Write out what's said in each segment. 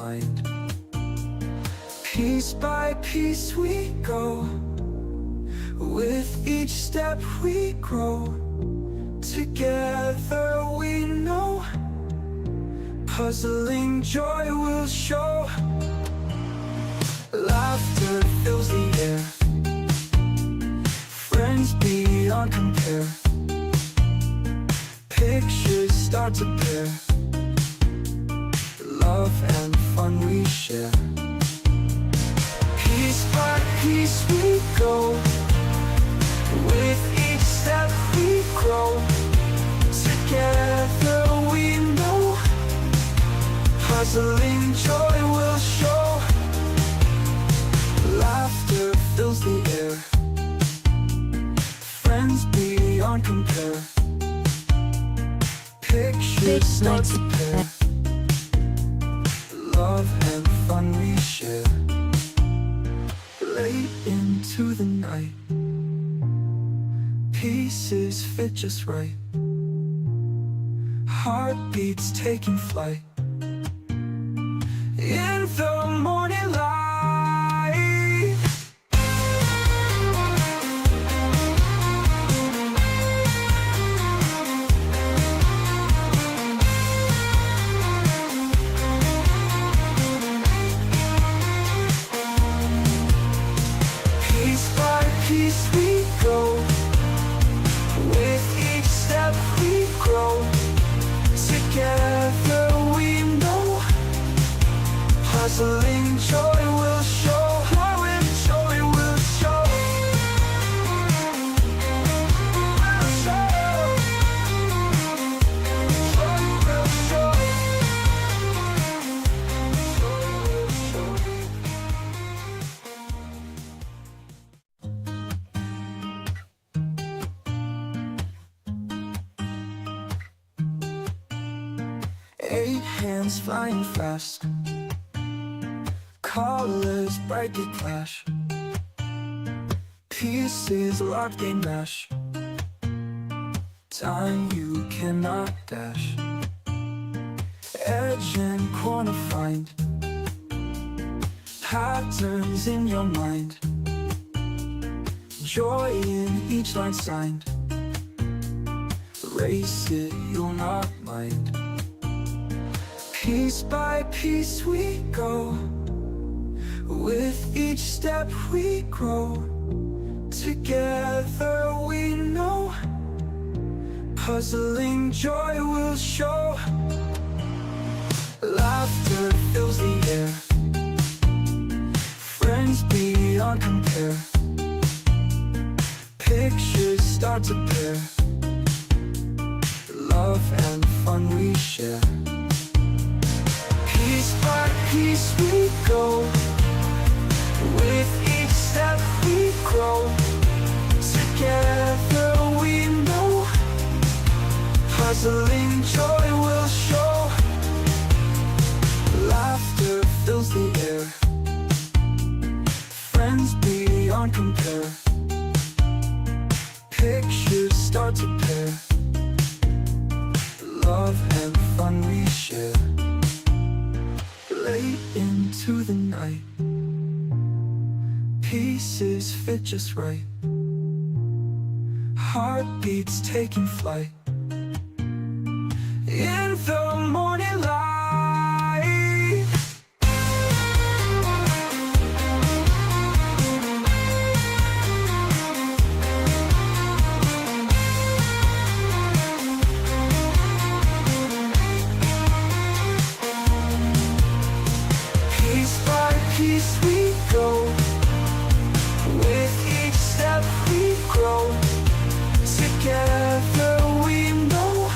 mind. Piece by piece we go, with each step we grow. Together we know, puzzling joy will show. Laughter fills the air, friends beyond compare. Pictures start to pair, love and fun we share. Piece by piece we go, with each step we grow. Together we know, puzzling joy will show. Laughter fills the air, friends beyond compare. Pictures start to pair, love and fun we share. Late into the night, pieces fit just right. Heartbeats taking flight in the morning light. Piece by piece we go, with each step we grow. Together we know, puzzling joy will show. Puzzling joy will show. Joy will show. Eight hands flying fast, colors brightly clash. Pieces locked they mash, time you cannot dash. Edge and corner find, patterns in your mind. Joy in each line signed, erase it, you'll not mind. Piece by piece we go, with each step we grow. Together we know, puzzling joy will show. Laughter fills the air, friends beyond compare. Pictures start to pair, love and fun we share. Piece by piece we go, with each step we grow. Together we know, puzzling joy will show. Laughter fills the air, friends beyond compare. Pictures start to pair, love and fun we share. Late into the night, pieces fit just right. Heartbeats taking flight in the morning light. Piece by piece we go, with each step we grow. Together we know,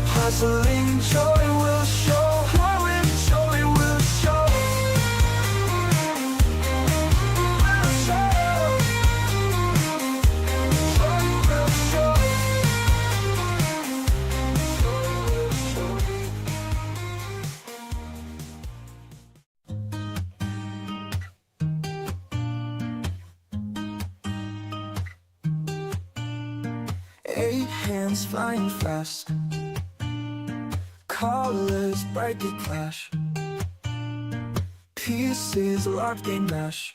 puzzling joy will show. Puzzling joy will show. Joy will show. Eight hands flying fast, colors brightly clash. Pieces locked, they mesh.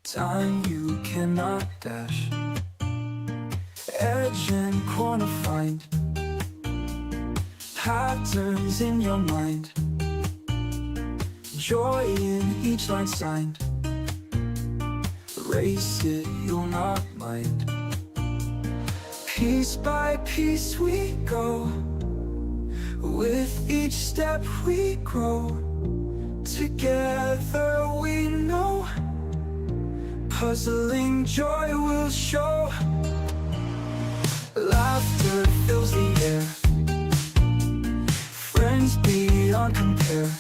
Time you cannot dash. Edge and corner find. Patterns in your mind. Joy in each line signed. Erase it, you'll not mind. Piece by piece we go. With each step we grow. Together we know. Puzzling joy will show. Laughter fills the air. Friends beyond compare.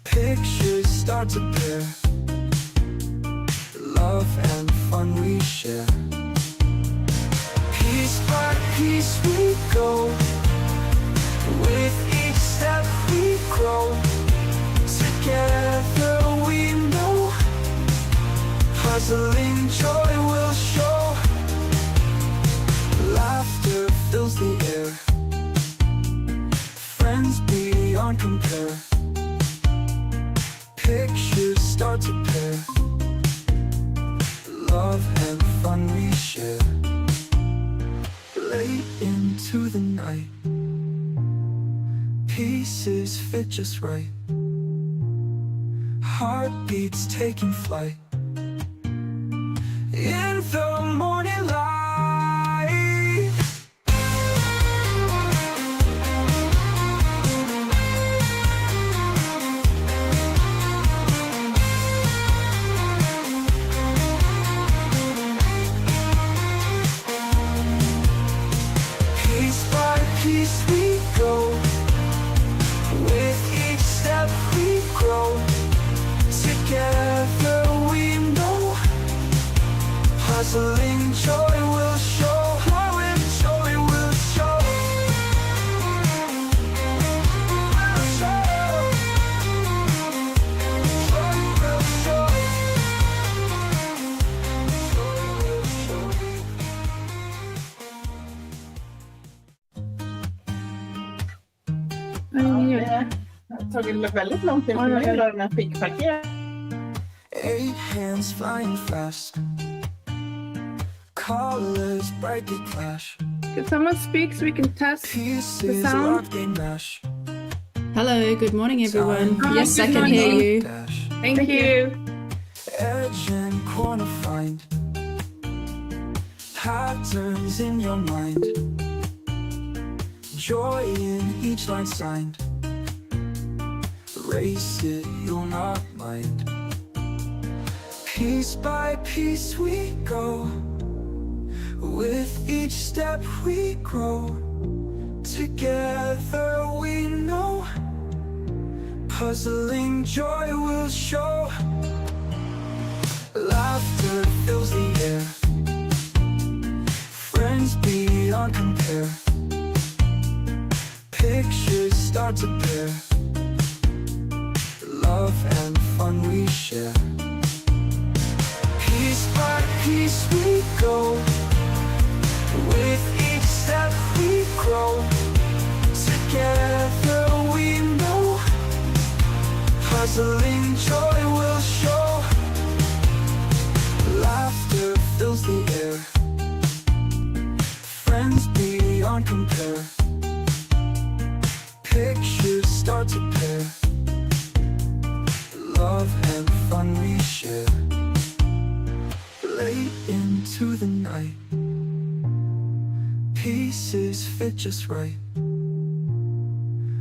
Pictures start to pair. Love and fun we share. Piece by piece we go. With each step we grow. Together we know. Puzzling joy will show. Laughter fills the air. Friends beyond compare. Pictures start to pair. Love and fun we share. Late into the night. Pieces fit just right. Heartbeats taking flight. In the morning light. Piece by piece we go. With each step we grow. Together we know. Puzzling joy will show. Glowing joy will show. Joy will show. Joy will show. Det har tagit väldigt lång tid för mig att göra den här fickparkeringen. 8 hands flying fast. Colors brightly clash. Can someone speak so we can test the Pieces sound? locked, they mesh. Hello, good morning everyone. Time Yes, I good can hear morning. you. dash. Thank you. Edge and corner find. Patterns in your mind. Joy in each line signed. Erase it, you'll not mind. Piece by piece we go. With each step we grow. Together we know. Puzzling joy will show. Laughter fills the air. Friends beyond compare. Pictures start to pair. Love and fun we share. Piece by piece we go. With each step we grow. Together we know. Puzzling joy will show. Laughter fills the air. Friends beyond compare. Pictures start to pair. Love and fun we share. Late into the night. Pieces fit just right.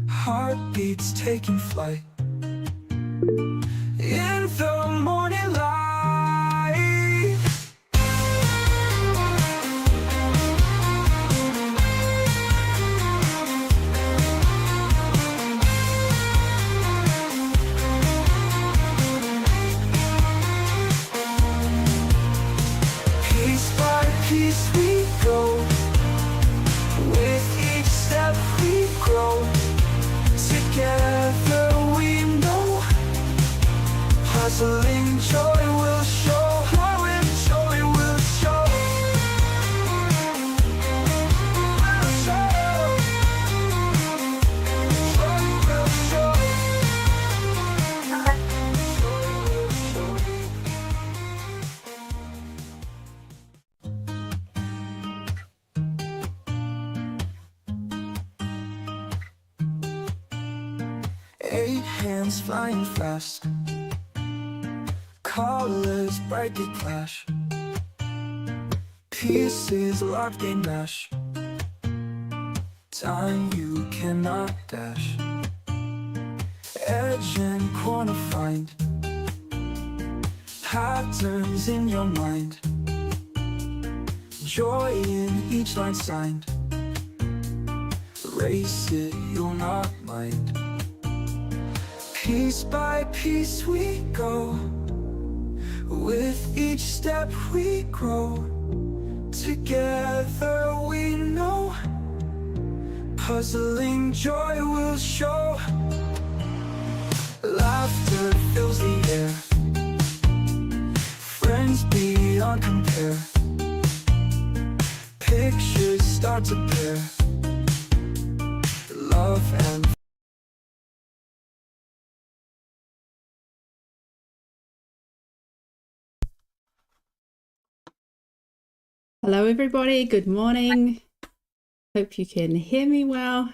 Heartbeats taking flight. In the morning light. Piece by piece we go. With each step we grow. Together we 8 hands flying fast, colors brightly clash, pieces locked they mash, time you cannot dash, edge and corner find, patterns in your mind, joy in each line signed, erase it, you'll not mind. Piece by piece we go, with each step we grow, together we know, puzzling joy will show. Laughter fills the air, friends beyond compare, pictures start to pair, love and Hello, everybody. Good morning. Hope you can hear me well.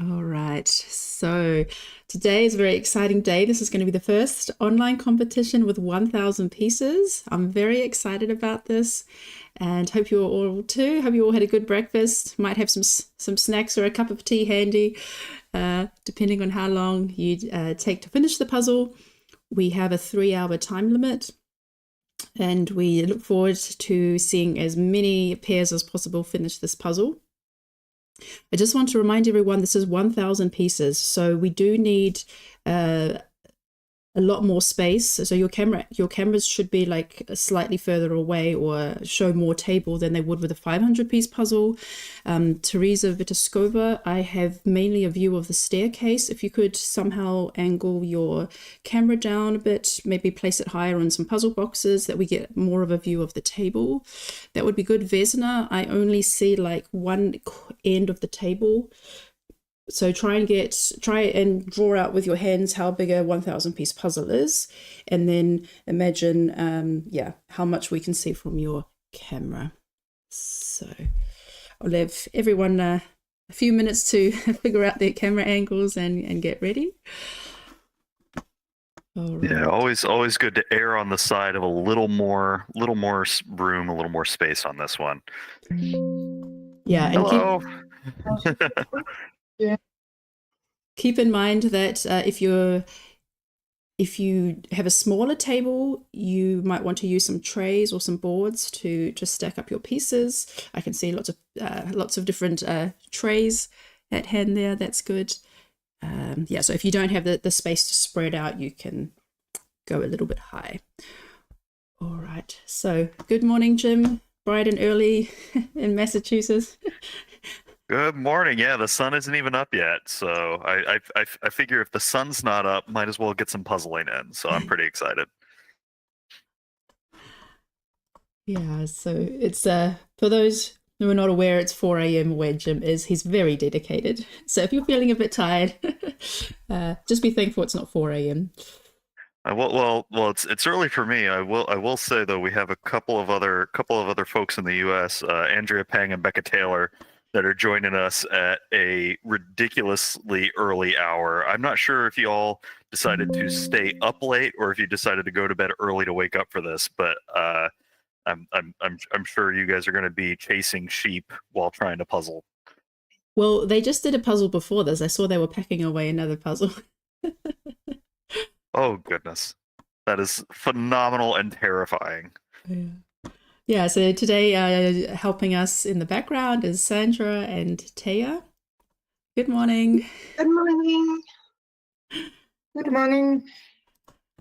All right. So today is a very exciting day. This is going to be the first online competition with 1,000 pieces. I'm very excited about this and hope you all too. Hope you all had a good breakfast. Might have some snacks or a cup of tea handy, depending on how long you take to finish the puzzle. We have a 3-hour time limit. And we look forward to seeing as many pairs as possible finish this puzzle. I just want to remind everyone this is 1,000 pieces, so we do need a lot more space. So your cameras should be like slightly further away or show more table than they would with a 500-piece puzzle. Teresa Vitaskova, I have mainly a view of the staircase. If you could somehow angle your camera down a bit, maybe place it higher on some puzzle boxes that we get more of a view of the table, that would be good. Vesna, I only see like one end of the table. So try and draw out with your hands how big a 1,000-piece puzzle is, and then imagine, how much we can see from your camera. So I'll have everyone a few minutes to figure out their camera angles and get ready. All right. Yeah, always good to err on the side of a little more room, a little more space on this one. Yeah, and Hello. Keep in mind that if you have a smaller table, you might want to use some trays or some boards to just stack up your pieces. I can see lots of different trays at hand there. That's good. So if you don't have the space to spread out, you can go a little bit high. All right. So good morning, Jim. Bright and early in Massachusetts. Good morning. Yeah, the sun isn't even up yet, so I figure if the sun's not up, might as well get some puzzling in. So I'm pretty excited. Yeah, so it's for those who are not aware, it's 4 a.m. where Jim is. He's very dedicated. So if you're feeling a bit tired, just be thankful it's not 4 a.m. Well, it's early for me. I will say though, we have a couple of other folks in the U.S., Andrea Pang and Becca Taylor, that are joining us at a ridiculously early hour. I'm not sure if you all decided to stay up late or if you decided to go to bed early to wake up for this, but I'm sure you guys are going to be chasing sheep while trying to puzzle. Well, they just did a puzzle before this. I saw they were packing away another puzzle. Oh goodness, that is phenomenal and terrifying. Yeah, so today helping us in the background is Sandra and Taya. Good morning. Good morning. Good morning.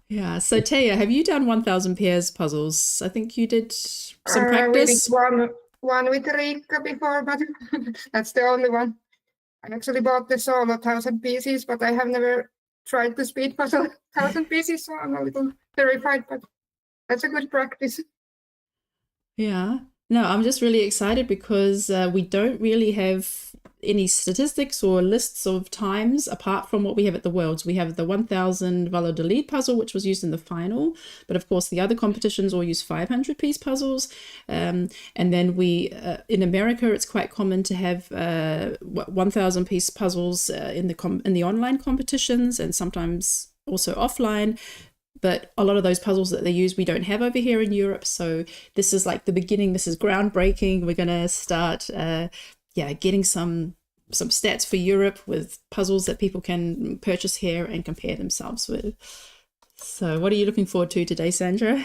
Yeah, so Taya, have you done 1,000 pairs puzzles? I think you did some practice. We did one with Rika before, but that's the only one. I actually bought the solo 1,000 pieces, but I have never tried the speed puzzle 1,000 pieces, so I'm a little terrified, but that's a good practice. Yeah, No, I'm just really excited because we don't really have any statistics or lists of times apart from what we have at the Worlds. We have the 1000 Valladolid puzzle, which was used in the final, but of course the other competitions all use 500 piece puzzles. And then we, in America, it's quite common to have 1000 piece puzzles in the online competitions, and sometimes also offline. But a lot of those puzzles that they use, we don't have over here in Europe. So this is like the beginning. This is groundbreaking. We're going to start, getting some stats for Europe with puzzles that people can purchase here and compare themselves with. So what are you looking forward to today, Sandra?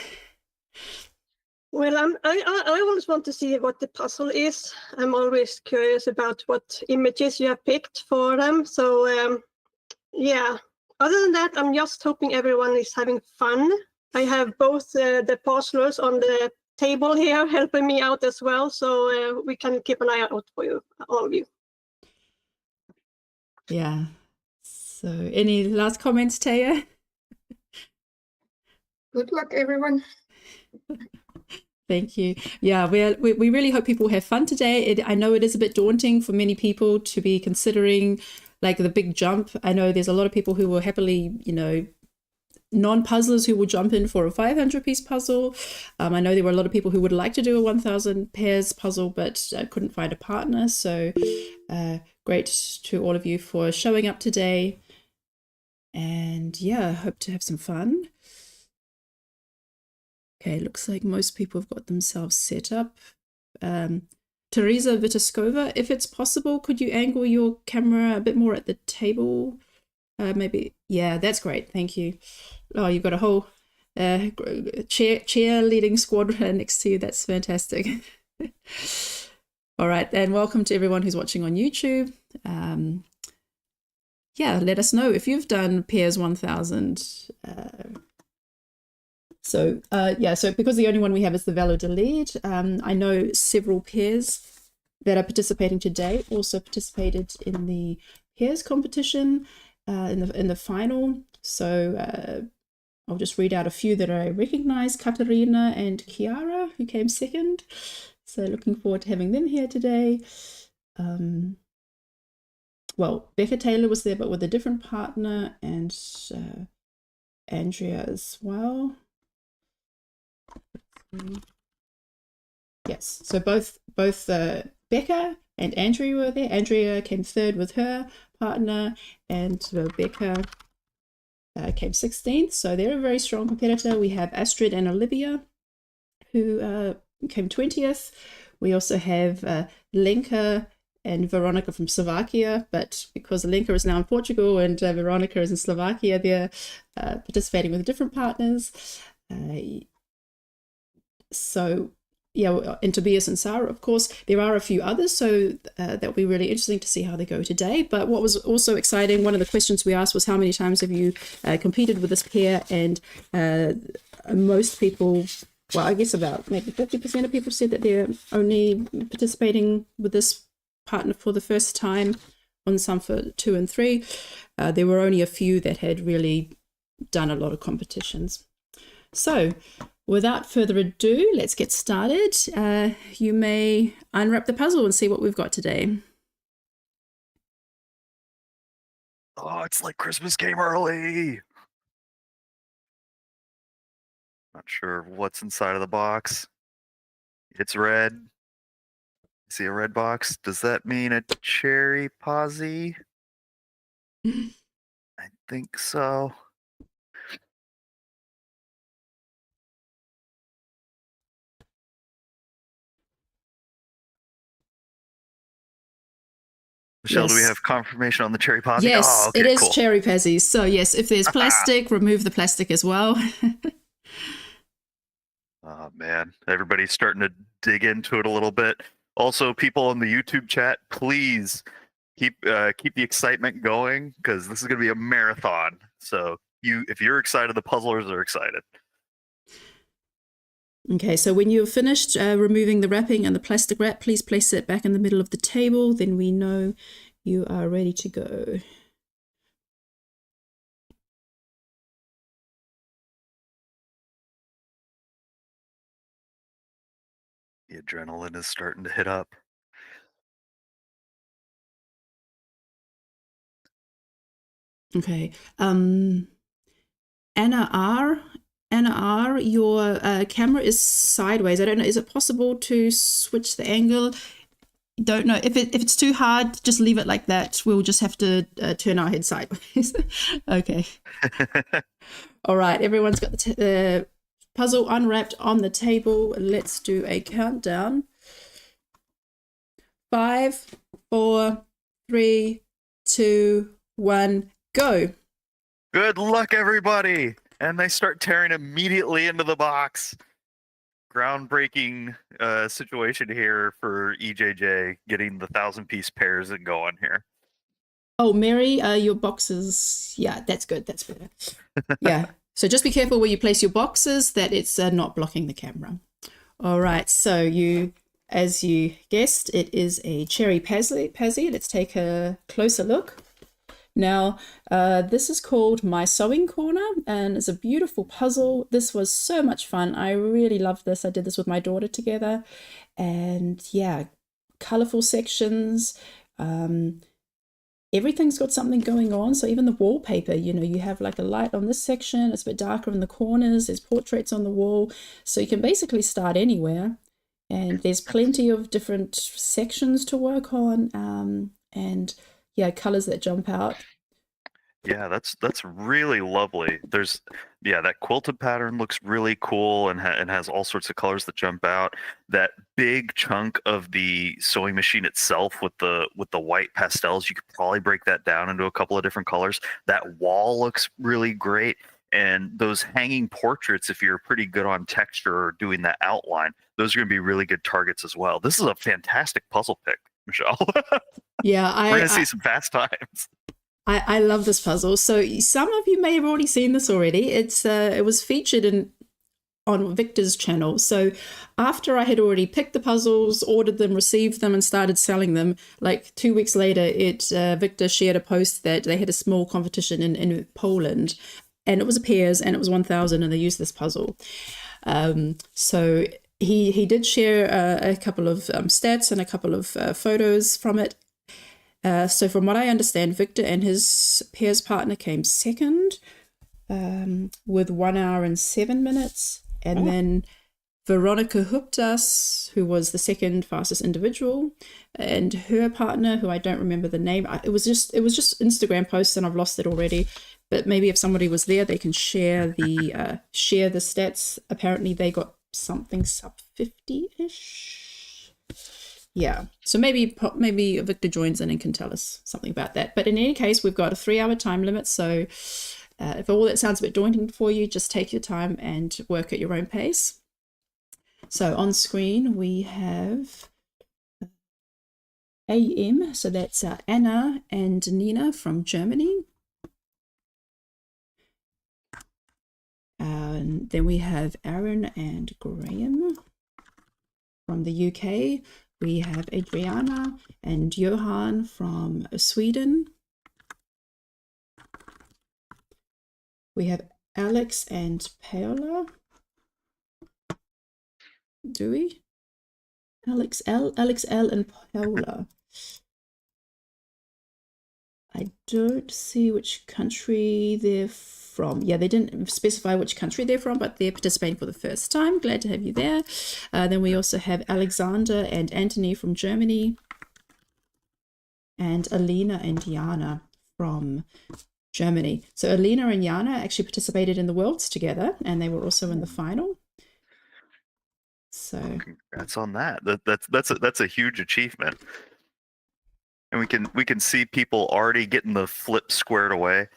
Well, I always want to see what the puzzle is. I'm always curious about what images you have picked for them. So yeah. Other than that, I'm just hoping everyone is having fun. I have both the puzzlers on the table here helping me out as well, so we can keep an eye out for you, all of you. Yeah. So any last comments, Taya? Good luck, everyone. Thank you. Yeah, we really hope people have fun today. I know it is a bit daunting for many people to be considering like the big jump. I know there's a lot of people who will happily, non-puzzlers who will jump in for a 500 piece puzzle. I know there were a lot of people who would like to do a 1000 pairs puzzle, but couldn't find a partner. So great to all of you for showing up today. And yeah, hope to have some fun. Okay, looks like most people have got themselves set up. Teresa Vitaskova, if it's possible, could you angle your camera a bit more at the table? Maybe, yeah, that's great. Thank you. Oh, you've got a whole cheerleading squad next to you. That's fantastic. All right, and welcome to everyone who's watching on YouTube. Yeah, let us know if you've done Pairs 1000. So because the only one we have is the Valladolid, I know several pairs that are participating today also participated in the pairs competition in the final. So I'll just read out a few that I recognize: Katarina and Chiara, who came second. So looking forward to having them here today. Well, Becca Taylor was there, but with a different partner, and Andrea as well. Yes, so both Becca and Andrea were there. Andrea came third with her partner, and Becca came 16th. So they're a very strong competitor. We have Astrid and Olivia, who came 20th. We also have Lenka and Veronica from Slovakia, but because Lenka is now in Portugal and Veronica is in Slovakia, they're participating with different partners. So yeah, and Tobias and Sarah, of course. There are a few others, so that'll be really interesting to see how they go today. But what was also exciting, one of the questions we asked was how many times have you competed with this pair? And most people, well, I guess about maybe 50% of people said that they're only participating with this partner for the first time, on some for 2 and 3. There were only a few that had really done a lot of competitions. So without further ado, let's get started. You may unwrap the puzzle and see what we've got today. Oh, it's like Christmas came early. Not sure what's inside of the box. It's red. See a red box? Does that mean a CherryPazzi? I think so. Michelle, do we Yes. have confirmation on the CherryPazzi? Yes, oh, okay, it is cool. CherryPazzi. So yes, if there's plastic, remove the plastic as well. Oh man, everybody's starting to dig into it a little bit. Also, people in the YouTube chat, please keep the excitement going, because this is going to be a marathon. So if you're excited, the puzzlers are excited. Okay, so when you've finished removing the wrapping and the plastic wrap, please place it back in the middle of the table. Then we know you are ready to go. The adrenaline is starting to hit up. Okay. Anna R, your camera is sideways. I don't know. Is it possible to switch the angle? Don't know. If it's too hard, just leave it like that. We'll just have to turn our head sideways. Okay. All right. Everyone's got the puzzle unwrapped on the table. Let's do a countdown. 5, 4, 3, 2, 1, go. Good luck, everybody! And they start tearing immediately into the box. Groundbreaking situation here for EJJ, getting the 1,000-piece pairs and going here. Oh, Mary, your boxes. Yeah, that's good. That's better. Yeah. So just be careful where you place your boxes, that it's not blocking the camera. All right. So as you guessed, it is a CherryPazzi. Let's take a closer look. Now, this is called My Sewing Corner, and it's a beautiful puzzle. This was so much fun. I really loved this. I did this with my daughter together, and yeah, colorful sections. Everything's got something going on. So even the wallpaper, you have like a light on this section. It's a bit darker in the corners. There's portraits on the wall. So you can basically start anywhere. And there's plenty of different sections to work on. And yeah, colors that jump out. Yeah, that's really lovely. That quilted pattern looks really cool and has all sorts of colors that jump out. That big chunk of the sewing machine itself with the white pastels, you could probably break that down into a couple of different colors. That wall looks really great. And those hanging portraits, if you're pretty good on texture or doing that outline, those are going to be really good targets as well. This is a fantastic puzzle pick, Michelle. Yeah, we're going to see some fast times. I love this puzzle. So some of you may have already seen this already. It was featured on Victor's channel. So after I had already picked the puzzles, ordered them, received them, and started selling them, like 2 weeks later, Victor shared a post that they had a small competition in Poland, and it was a pairs, and it was 1,000, and they used this puzzle. So he did share a couple of stats and a couple of photos from it. So from what I understand, Victor and his pairs partner came second with 1 hour and 7 minutes. And then Veronica Huptas, who was the second fastest individual, and her partner, who I don't remember the name. It was just Instagram posts, and I've lost it already. But maybe if somebody was there, they can share the stats. Apparently they got something sub 50-ish. Yeah, so maybe Victor joins in and can tell us something about that. But in any case, we've got a 3-hour time limit. So if all that sounds a bit daunting for you, just take your time and work at your own pace. So on screen, we have AM. So that's Anna and Nina from Germany. And then we have Aaron and Graham from the UK. We have Adriana and Johan from Sweden. We have Alex and Paola. Do we? Alex L and Paola. I don't see which country they're from. Yeah, they didn't specify which country they're from, but they're participating for the first time. Glad to have you there. Then we also have Alexander and Anthony from Germany, and Alina and Jana from Germany. So Alina and Jana actually participated in the Worlds together, and they were also in the final. So congrats on that. That's a huge achievement. And we can see people already getting the flip squared away.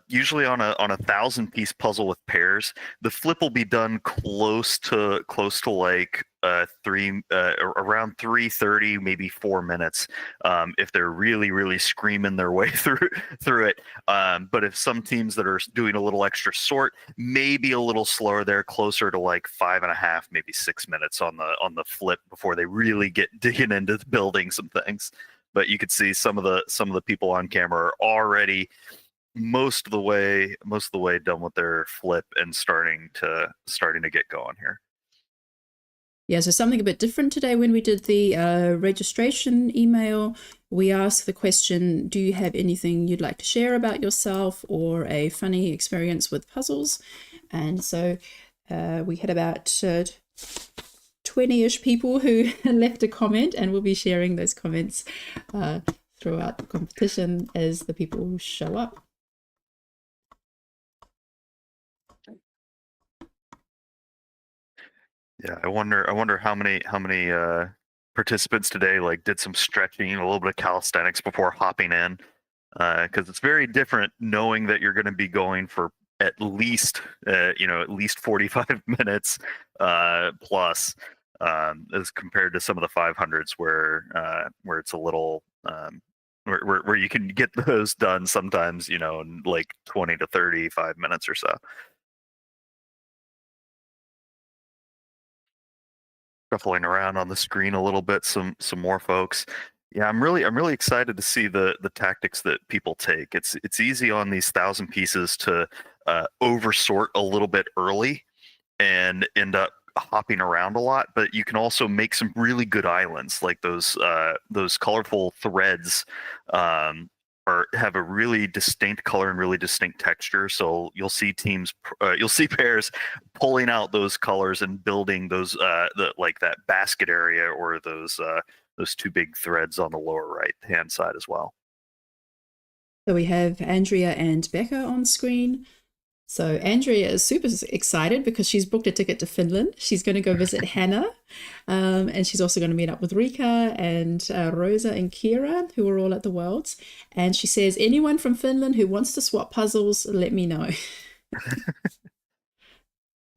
Usually on a 1,000-piece puzzle with pairs, the flip will be done close to like around 3:30, maybe 4 minutes, if they're really screaming their way through it. But if some teams that are doing a little extra sort, maybe a little slower, they're closer to like 5.5, maybe 6 minutes on the flip before they really get digging into building some things. But you could see some of the people on camera are already most of the way done with their flip and starting to get going here. Yeah, so something a bit different today. When we did the registration email, we asked the question, do you have anything you'd like to share about yourself or a funny experience with puzzles? And so we had about 20-ish people who left a comment, and we'll be sharing those comments throughout the competition as the people show up. Yeah, I wonder how many participants today like did some stretching, a little bit of calisthenics before hopping in, because it's very different knowing that you're going to be going for at least 45 minutes plus, as compared to some of the 500s where it's a little where you can get those done sometimes, in like 20 to 35 minutes or so. Shuffling around on the screen a little bit, some more folks. Yeah, I'm really excited to see the tactics that people take. It's easy on these 1,000 pieces to oversort a little bit early and end up hopping around a lot, but you can also make some really good islands, like those colorful threads have a really distinct color and really distinct texture. So you'll see pairs pulling out those colors and building those like that basket area or those two big threads on the lower right hand side as well. So we have Andrea and Becca on screen. So Andrea is super excited because she's booked a ticket to Finland. She's going to go visit Hannah, and she's also going to meet up with Rika and Rosa and Kira, who are all at the Worlds. And she says, anyone from Finland who wants to swap puzzles, let me know.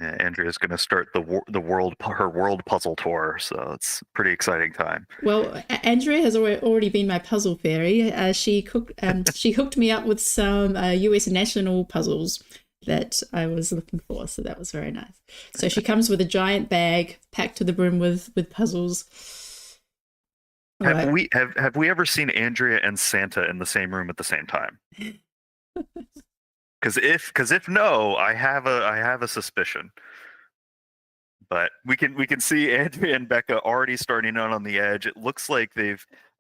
Yeah, Andrea's going to start her world puzzle tour, so it's a pretty exciting time. Well, Andrea has already been my puzzle fairy. She hooked me up with some US national puzzles that I was looking for, so that was very nice. So she comes with a giant bag packed to the brim with puzzles. Have we ever seen Andrea and Santa in the same room at the same time? Because if no, I have a suspicion. But we can see Andrea and Becca already starting out on the edge. It looks like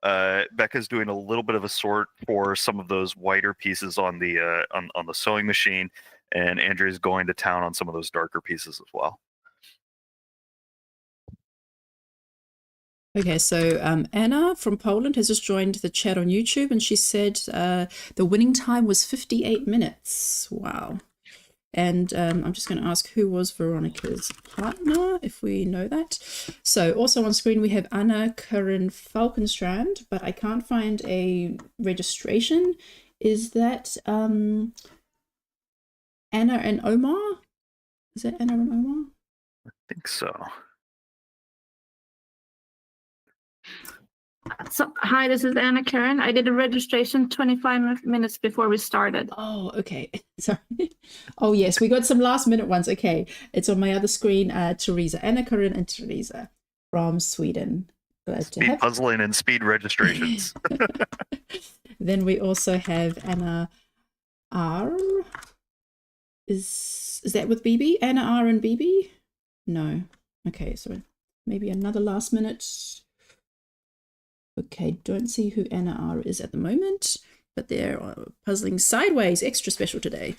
Becca's doing a little bit of a sort for some of those whiter pieces on the on the sewing machine, and Andrea's going to town on some of those darker pieces as well. Okay, so Anna from Poland has just joined the chat on YouTube, and she said the winning time was 58 minutes. Wow. And I'm just going to ask who was Veronica's partner, if we know that. So also on screen we have Anna Karin Falkenstrand, but I can't find a registration. Is that Anna and Omar? Is that Anna and Omar? I think so. So, hi, this is Anna Karen. I did a registration 25 minutes before we started. Oh, okay. Sorry. Oh, yes, we got some last minute ones. Okay, it's on my other screen. Teresa, Anna Karin and Teresa from Sweden. Glad to have puzzling and speed registrations. Then we also have Anna R. Is that with BB? Anna R and BB? No. Okay, so maybe another last minute. Okay, don't see who Anna R is at the moment, but they're puzzling sideways, extra special today.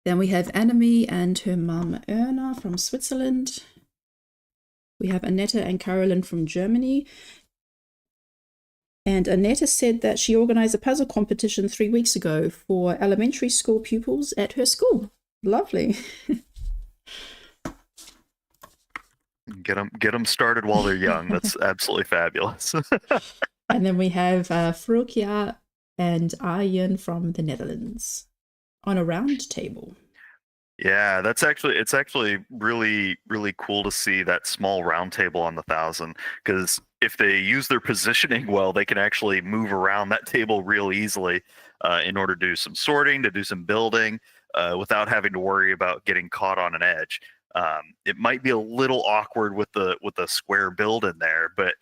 Then we have Annemie and her mum Erna from Switzerland. We have Annette and Carolyn from Germany. And Annette said that she organized a puzzle competition 3 weeks ago for elementary school pupils at her school. Lovely. Get them started while they're young. That's absolutely fabulous. And then we have Frukia and Arjen from the Netherlands on a round table. Yeah, it's actually really, really cool to see that small round table on the 1,000, because if they use their positioning well, they can actually move around that table real easily in order to do some sorting, to do some building, without having to worry about getting caught on an edge. It might be a little awkward with the square build in there, but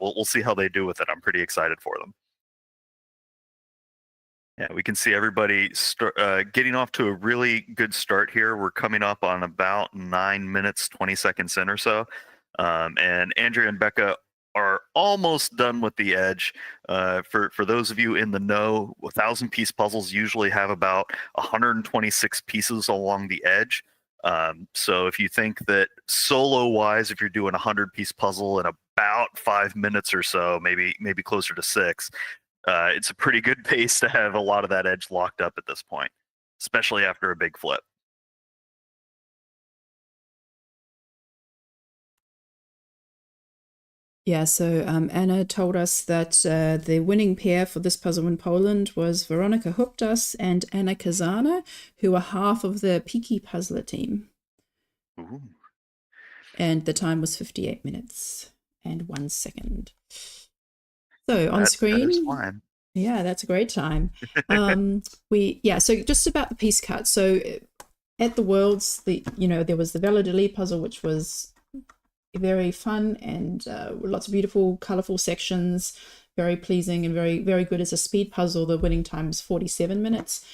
we'll see how they do with it. I'm pretty excited for them. Yeah, we can see everybody getting off to a really good start here. We're coming up on about 9 minutes, 20 seconds in or so. And Andrea and Becca are almost done with the edge. For those of you in the know, 1,000-piece puzzles usually have about 126 pieces along the edge. So if you think that solo-wise, if you're doing a 100-piece puzzle in about 5 minutes or so, maybe closer to 6, it's a pretty good pace to have a lot of that edge locked up at this point, especially after a big flip. Yeah, so Anna told us that the winning pair for this puzzle in Poland was Veronika Huptas and Anna Kazana, who are half of the Peaky Puzzler team. Ooh. And the time was 58 minutes and 1 second. So on screen, yeah, that's a great time. So just about the piece cut. So at the Worlds, there was the Valladolid puzzle, which was very fun and lots of beautiful, colorful sections, very pleasing and very, very good as a speed puzzle. The winning time is 47 minutes.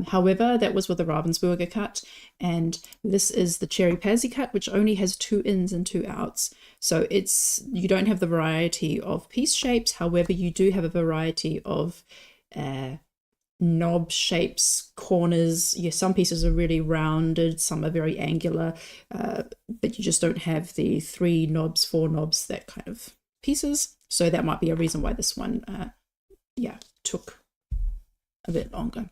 However, that was with the Ravensburger cut, and this is the CherryPazzi cut, which only has 2 ins and 2 outs. So you don't have the variety of piece shapes. However, you do have a variety of knob shapes, corners. Yeah, some pieces are really rounded, some are very angular, but you just don't have the 3 knobs, 4 knobs, that kind of pieces. So that might be a reason why this one, took a bit longer.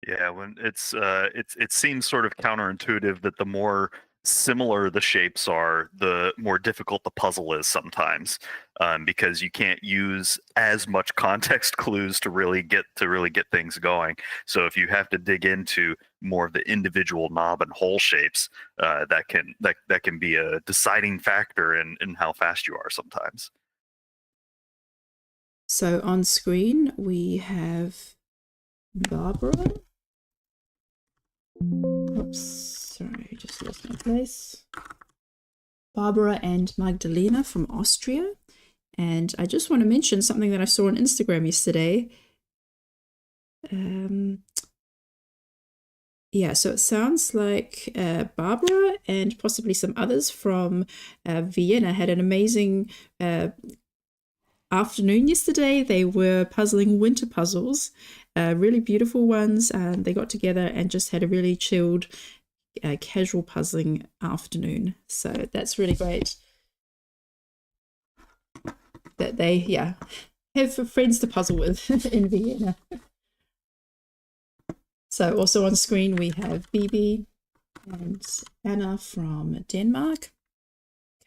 Yeah, when it seems sort of counterintuitive that the more similar the shapes are, the more difficult the puzzle is sometimes, because you can't use as much context clues to really get things going. So if you have to dig into more of the individual knob and hole shapes, that can be a deciding factor in how fast you are sometimes. So on screen we have Barbara. Oops, sorry, just lost my place. Barbara and Magdalena from Austria. And I just want to mention something that I saw on Instagram yesterday. So it sounds like Barbara and possibly some others from Vienna had an amazing afternoon yesterday. They were puzzling winter puzzles, really beautiful ones, and they got together and just had a really chilled, casual puzzling afternoon. So that's really great that they have friends to puzzle with in Vienna. So also on screen we have Bibi and Anna from Denmark,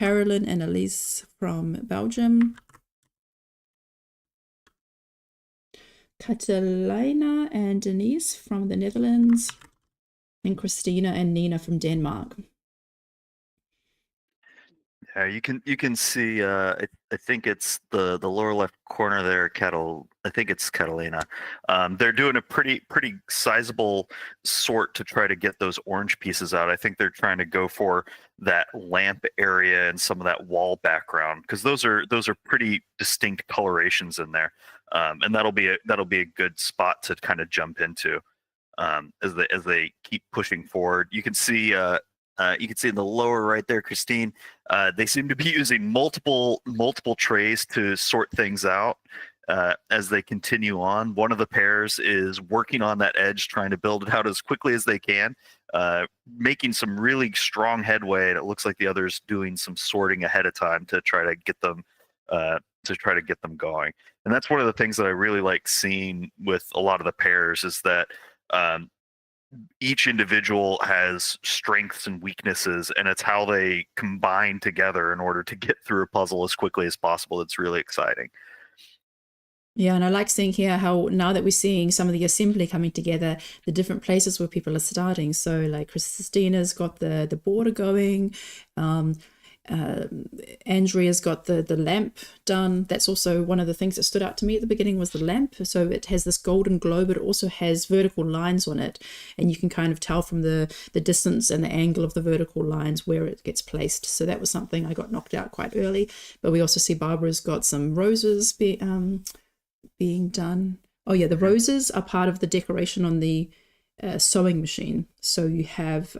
Carolyn and Elise from Belgium, Catalina and Denise from the Netherlands, and Christina and Nina from Denmark. Yeah, you can see. I think it's the lower left corner there. I think it's Catalina. They're doing a pretty sizable sort to try to get those orange pieces out. I think they're trying to go for that lamp area and some of that wall background, because those are pretty distinct colorations in there. And that'll be a good spot to kind of jump into as they keep pushing forward. You can see in the lower right there, Christine. They seem to be using multiple trays to sort things out as they continue on. One of the pairs is working on that edge, trying to build it out as quickly as they can, making some really strong headway. And it looks like the other's doing some sorting ahead of time to try to get them going. And that's one of the things that I really like seeing with a lot of the pairs is that each individual has strengths and weaknesses, and it's how they combine together in order to get through a puzzle as quickly as possible. It's really exciting. Yeah, and I like seeing here how now that we're seeing some of the assembly coming together, the different places where people are starting. So like Christina's got the border going, Andrea's got the lamp done. That's also one of the things that stood out to me at the beginning was the lamp. So it has this golden glow, but it also has vertical lines on it, and you can kind of tell from the distance and the angle of the vertical lines where it gets placed. So that was something I got knocked out quite early. But we also see Barbara's got some roses being done. Oh yeah, the roses are part of the decoration on the sewing machine. So you have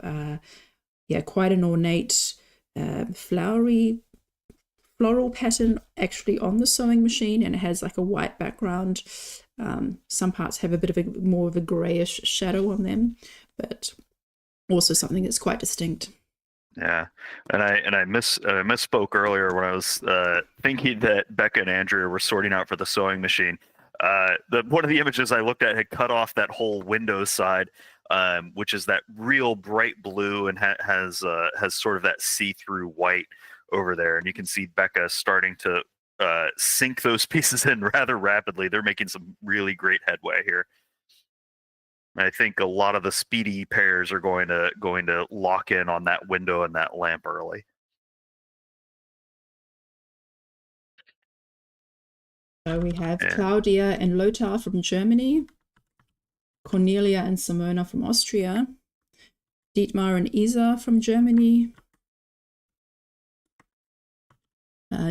quite an ornate floral pattern actually on the sewing machine, and it has like a white background. Some parts have a bit of more of a grayish shadow on them, but also something that's quite distinct. Yeah, and I misspoke earlier when I was thinking that Becca and Andrea were sorting out for the sewing machine. One of the images I looked at had cut off that whole Windows side, which is that real bright blue and has sort of that see-through white over there, and you can see Becca starting to sink those pieces in rather rapidly. They're making some really great headway here. I think a lot of the speedy pairs are going to lock in on that window and that lamp early. So we have Claudia and Lothar from Germany, Cornelia and Simona from Austria, Dietmar and Isa from Germany,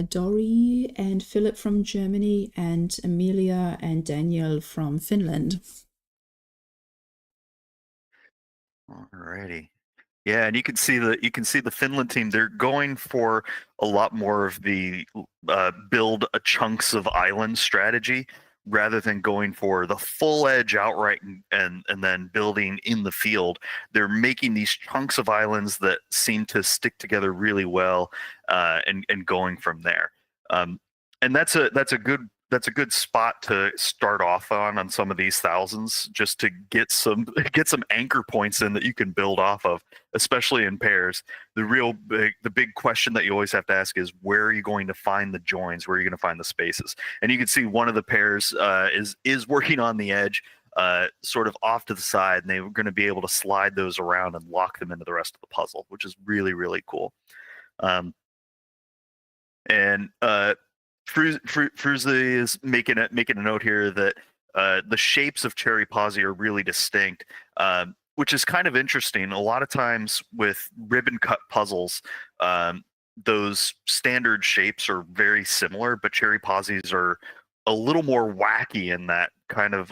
Dori and Philip from Germany, and Amelia and Daniel from Finland. Alrighty. Yeah, and you can see the Finland team. They're going for a lot more of the build chunks of island strategy rather than going for the full edge outright and then building in the field. They're making these chunks of islands that seem to stick together really well, and going from there. And that's a good spot to start off on some of these thousands, just to get some anchor points in that you can build off of, especially in pairs. The big question that you always have to ask is, where are you going to find the joins? Where are you going to find the spaces? And you can see one of the pairs is working on the edge, sort of off to the side, and they're going to be able to slide those around and lock them into the rest of the puzzle, which is really, really cool. Fruze is making a note here that the shapes of CherryPazzi are really distinct, which is kind of interesting. A lot of times with ribbon cut puzzles, those standard shapes are very similar, but CherryPazzi's are a little more wacky in that kind of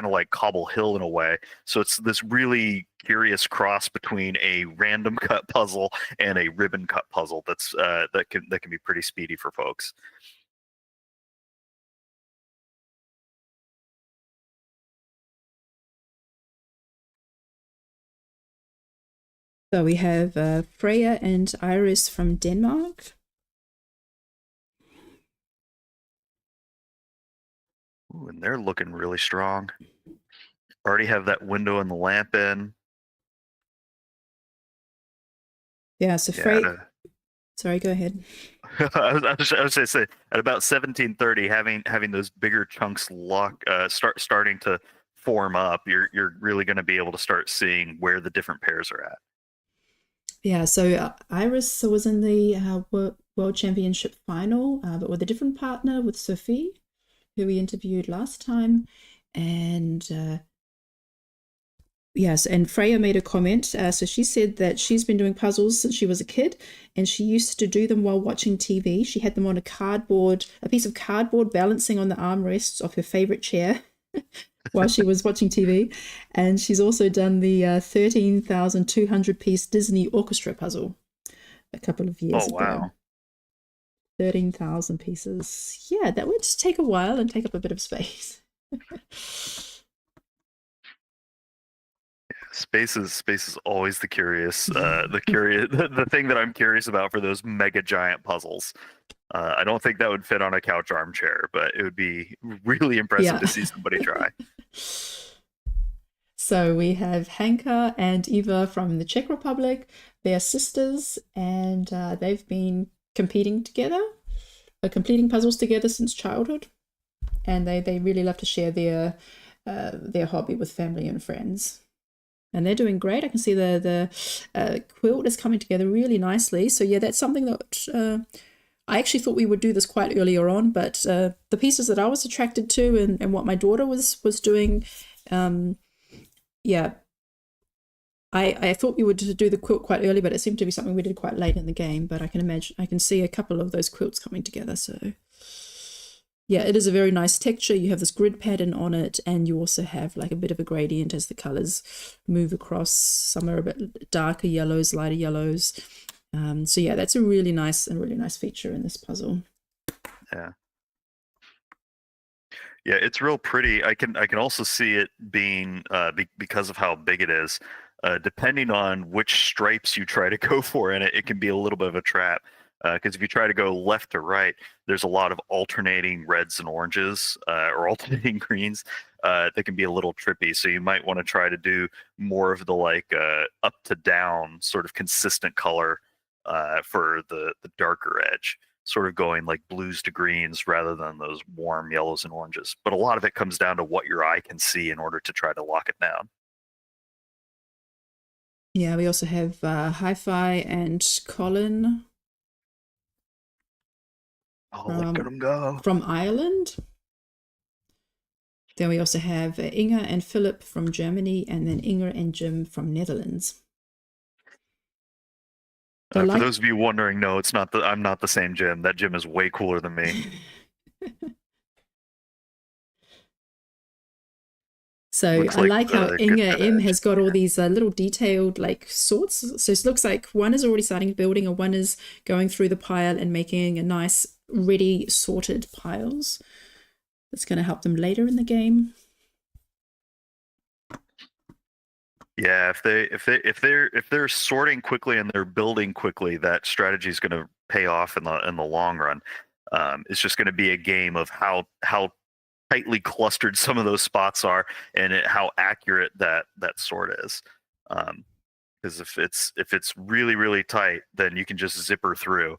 like Cobble Hill in a way. So it's this really curious cross between a random cut puzzle and a ribbon cut puzzle that's that can be pretty speedy for folks. So we have Freya and Iris from Denmark. Ooh, and they're looking really strong. Already have that window and the lamp in. Yeah, so Freya... Sorry, go ahead. I was going to say, at about 1730, having those bigger chunks starting to form up, you're really going to be able to start seeing where the different pairs are at. Yeah, so Iris was in the World Championship final, but with a different partner, with Sophie, who we interviewed last time. And yes, and Freya made a comment. So she said that she's been doing puzzles since she was a kid, and she used to do them while watching TV. She had them on a piece of cardboard balancing on the armrests of her favorite chair while she was watching TV. And she's also done the 13,200 piece Disney orchestra puzzle a couple of years ago. Wow. 13,000 pieces. Yeah, that would take a while and take up a bit of space. Space is always the thing that I'm curious about for those mega giant puzzles. I don't think that would fit on a couch armchair, but it would be really impressive to see somebody try. So we have Hanka and Eva from the Czech Republic. They are sisters, and they've been competing together, completing puzzles together since childhood, and they really love to share their hobby with family and friends. And they're doing great. I can see the quilt is coming together really nicely. So yeah, that's something that I actually thought we would do this quite earlier on, but the pieces that I was attracted to and what my daughter was doing, yeah, I thought we would do the quilt quite early, but it seemed to be something we did quite late in the game. But I can see a couple of those quilts coming together. So yeah, it is a very nice texture. You have this grid pattern on it, and you also have like a bit of a gradient as the colors move across. Some are a bit darker yellows, lighter yellows. So yeah, that's a really nice feature in this puzzle. Yeah. Yeah, it's real pretty. I can also see it being because of how big it is. Depending on which stripes you try to go for in it, it can be a little bit of a trap. Because if you try to go left to right, there's a lot of alternating reds and oranges or alternating greens that can be a little trippy. So you might want to try to do more of the like up to down sort of consistent color for the darker edge, sort of going like blues to greens rather than those warm yellows and oranges. But a lot of it comes down to what your eye can see in order to try to lock it down. Yeah, we also have Hi-Fi and Colin. Oh, look at them go. From Ireland. Then we also have Inga and Philip from Germany, and then Inga and Jim from Netherlands. For those of you wondering, no, it's not. I'm not the same Jim. That Jim is way cooler than me. So I like how Inga M has got all these little detailed like sorts. So it looks like one is already starting building, and one is going through the pile and making a nice ready sorted piles. That's going to help them later in the game. Yeah, if they're sorting quickly and they're building quickly, that strategy is going to pay off in the long run. It's just going to be a game of how tightly clustered some of those spots are and how accurate that sort is. Because if it's really tight, then you can just zipper through.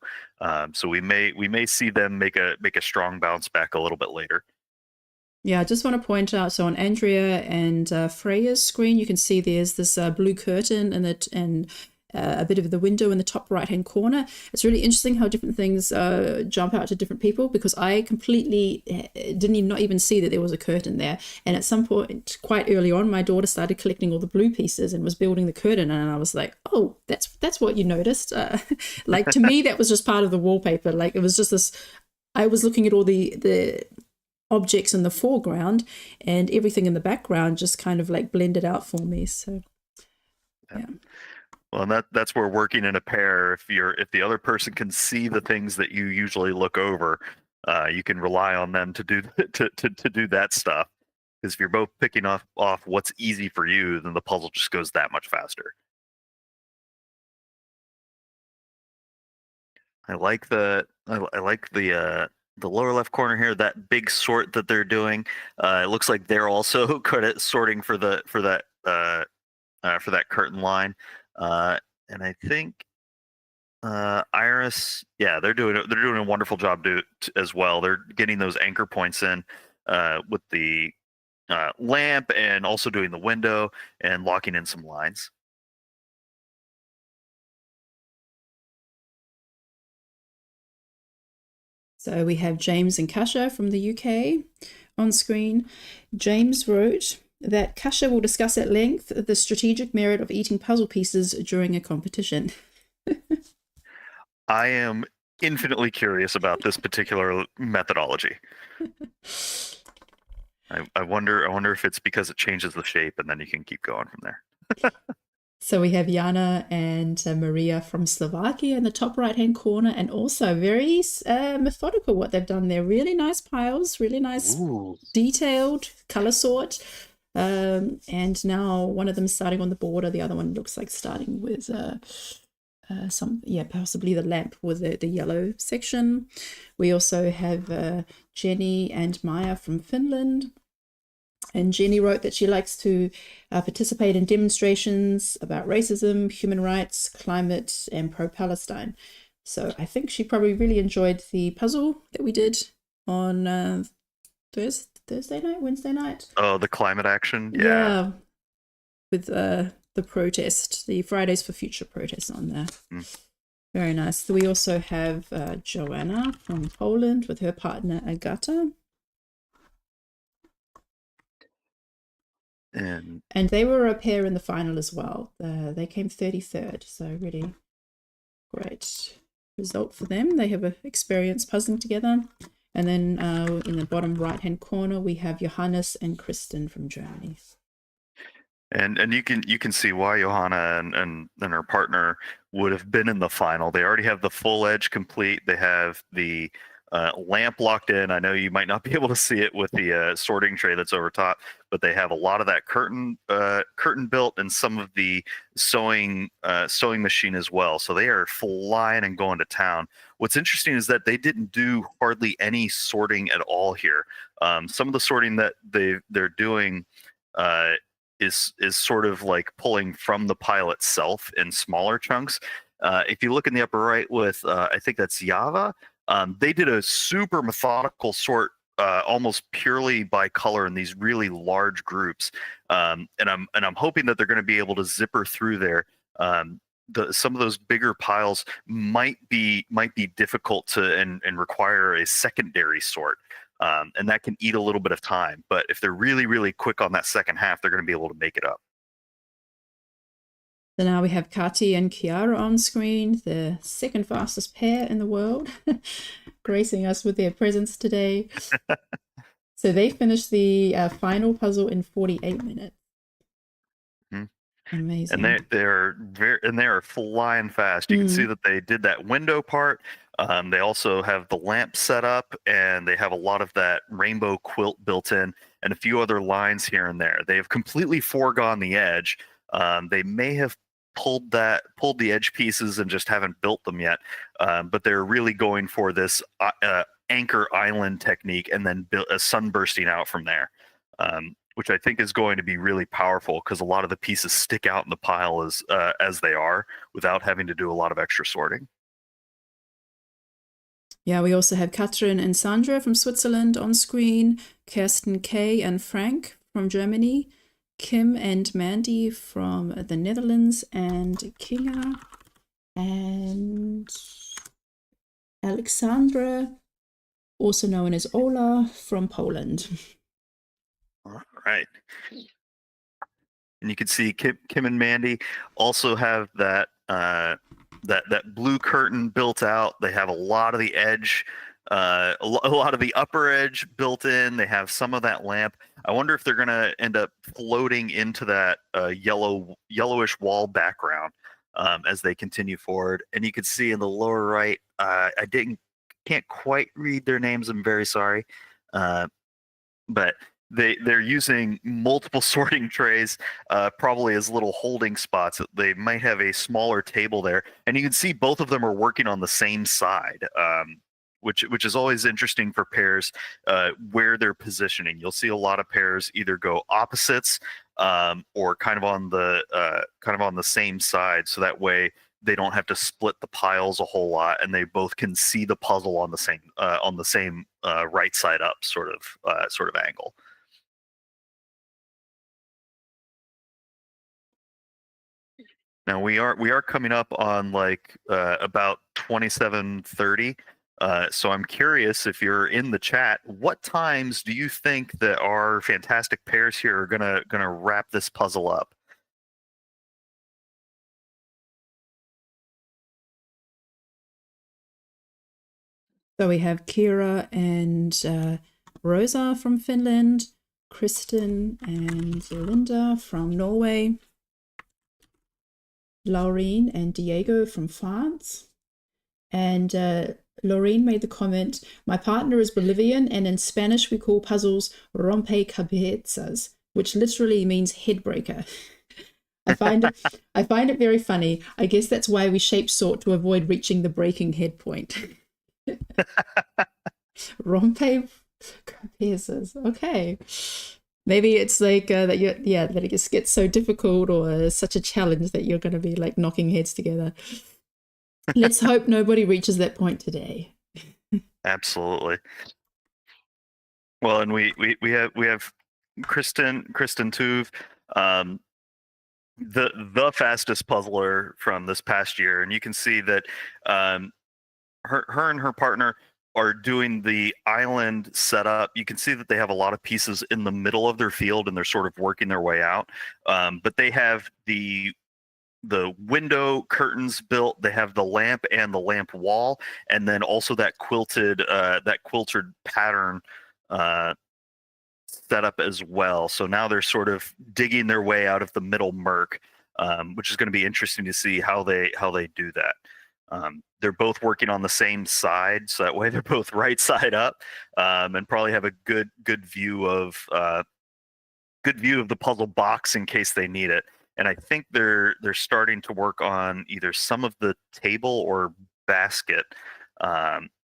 So we may see them make a strong bounce back a little bit later. Yeah, I just want to point out, so on Andrea and Freya's screen, you can see there's this blue curtain and a bit of the window in the top right-hand corner. It's really interesting how different things jump out to different people, because I completely didn't not even see that there was a curtain there. And at some point, quite early on, my daughter started collecting all the blue pieces and was building the curtain, and I was like, oh, that's what you noticed. Like, to me, that was just part of the wallpaper. Like, it was just this, I was looking at all the objects in the foreground, and everything in the background just kind of like blended out for me. So yeah. Well, and that's where working in a pair, if the other person can see the things that you usually look over, you can rely on them to do to do that stuff. Because if you're both picking off what's easy for you, then the puzzle just goes that much faster. I like the lower left corner here, that big sort that they're doing. It looks like they're also good at sorting for that curtain line. And I think Iris, yeah, they're doing a wonderful job as well. They're getting those anchor points in with the lamp, and also doing the window and locking in some lines. So we have James and Kasha from the UK on screen. James wrote that Kasha will discuss at length the strategic merit of eating puzzle pieces during a competition. I am infinitely curious about this particular methodology. I wonder if it's because it changes the shape and then you can keep going from there. So we have Jana and Maria from Slovakia in the top right-hand corner, and also very methodical what they've done there. Really nice piles, really nice detailed color sort. And now one of them is starting on the border, the other one looks like starting with possibly the lamp with the yellow section. We also have Jenny and Maya from Finland. And Jenny wrote that she likes to participate in demonstrations about racism, human rights, climate, and pro-Palestine. So I think she probably really enjoyed the puzzle that we did on Wednesday night. Oh, the climate action? Yeah. With the protest, the Fridays for Future protest on there. Very nice. So we also have Joanna from Poland with her partner Agata. And they were a pair in the final as well. They came 33rd, so really great result for them. They have experience puzzling together. And then in the bottom right-hand corner, we have Johannes and Kristen from Germany. And you can see why Johanna and her partner would have been in the final. They already have the full edge complete. They have the lamp locked in. I know you might not be able to see it with the sorting tray that's over top, but they have a lot of that curtain built and some of the sewing machine as well. So they are flying and going to town. What's interesting is that they didn't do hardly any sorting at all here. Some of the sorting that they're doing is sort of like pulling from the pile itself in smaller chunks. If you look in the upper right with I think that's Java, they did a super methodical sort almost purely by color in these really large groups. And I'm hoping that they're going to be able to zipper through there. Some of those bigger piles might be difficult to and require a secondary sort. And that can eat a little bit of time. But if they're really, really quick on that second half, they're going to be able to make it up. So now we have Kati and Kiara on screen, the second fastest pair in the world, gracing us with their presence today. So they finished the final puzzle in 48 minutes. Amazing. And they're flying fast. You can see that they did that window part. They also have the lamp set up, and they have a lot of that rainbow quilt built in, and a few other lines here and there. They have completely foregone the edge. They may have pulled the edge pieces and just haven't built them yet. But they're really going for this anchor island technique, and then a sun bursting out from there. Which I think is going to be really powerful because a lot of the pieces stick out in the pile as they are without having to do a lot of extra sorting. Yeah, we also have Katrin and Sandra from Switzerland on screen, Kirsten Kay and Frank from Germany, Kim and Mandy from the Netherlands, and Kinga and Alexandra, also known as Ola, from Poland. All right. And you can see Kim and Mandy also have that that blue curtain built out. They have a lot of the edge, a lot of the upper edge built in. They have some of that lamp. I wonder if they're going to end up floating into that yellowish wall background as they continue forward. And you can see in the lower right, I can't quite read their names. I'm very sorry, but they're using multiple sorting trays, probably as little holding spots. They might have a smaller table there, and you can see both of them are working on the same side, which is always interesting for pairs where they're positioning. You'll see a lot of pairs either go opposites or kind of on the same side, so that way they don't have to split the piles a whole lot, and they both can see the puzzle on the same right side up sort of angle. Now we are coming up on like about 27:30. So I'm curious, if you're in the chat, what times do you think that our fantastic pairs here are gonna wrap this puzzle up? So we have Kira and Rosa from Finland, Kristen and Linda from Norway, Laureen and Diego from France. And Laureen made the comment, "My partner is Bolivian, and in Spanish we call puzzles rompecabezas, which literally means head breaker." I find it very funny. I guess that's why we shape sort, to avoid reaching the breaking head point. Rompecabezas. Okay. Maybe it's like that it just gets so difficult or such a challenge that you're going to be like knocking heads together. Let's hope nobody reaches that point today. Absolutely. Well, and we have Kristen Tuve, the fastest puzzler from this past year, and you can see that her and her partner are doing the island setup. You can see that they have a lot of pieces in the middle of their field, and they're sort of working their way out. But they have the the window curtains built. They have the lamp and the lamp wall, and then also that quilted pattern set up as well. So now they're sort of digging their way out of the middle murk, which is going to be interesting to see how they do that. They're both working on the same side, so that way they're both right side up, and probably have a good view of the puzzle box in case they need it. And I think they're starting to work on either some of the table or basket,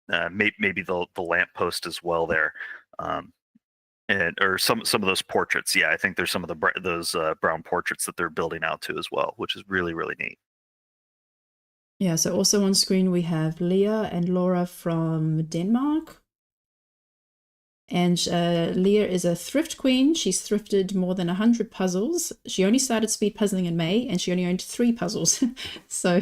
maybe the lamppost as well there, or some of those portraits. Yeah, I think there's some of those brown portraits that they're building out to as well, which is really neat. Yeah, so also on screen we have Leah and Laura from Denmark. And Leah is a thrift queen. She's thrifted more than 100 puzzles. She only started speed puzzling in May, and she only owned 3 puzzles. So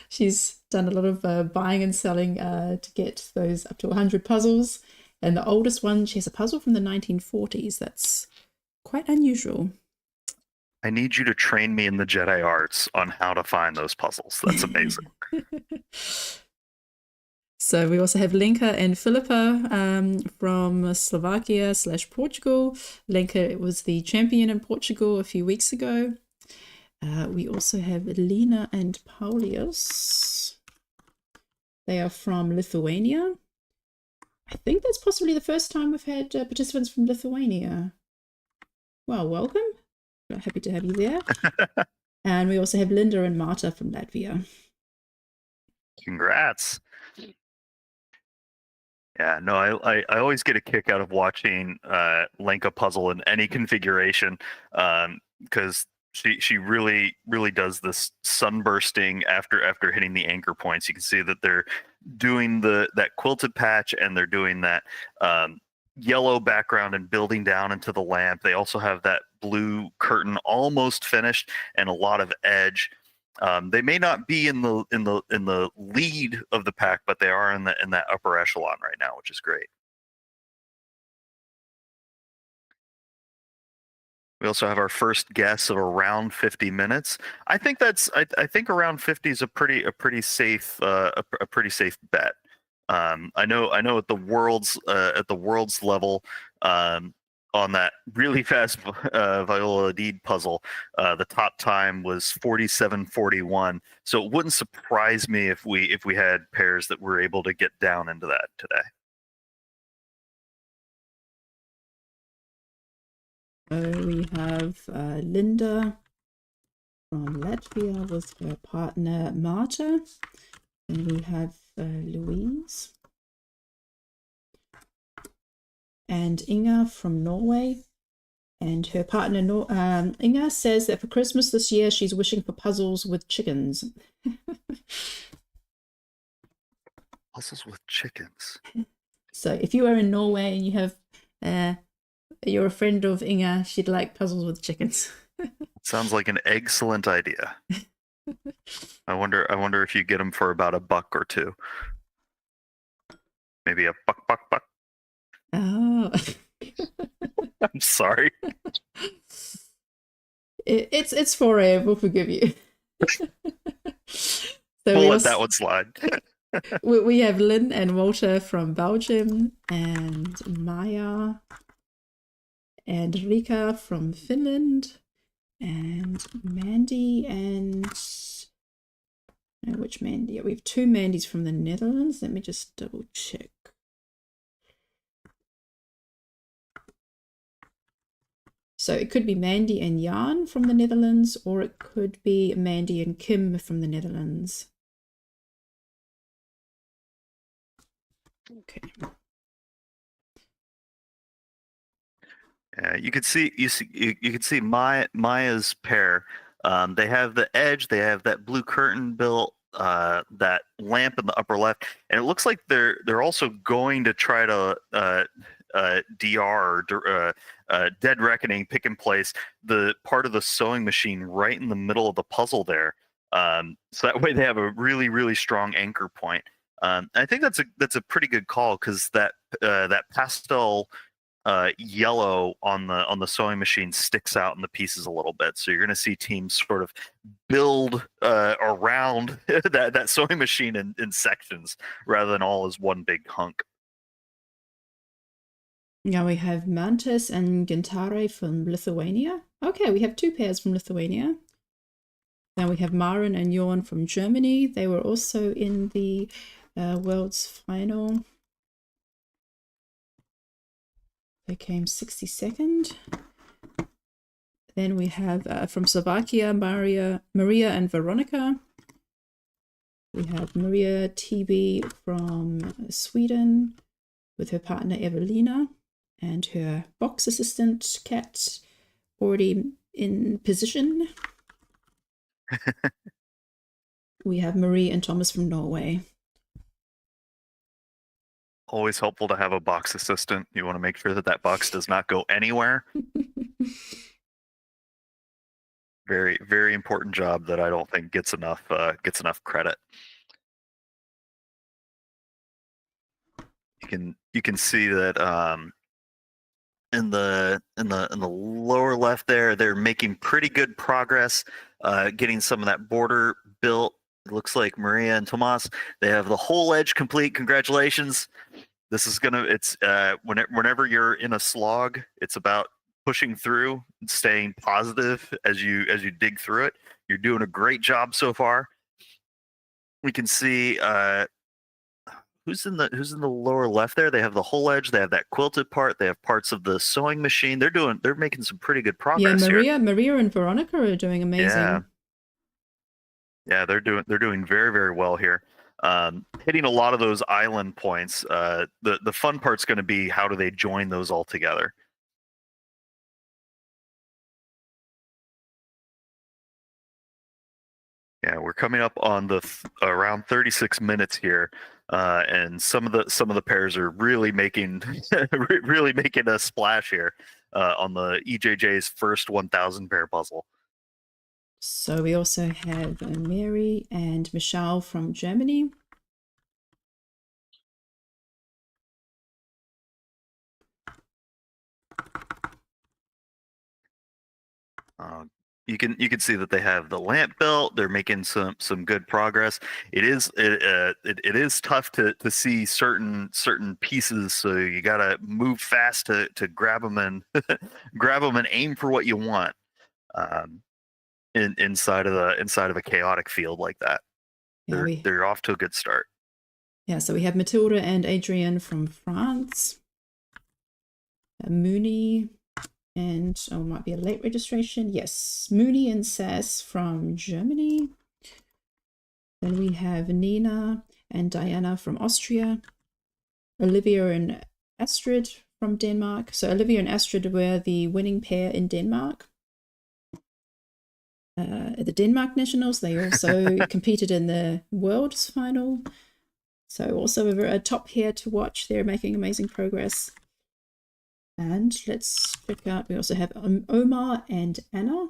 she's done a lot of buying and selling to get those up to 100 puzzles. And the oldest one, she has a puzzle from the 1940s. That's quite unusual. I need you to train me in the Jedi arts on how to find those puzzles. That's amazing. So we also have Lenka and Filipa from Slovakia/Portugal. Lenka was the champion in Portugal a few weeks ago. We also have Lena and Paulius. They are from Lithuania. I think that's possibly the first time we've had participants from Lithuania. Well, welcome. We're happy to have you there. And we also have Linda and Marta from Latvia. Congrats. Yeah, no, I always get a kick out of watching Lenka puzzle in any configuration, because she really does this sunbursting after hitting the anchor points. You can see that they're doing that quilted patch, and they're doing that yellow background and building down into the lamp. They also have that blue curtain almost finished and a lot of edge. They may not be in the lead of the pack, but they are in that upper echelon right now, which is great. We also have our first guess of around 50 minutes. I think around 50 is a pretty safe bet. I know at the world's level, on that really fast Viola Hadid puzzle, the top time was 47:41. So it wouldn't surprise me if we had pairs that were able to get down into that today. We have Linda from Latvia with her partner Marta, and we have Louise and Inga from Norway, and her partner Inga says that for Christmas this year she's wishing for puzzles with chickens. Puzzles with chickens. So if you are in Norway and you have you're a friend of Inga, she'd like puzzles with chickens. Sounds like an excellent idea. I wonder if you get them for about $1 or $2. Maybe a buck. Oh. I'm sorry. It's 4 a.m. We'll forgive you. We'll let that one slide. We have Lynn and Walter from Belgium, and Maya and Rika from Finland, and Mandy and which Mandy? Yeah, we have 2 Mandys from the Netherlands. Let me just double check. So it could be Mandy and Jan from the Netherlands, or it could be Mandy and Kim from the Netherlands. Okay. You can see Maya's pair. They have the edge. They have that blue curtain built, that lamp in the upper left, and it looks like they're also going to try to Dead Reckoning pick in place the part of the sewing machine right in the middle of the puzzle there. So that way they have a really strong anchor point. I think that's a pretty good call, because that pastel yellow on the sewing machine sticks out in the pieces a little bit. So you're going to see teams sort of build around that sewing machine in sections rather than all as one big hunk. Now we have Mantis and Gintare from Lithuania. Okay, we have 2 pairs from Lithuania. Then we have Maren and Jorn from Germany. They were also in the World's Final. They came 62nd. Then we have from Slovakia, Maria and Veronica. We have Maria TB from Sweden with her partner Evelina and her box assistant Kat already in position. We have Marie and Thomas from Norway. Always helpful to have a box assistant. You want to make sure that box does not go anywhere. Very, very important job that I don't think gets enough credit. You can see that in the lower left there, they're making pretty good progress getting some of that border built. It looks like Maria and Tomas, they have the whole edge complete. Congratulations. This is whenever you're in a slog, it's about pushing through and staying positive as you dig through it. You're doing a great job so far. We can see who's in the lower left there. They have the whole edge. They have that quilted part. They have parts of the sewing machine. They're making some pretty good progress. Yeah, Maria and Veronica are doing amazing. Yeah, they're doing very, very well here. Hitting a lot of those island points. The fun part's going to be how do they join those all together. Yeah, we're coming up on the around 36 minutes here, and some of the pairs are really making really making a splash here on the EJJ's first 1,000 pair puzzle. So we also have Mary and Michelle from Germany. You can see that they have the lamp built. They're making some good progress. It is tough to see certain pieces, so you gotta move fast to grab them and grab them and aim for what you want. Inside of a chaotic field like that, they're off to a good start. Yeah, so we have Matilda and Adrienne from France, Mooney and might be a late registration. Yes, Mooney and Sass from Germany. Then we have Nina and Diana from Austria, Olivia and Astrid from Denmark. So Olivia and Astrid were the winning pair in Denmark. At the Denmark Nationals, they also competed in the World's Final. So also a top pair to watch. They're making amazing progress. And let's check out, we also have Omar and Anna.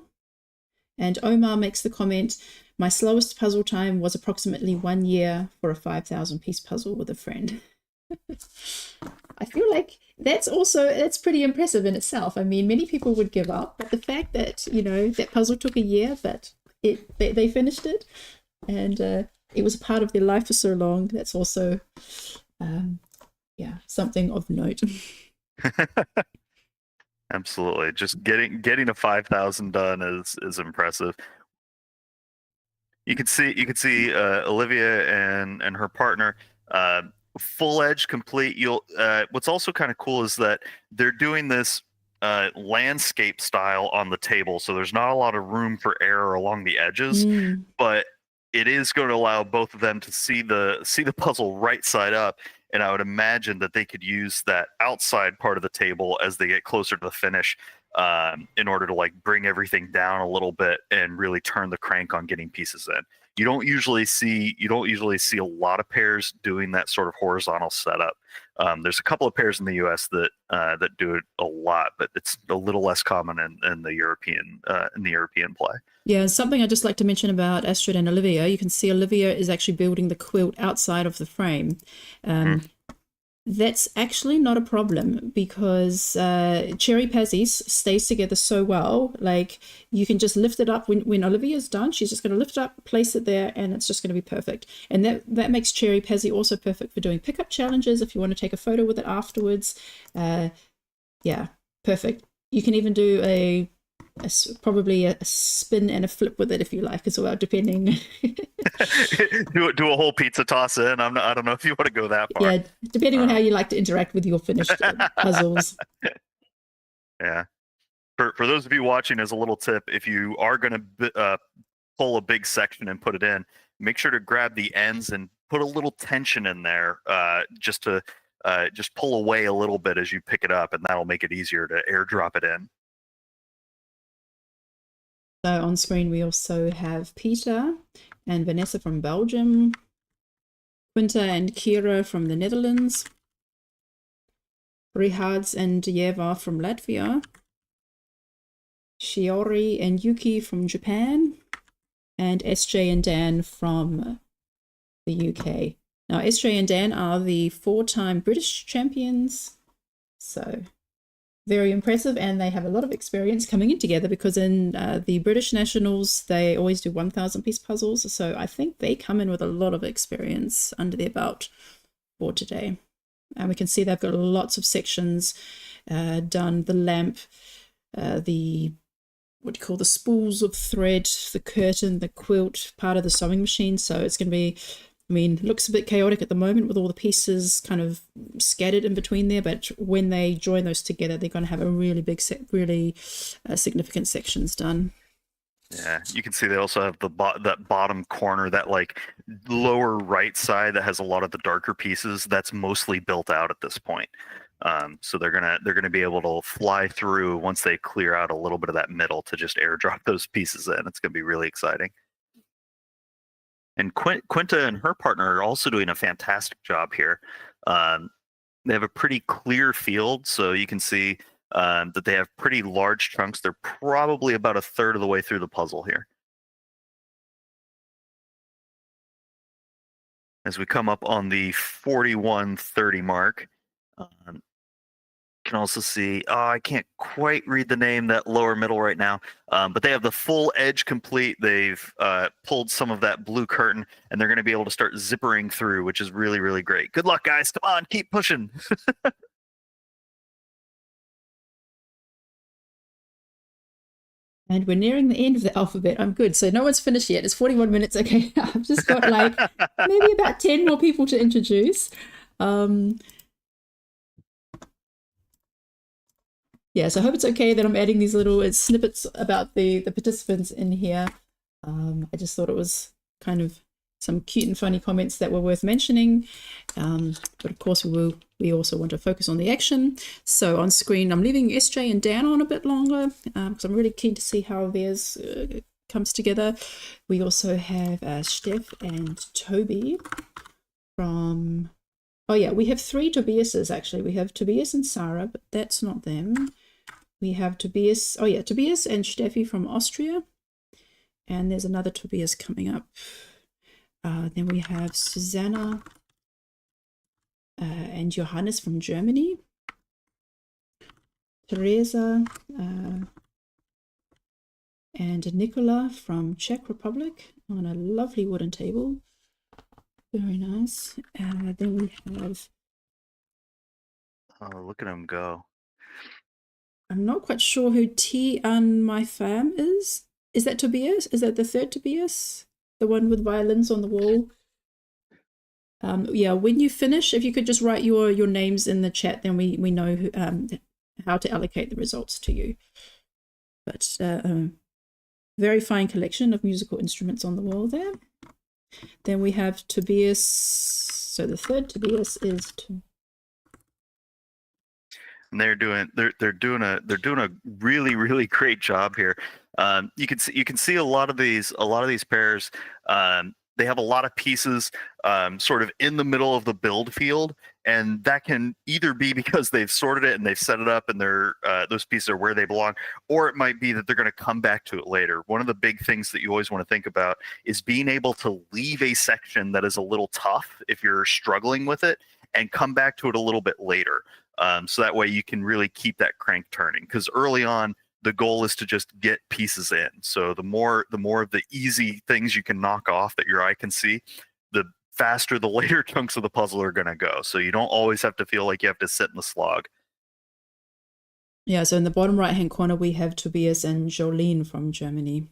And Omar makes the comment, my slowest puzzle time was approximately 1 year for a 5,000 piece puzzle with a friend. I feel like that's pretty impressive in itself. I mean, many people would give up, but the fact that, you know, that puzzle took a year, but they finished it, and it was a part of their life for so long, that's also, something of note. Absolutely. Just getting a 5,000 done is impressive. You can see Olivia and her partner full edge complete. What's also kind of cool is that they're doing this landscape style on the table, so there's not a lot of room for error along the edges, but it is going to allow both of them to see the puzzle right side up. And I would imagine that they could use that outside part of the table as they get closer to the finish in order to like bring everything down a little bit and really turn the crank on getting pieces in. You don't usually see a lot of pairs doing that sort of horizontal setup. There's a couple of pairs in the U.S. that do it a lot, but it's a little less common in the European play. Yeah, something I'd just like to mention about Astrid and Olivia. You can see Olivia is actually building the quilt outside of the frame. that's actually not a problem because CherryPazzi stays together so well. Like you can just lift it up when Olivia's done. She's just going to lift it up, place it there, and it's just going to be perfect. And that makes CherryPazzi also perfect for doing pickup challenges if you want to take a photo with it afterwards. Yeah, perfect. You can even do probably a spin and a flip with it if you like as well, depending. do a whole pizza toss in. I don't know if you want to go that far. Yeah, depending on how you like to interact with your finished puzzles. Yeah. For those of you watching, as a little tip, if you are going to pull a big section and put it in, make sure to grab the ends and put a little tension in there, just to just pull away a little bit as you pick it up, and that'll make it easier to airdrop it in. So on screen, we also have Peter and Vanessa from Belgium, Quinta and Kira from the Netherlands, Rihards and Yeva from Latvia, Shiori and Yuki from Japan, and SJ and Dan from the UK. Now, SJ and Dan are the 4-time British champions, so very impressive, and they have a lot of experience coming in together because in the British Nationals, they always do 1,000-piece puzzles, so I think they come in with a lot of experience under their belt for today. And we can see they've got lots of sections done, the lamp, the the spools of thread, the curtain, the quilt, part of the sewing machine. So it's going to be, I mean, it looks a bit chaotic at the moment with all the pieces kind of scattered in between there, but when they join those together, they're going to have a really big really significant sections done. Yeah, you can see they also have that bottom corner, that like lower right side that has a lot of the darker pieces. That's mostly built out at this point. So they're gonna be able to fly through once they clear out a little bit of that middle to just airdrop those pieces in. It's gonna be really exciting. And Quinta and her partner are also doing a fantastic job here. They have a pretty clear field, so you can see that they have pretty large chunks. They're probably about 1/3 of the way through the puzzle here. As we come up on the 41:30 mark, you can also see, I can't quite read the name, that lower middle right now, but they have the full edge complete. They've pulled some of that blue curtain, and they're going to be able to start zippering through, which is really, really great. Good luck, guys. Come on, keep pushing. And we're nearing the end of the alphabet. I'm good. So no one's finished yet. It's 41 minutes. Okay, I've just got like maybe about 10 more people to introduce. Yeah, so I hope it's okay that I'm adding these little snippets about the participants in here. I just thought it was kind of some cute and funny comments that were worth mentioning. But of course, we also want to focus on the action. So on screen, I'm leaving SJ and Dan on a bit longer because I'm really keen to see how theirs comes together. We also have Steph and Toby from... Oh yeah, we have 3 Tobiases actually. We have Tobias and Sarah, but that's not them. We have Tobias, oh yeah, Tobias and Steffi from Austria. And there's another Tobias coming up. Then we have Susanna and Johannes from Germany. Teresa and Nicola from Czech Republic on a lovely wooden table. Very nice. Then we have... Oh, look at him go. I'm not quite sure who T and my fam is. Is that Tobias? Is that the 3rd Tobias? The one with violins on the wall? Yeah, when you finish, if you could just write your names in the chat, then we know who, how to allocate the results to you. But very fine collection of musical instruments on the wall there. Then we have Tobias. So the 3rd Tobias is... And they're doing a really, really great job here. You can see a lot of these pairs. They have a lot of pieces sort of in the middle of the build field, and that can either be because they've sorted it and they've set it up and those pieces are where they belong, or it might be that they're going to come back to it later. One of the big things that you always want to think about is being able to leave a section that is a little tough if you're struggling with it, and come back to it a little bit later. So that way you can really keep that crank turning, because early on the goal is to just get pieces in. So the more of the easy things you can knock off that your eye can see, the faster the later chunks of the puzzle are going to go. So you don't always have to feel like you have to sit in the slog. Yeah, so in the bottom right-hand corner, we have Tobias and Jolene from Germany.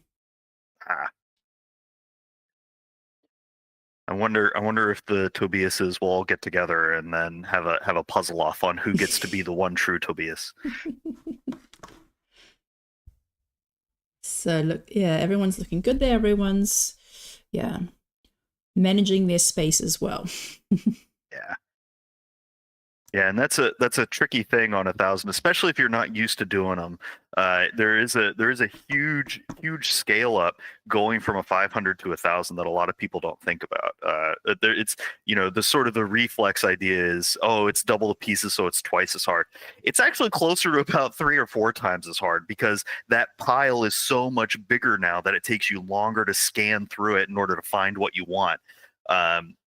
I wonder if the Tobiases will all get together and then have a puzzle off on who gets to be the one true Tobias. So look, yeah, everyone's looking good there. Everyone's, yeah, managing their space as well. Yeah, and that's a tricky thing on 1,000, especially if you're not used to doing them. There is a huge scale up going from a 500 to 1,000 that a lot of people don't think about. It's, the sort of the reflex idea is, oh, it's double the pieces, so it's twice as hard. It's actually closer to about 3 or 4 times as hard, because that pile is so much bigger now that it takes you longer to scan through it in order to find what you want.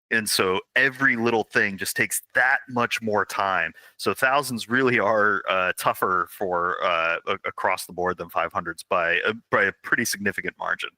And so every little thing just takes that much more time. So 1,000s really are tougher for across the board than 500s by a pretty significant margin.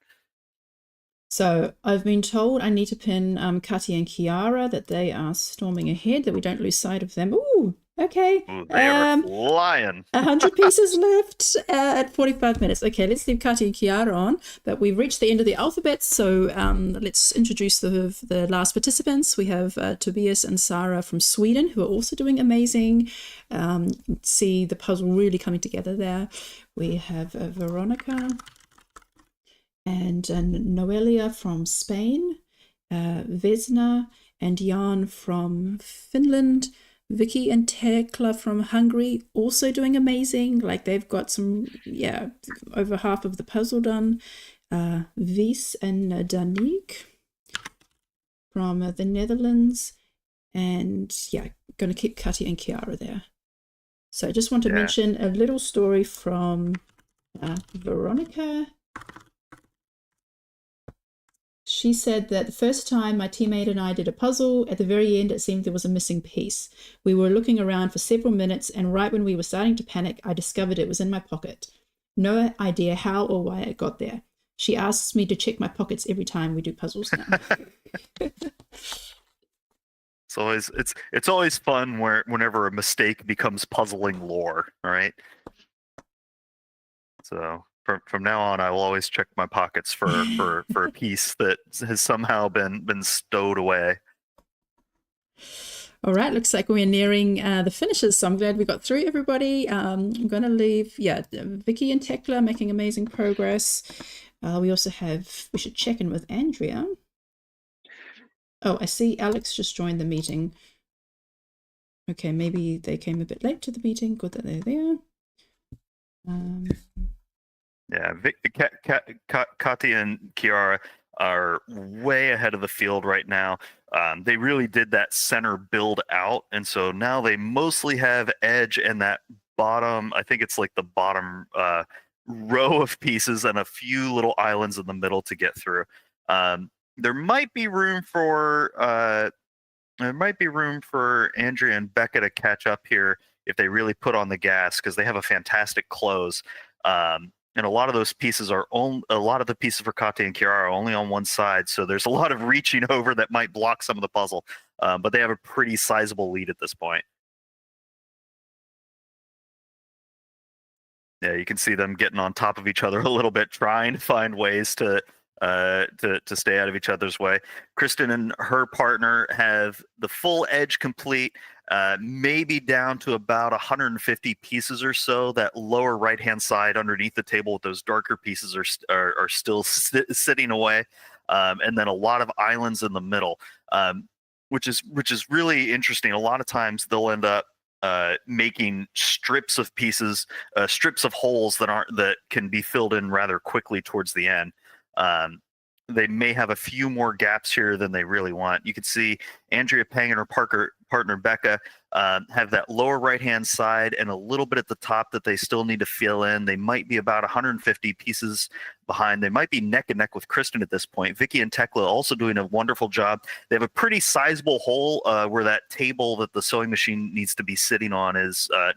So I've been told I need to pin Kati and Kiara, that they are storming ahead, that we don't lose sight of them. Ooh, okay. Ooh, they are flying. 100 pieces left at 45 minutes. Okay, let's leave Kati and Kiara on. But we've reached the end of the alphabet, so let's introduce the last participants. We have Tobias and Sarah from Sweden, who are also doing amazing. You can see the puzzle really coming together there. We have Veronica and Noelia from Spain, Vesna and Jan from Finland, Vicky and Tekla from Hungary, also doing amazing. Like, they've got some, over half of the puzzle done. Wies and Danique from the Netherlands, and going to keep Kati and Kiara there. So I just want to mention a little story from Veronica. She said that the first time my teammate and I did a puzzle, at the very end it seemed there was a missing piece. We were looking around for several minutes, and right when we were starting to panic, I discovered it was in my pocket. No idea how or why it got there. She asks me to check my pockets every time we do puzzles now. It's always fun whenever a mistake becomes puzzling lore, right? So from now on, I will always check my pockets for a piece that has somehow been stowed away. All right, looks like we're nearing the finishes, so I'm glad we got through everybody. I'm going to leave, Vicky and Tekla making amazing progress. We also we should check in with Andrea. Oh, I see Alex just joined the meeting. Okay, maybe they came a bit late to the meeting. Good that they're there. Kati and Kiara are way ahead of the field right now. They really did that center build out, and so now they mostly have edge and that bottom, I think it's like the bottom row of pieces and a few little islands in the middle to get through. There might be room for Andrea and Becca to catch up here if they really put on the gas, because they have a fantastic close. And a lot of those pieces a lot of the pieces for Kati and Kiara are only on one side, so there's a lot of reaching over that might block some of the puzzle. But they have a pretty sizable lead at this point. Yeah, you can see them getting on top of each other a little bit, trying to find ways to stay out of each other's way. Kristen and her partner have the full edge complete, maybe down to about 150 pieces or so. That lower right-hand side underneath the table with those darker pieces are still sitting away, and then a lot of islands in the middle, which is really interesting. A lot of times they'll end up making strips of pieces, strips of holes that can be filled in rather quickly towards the end. They may have a few more gaps here than they really want. You can see Andrea Pang and her partner Becca have that lower right-hand side and a little bit at the top that they still need to fill in. They might be about 150 pieces behind. They might be neck and neck with Kristen at this point. Vicky and Tekla also doing a wonderful job. They have a pretty sizable hole where that table that the sewing machine needs to be sitting on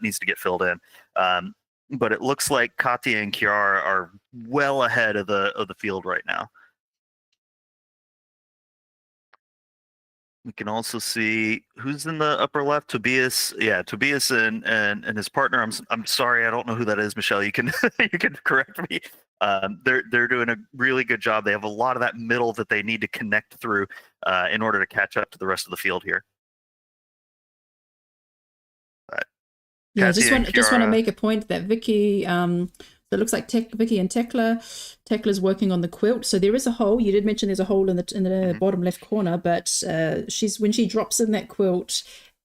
needs to get filled in. But it looks like Katya and Chiara are well ahead of the field right now. We can also see who's in the upper left. Tobias, yeah, Tobias and his partner. I'm sorry, I don't know who that is, Michelle. You can you can correct me. They're doing a really good job. They have a lot of that middle that they need to connect through in order to catch up to the rest of the field here. Yeah, just want to make a point that Vicky, it looks like Vicky and Tekla's working on the quilt. So there is a hole. You did mention there's a hole in the bottom left corner, but when she drops in that quilt,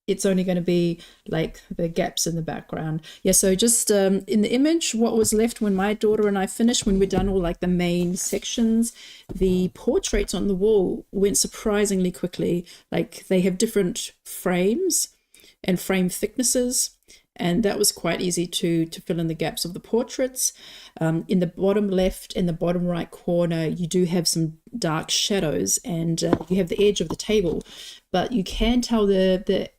it's only going to be like the gaps in the background. Yeah, so just in the image, what was left when my daughter and I finished, when we're done all like the main sections, the portraits on the wall went surprisingly quickly. Like they have different frames and frame thicknesses. And that was quite easy to fill in the gaps of the portraits. In the bottom left and the bottom right corner, you do have some dark shadows, and you have the edge of the table. But you can tell the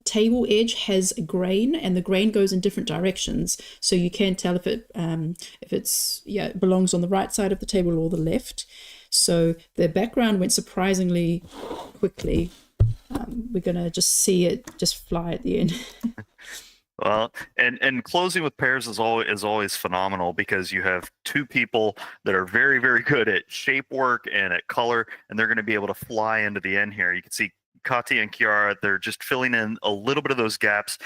table edge has a grain, and the grain goes in different directions. So you can tell if it belongs on the right side of the table or the left. So the background went surprisingly quickly. We're going to just see it just fly at the end. Well, and closing with pairs is always phenomenal, because you have two people that are very, very good at shape work and at color, and they're going to be able to fly into the end here. You can see Katya and Chiara, they're just filling in a little bit of those gaps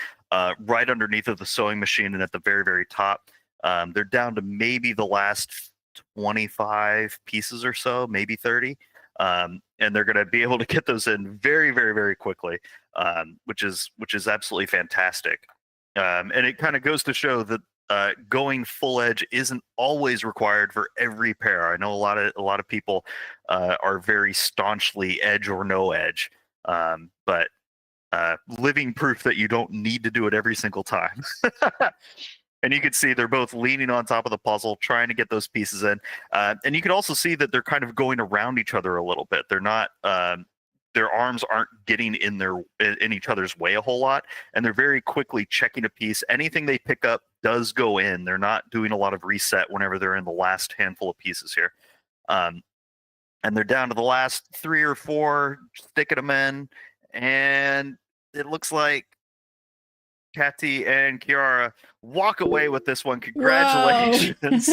right underneath of the sewing machine and at the very, very top. They're down to maybe the last 25 pieces or so, maybe 30. And they're going to be able to get those in very, very, very quickly, which is absolutely fantastic. And it kind of goes to show that going full edge isn't always required for every pair. I know a lot of people are very staunchly edge or no edge, but living proof that you don't need to do it every single time. And you can see they're both leaning on top of the puzzle, trying to get those pieces in. And you can also see that they're kind of going around each other a little bit. They're not, their arms aren't getting in each other's way a whole lot. And they're very quickly checking a piece. Anything they pick up does go in. They're not doing a lot of reset whenever they're in the last handful of pieces here. And they're down to the last 3 or 4, sticking them in. And it looks like Kathy and Chiara walk away with this one. Congratulations.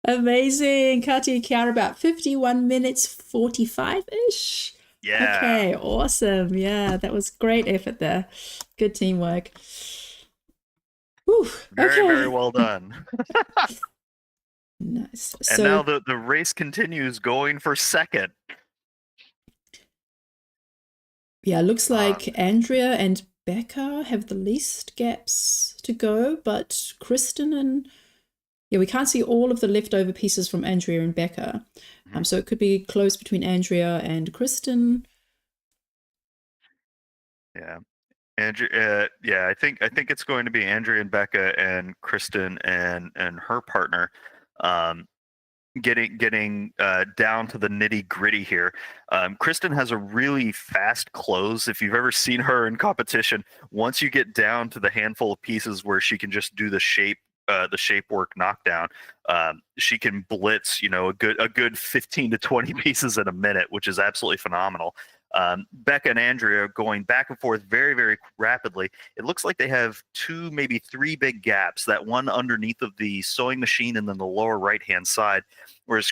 Amazing. Katya and Chiara, about 51 minutes 45-ish. Yeah. Okay, awesome. Yeah, that was great effort there. Good teamwork. Whew, very, very well done. Nice. And so, now the race continues, going for second. Yeah, looks like Andrea and Becca have the least gaps to go, but Kristen and we can't see all of the leftover pieces from Andrea and Becca. So it could be close between Andrea and Kristen. Yeah. Andrea, I think it's going to be Andrea and Becca and Kristen and her partner. Getting down to the nitty gritty here. Kristen has a really fast close. If you've ever seen her in competition, once you get down to the handful of pieces where she can just do the shape work knockdown, she can blitz, a good 15 to 20 pieces in a minute, which is absolutely phenomenal. Becca and Andrea going back and forth very, very rapidly. It looks like they have 2, maybe 3 big gaps, that one underneath of the sewing machine and then the lower right-hand side, whereas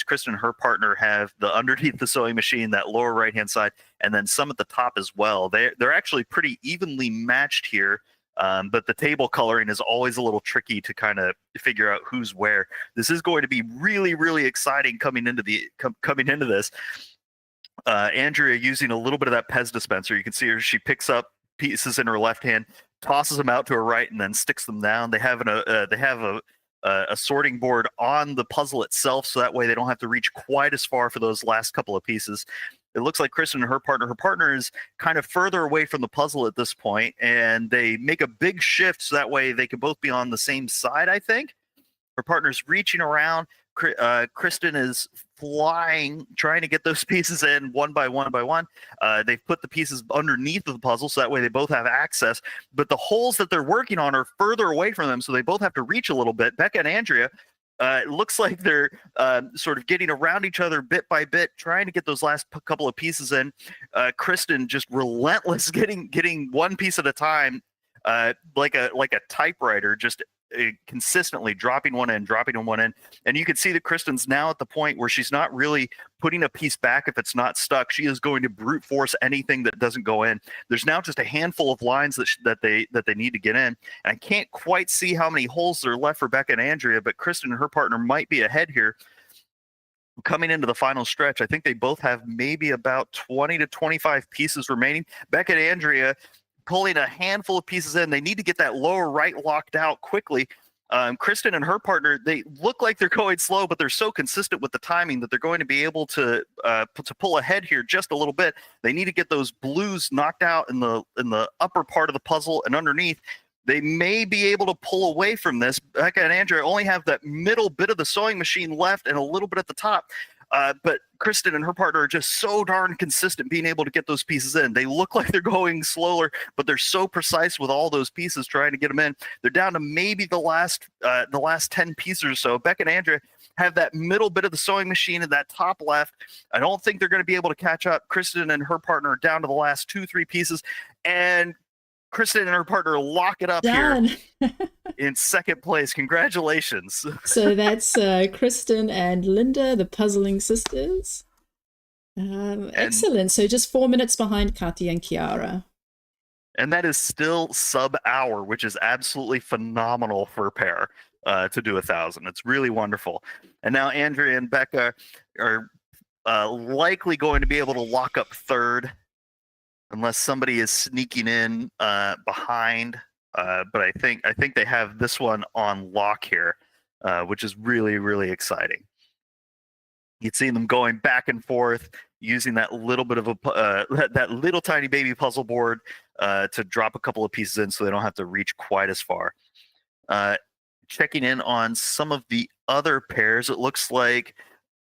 Kristen and her partner have the underneath the sewing machine, that lower right-hand side, and then some at the top as well. They're actually pretty evenly matched here, but the table coloring is always a little tricky to kind of figure out who's where. This is going to be really, really exciting coming into this. Andrea using a little bit of that Pez dispenser. You can see her, she picks up pieces in her left hand, tosses them out to her right, and then sticks them down. They have a sorting board on the puzzle itself, so that way they don't have to reach quite as far for those last couple of pieces. It looks like Kristen and her partner is kind of further away from the puzzle at this point, and they make a big shift so that way they can both be on the same side, I think. Her partner's reaching around. Kristen is flying, trying to get those pieces in one by one by one. They've put the pieces underneath of the puzzle so that way they both have access. But the holes that they're working on are further away from them, so they both have to reach a little bit. Becca and Andrea, it looks like they're sort of getting around each other bit by bit, trying to get those last couple of pieces in. Kristen just relentless, getting one piece at a time, like a typewriter, just consistently dropping one in, and you can see that Kristen's now at the point where she's not really putting a piece back if it's not stuck. She is going to brute force anything that doesn't go in. There's now just a handful of lines that they need to get in, and I can't quite see how many holes there are left for Becca and Andrea, but Kristen and her partner might be ahead here. Coming into the final stretch, I think they both have maybe about 20 to 25 pieces remaining. Becca and Andrea pulling a handful of pieces in. They need to get that lower right locked out quickly. Kristen and her partner, they look like they're going slow, but they're so consistent with the timing that they're going to be able to pull ahead here just a little bit. They need to get those blues knocked out in the upper part of the puzzle and underneath. They may be able to pull away from this. Becca and Andrea only have that middle bit of the sewing machine left and a little bit at the top. But Kristen and her partner are just so darn consistent being able to get those pieces in. They look like they're going slower, but they're so precise with all those pieces trying to get them in. They're down to maybe the last 10 pieces or so. Becca and Andrea have that middle bit of the sewing machine in that top left. I don't think they're going to be able to catch up. Kristen and her partner are down to the last 2-3 pieces, and Kristen and her partner lock it up Done. here in second place. Congratulations. So that's Kristen and Linda, the puzzling sisters. Excellent. So just 4 minutes behind Katya and Kiara. And that is still sub-hour, which is absolutely phenomenal for a pair to do 1,000. It's really wonderful. And now Andrea and Becca are likely going to be able to lock up third, unless somebody is sneaking in behind. But I think they have this one on lock here, which is really, really exciting. You'd see them going back and forth using that little bit of that little tiny baby puzzle board to drop a couple of pieces in so they don't have to reach quite as far. Checking in on some of the other pairs, it looks like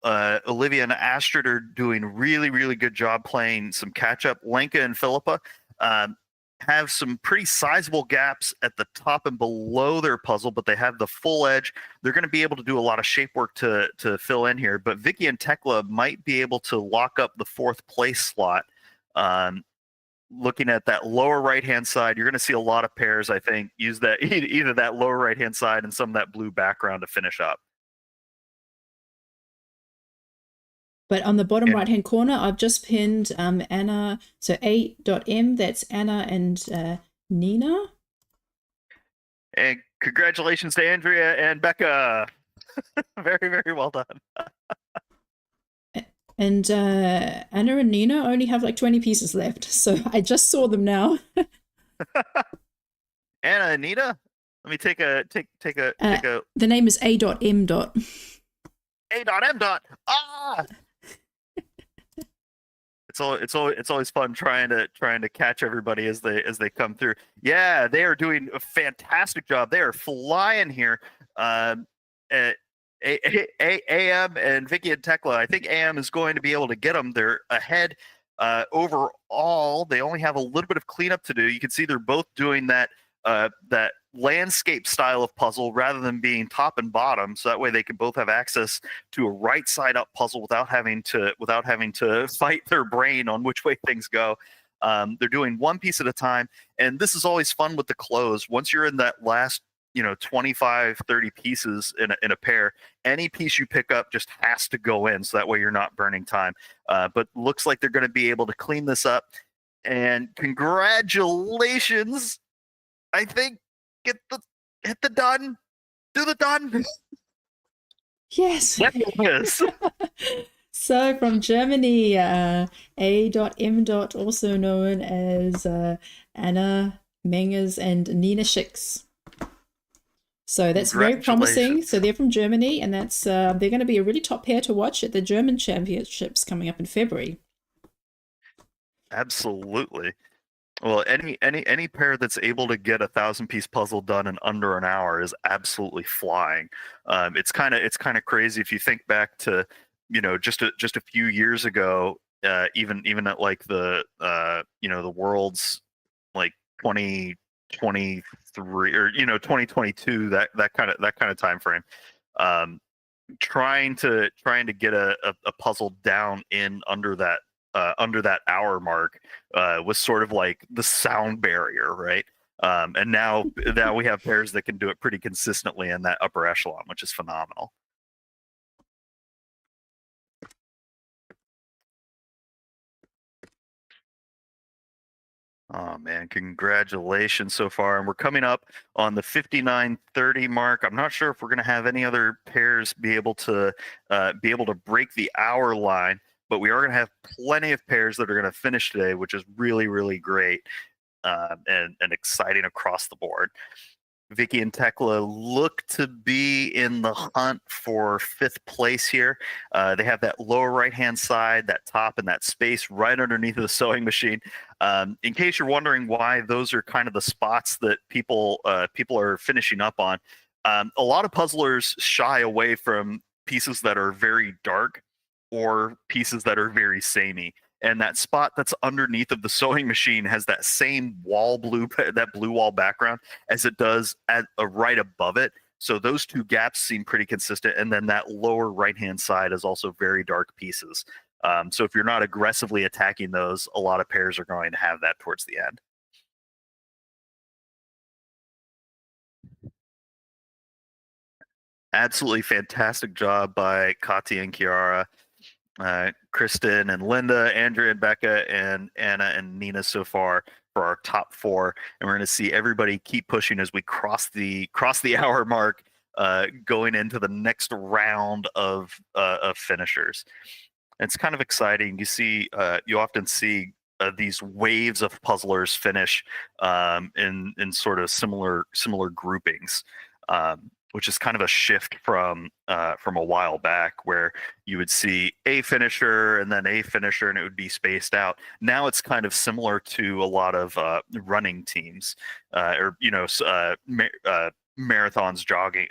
Olivia and Astrid are doing really, really good job playing some catch up. Lenka and Philippa have some pretty sizable gaps at the top and below their puzzle, but they have the full edge. They're going to be able to do a lot of shape work to fill in here, but Vicky and Tekla might be able to lock up the 4th place slot. Looking at that lower right-hand side, you're going to see a lot of pairs, I think, use that either that lower right-hand side and some of that blue background to finish up. But on the bottom right-hand corner, I've just pinned Anna, so A.M, that's Anna and Nina. And congratulations to Andrea and Becca. Very, very well done. And Anna and Nina only have like 20 pieces left, so I just saw them now. Anna and Nina? Let me take a The name is A.M. A.M. Ah! It's always fun trying to catch everybody as they come through. Yeah, they are doing a fantastic job. They are flying here. AM and Vicky and Tekla. I think AM is going to be able to get them. They're ahead overall. They only have a little bit of cleanup to do. You can see they're both doing that landscape style of puzzle rather than being top and bottom, so that way they can both have access to a right side up puzzle without having to fight their brain on which way things go. They're doing one piece at a time, and this is always fun with the close. Once you're in that last 25, 30 pieces in a pair, any piece you pick up just has to go in, so that way you're not burning time. But looks like they're going to be able to clean this up, and congratulations. I think hit the done. Do the done. Yes. Yes. So from Germany, A.M. also known as Anna Mengers and Nina Schicks. So that's very promising. So they're from Germany, and that's they're going to be a really top pair to watch at the German Championships coming up in February. Absolutely. Well, any pair that's able to get a 1,000-piece puzzle done in under an hour is absolutely flying. It's kind of crazy if you think back to, just a few years ago, even at like the the world's like 2023 or 2022, that kind of time frame. Um, trying to get a puzzle down in under that hour mark was sort of like the sound barrier, right? And now we have pairs that can do it pretty consistently in that upper echelon, which is phenomenal. Oh man, congratulations so far. And we're coming up on the 59:30 mark. I'm not sure if we're going to have any other pairs be able to break the hour line, but we are going to have plenty of pairs that are going to finish today, which is really, really great and exciting across the board. Vicky and Tekla look to be in the hunt for 5th place here. They have that lower right-hand side, that top, and that space right underneath of the sewing machine. In case you're wondering why those are kind of the spots that people are finishing up on, a lot of puzzlers shy away from pieces that are very dark or pieces that are very samey. And that spot that's underneath of the sewing machine has that same that blue wall background as it does at right above it. So those two gaps seem pretty consistent. And then that lower right-hand side is also very dark pieces. So if you're not aggressively attacking those, a lot of pairs are going to have that towards the end. Absolutely fantastic job by Kati and Kiara. Kristen and Linda, Andrea and Becca, and Anna and Nina so far for our top 4, and we're going to see everybody keep pushing as we cross the hour mark, going into the next round of finishers. It's kind of exciting. You often see these waves of puzzlers finish in sort of similar groupings. Which is kind of a shift from a while back where you would see a finisher and then a finisher and it would be spaced out. Now it's kind of similar to a lot of running teams or marathons, jogging,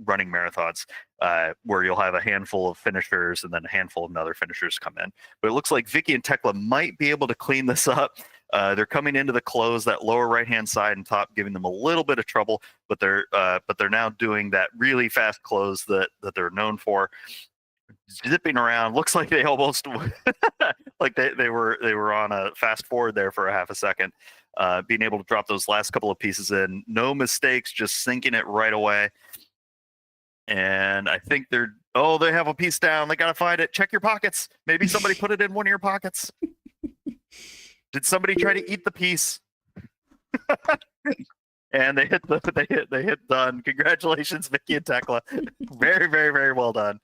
running marathons, where you'll have a handful of finishers and then a handful of other finishers come in. But it looks like Vicky and Tekla might be able to clean this up. They're coming into the close, that lower right-hand side and top, giving them a little bit of trouble, but they're now doing that really fast close that they're known for. Zipping around, looks like they almost like they were on a fast forward there for a half a second. Being able to drop those last couple of pieces in, no mistakes, just sinking it right away. And I think they have a piece down. They gotta find it. Check your pockets. Maybe somebody put it in one of your pockets. Did somebody try to eat the piece? And they hit done. Congratulations, Vicky and Tekla. Very, very, very well done.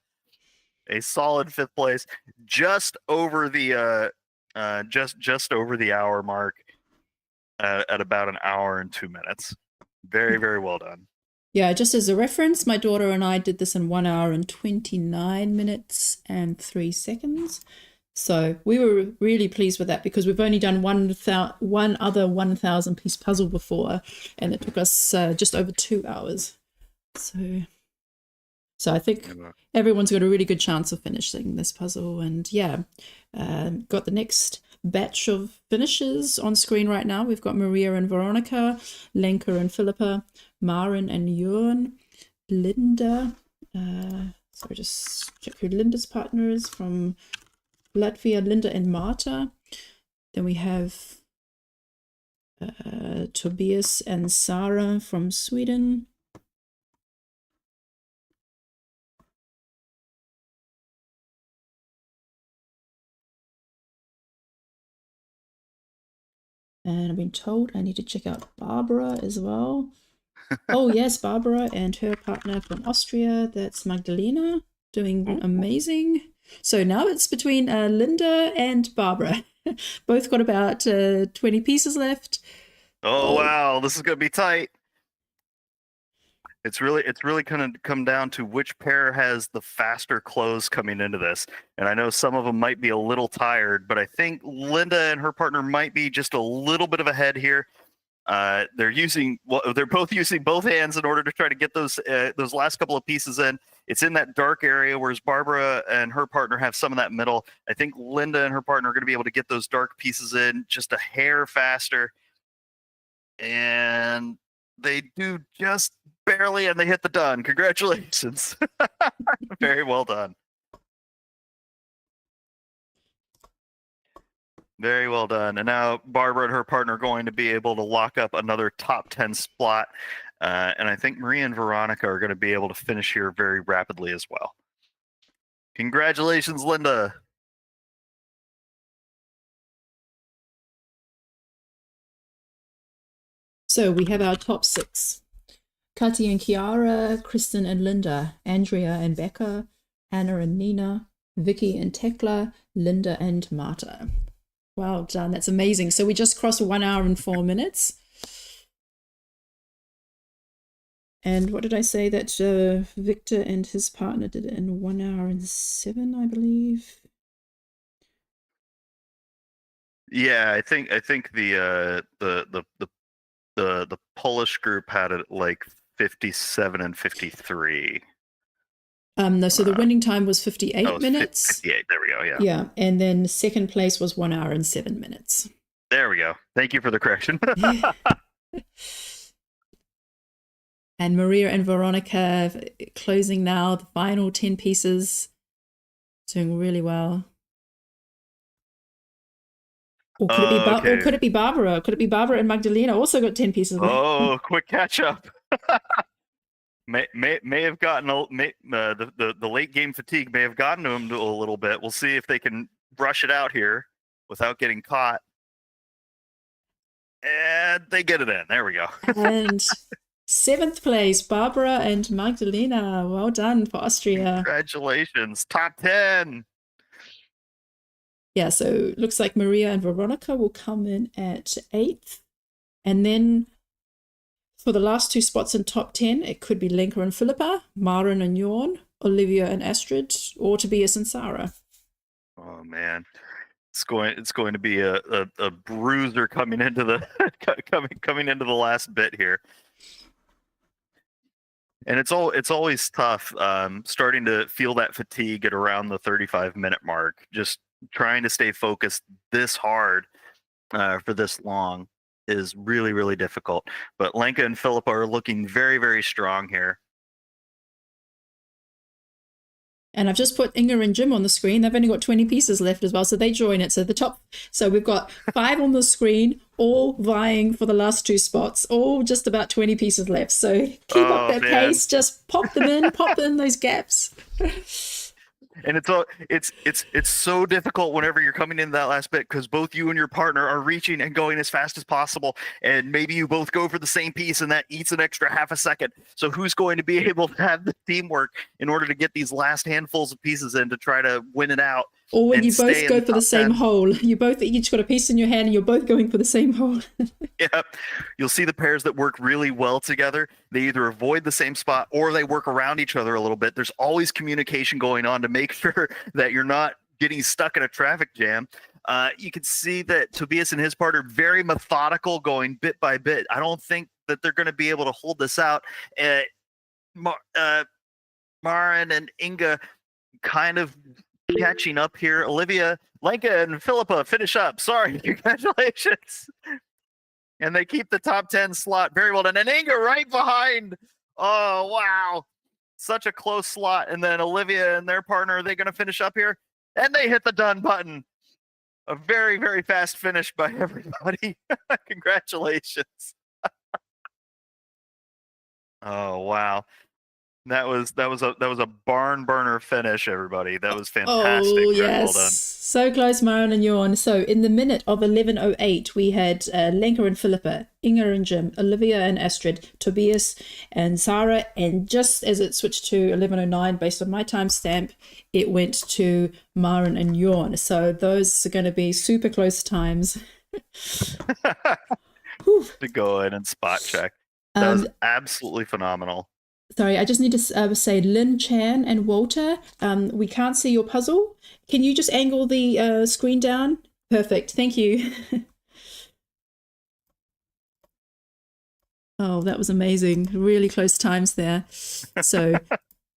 A solid 5th place, just over the just over the hour mark, at about an hour and 2 minutes. Very, very well done. Yeah, just as a reference, my daughter and I did this in 1 hour and 29 minutes and 3 seconds. So we were really pleased with that because we've only done one other 1,000-piece puzzle before, and it took us just over 2 hours. So I think everyone's got a really good chance of finishing this puzzle. And yeah, got the next batch of finishers on screen right now. We've got Maria and Veronica, Lenka and Philippa, Maren and Jörn, Linda. Sorry, just check who Linda's partner is from Latvia, Linda and Marta. Then we have Tobias and Sarah from Sweden. And I've been told I need to check out Barbara as well. Oh yes, Barbara and her partner from Austria. That's Magdalena, doing amazing. So now it's between Linda and Barbara. Both got about 20 pieces left. Oh wow, this is gonna be tight. It's really going to come down to which pair has the faster close coming into this. And I know some of them might be a little tired, but I think Linda and her partner might be just a little bit of ahead here. They're both using both hands in order to try to get those last couple of pieces in. It's in that dark area, whereas Barbara and her partner have some of that middle. I think Linda and her partner are going to be able to get those dark pieces in just a hair faster. And they do just barely, and they hit the done. Congratulations. Very well done. Very well done. And now Barbara and her partner are going to be able to lock up another top 10 spot. And I think Maria and Veronica are going to be able to finish here very rapidly as well. Congratulations, Linda. So we have our top 6. Kati and Kiara, Kristen and Linda, Andrea and Becca, Anna and Nina, Vicky and Tekla, Linda and Marta. Well done. That's amazing. So we just crossed 1 hour and 4 minutes. And what did I say that Victor and his partner did it in 1 hour and 7, I believe? Yeah, I think the Polish group had it like 57 and 53. No, so the winning time was 58 minutes. 58, there we go, yeah. Yeah, and then second place was 1 hour and 7 minutes. There we go. Thank you for the correction. And Maria and Veronica closing now, the final 10 pieces, doing really well. Or could, or could it be Barbara? Could it be Barbara and Magdalena also got 10 pieces left? Oh, quick catch up. may have gotten the late game fatigue may have gotten to him a little bit. We'll see if they can brush it out here without getting caught. And they get it in. There we go. And 7th place, Barbara and Magdalena. Well done for Austria. Congratulations. Top 10. Yeah, so it looks like Maria and Veronica will come in at 8th. And then for the last 2 spots in top 10, it could be Lenka and Philippa, Maren and Jorn, Olivia and Astrid, or Tobias and Sarah. Oh man, it's going to be a bruiser coming into the coming into the last bit here. And it's always tough starting to feel that fatigue at around the 35-minute mark. Just trying to stay focused this hard for this long is really, really difficult. But Lenka and Philippa are looking very, very strong here. And I've just put Inga and Jim on the screen. They've only got 20 pieces left as well, so they join it. So we've got 5 on the screen, all vying for the last 2 spots, all just about 20 pieces left. So keep up that pace, just pop them in those gaps. And it's so difficult whenever you're coming into that last bit, because both you and your partner are reaching and going as fast as possible, and maybe you both go for the same piece, and that eats an extra half a second. So who's going to be able to have the teamwork in order to get these last handfuls of pieces in to try to win it out? Or when you both go for the same hole. You both each got a piece in your hand and you're both going for the same hole. Yep. You'll see the pairs that work really well together. They either avoid the same spot or they work around each other a little bit. There's always communication going on to make sure that you're not getting stuck in a traffic jam. You can see that Tobias and his partner very methodical, going bit by bit. I don't think that they're going to be able to hold this out. Maren and Inga kind of catching up here. Olivia, Lenka, and Philippa finish up. Sorry, congratulations. And they keep the top 10 slot. Very well done. And Inga right behind. Oh, wow. Such a close slot. And then Olivia and their partner, are they going to finish up here? And they hit the done button. A very, very fast finish by everybody. Congratulations. Oh, wow. That was a barn burner finish, everybody. That was fantastic. Oh, yes. Very well done. So close, Maren and Jorn. So in the minute of 11:08, we had Lenka and Philippa, Inga and Jim, Olivia and Astrid, Tobias and Sarah. And just as it switched to 11:09, based on my timestamp, it went to Maren and Jorn. So those are going to be super close times. To go in and spot check. That was absolutely phenomenal. Sorry, I just need to say Lynn Chan and Walter, we can't see your puzzle. Can you just angle the screen down? Perfect, thank you. Oh, that was amazing. Really close times there. So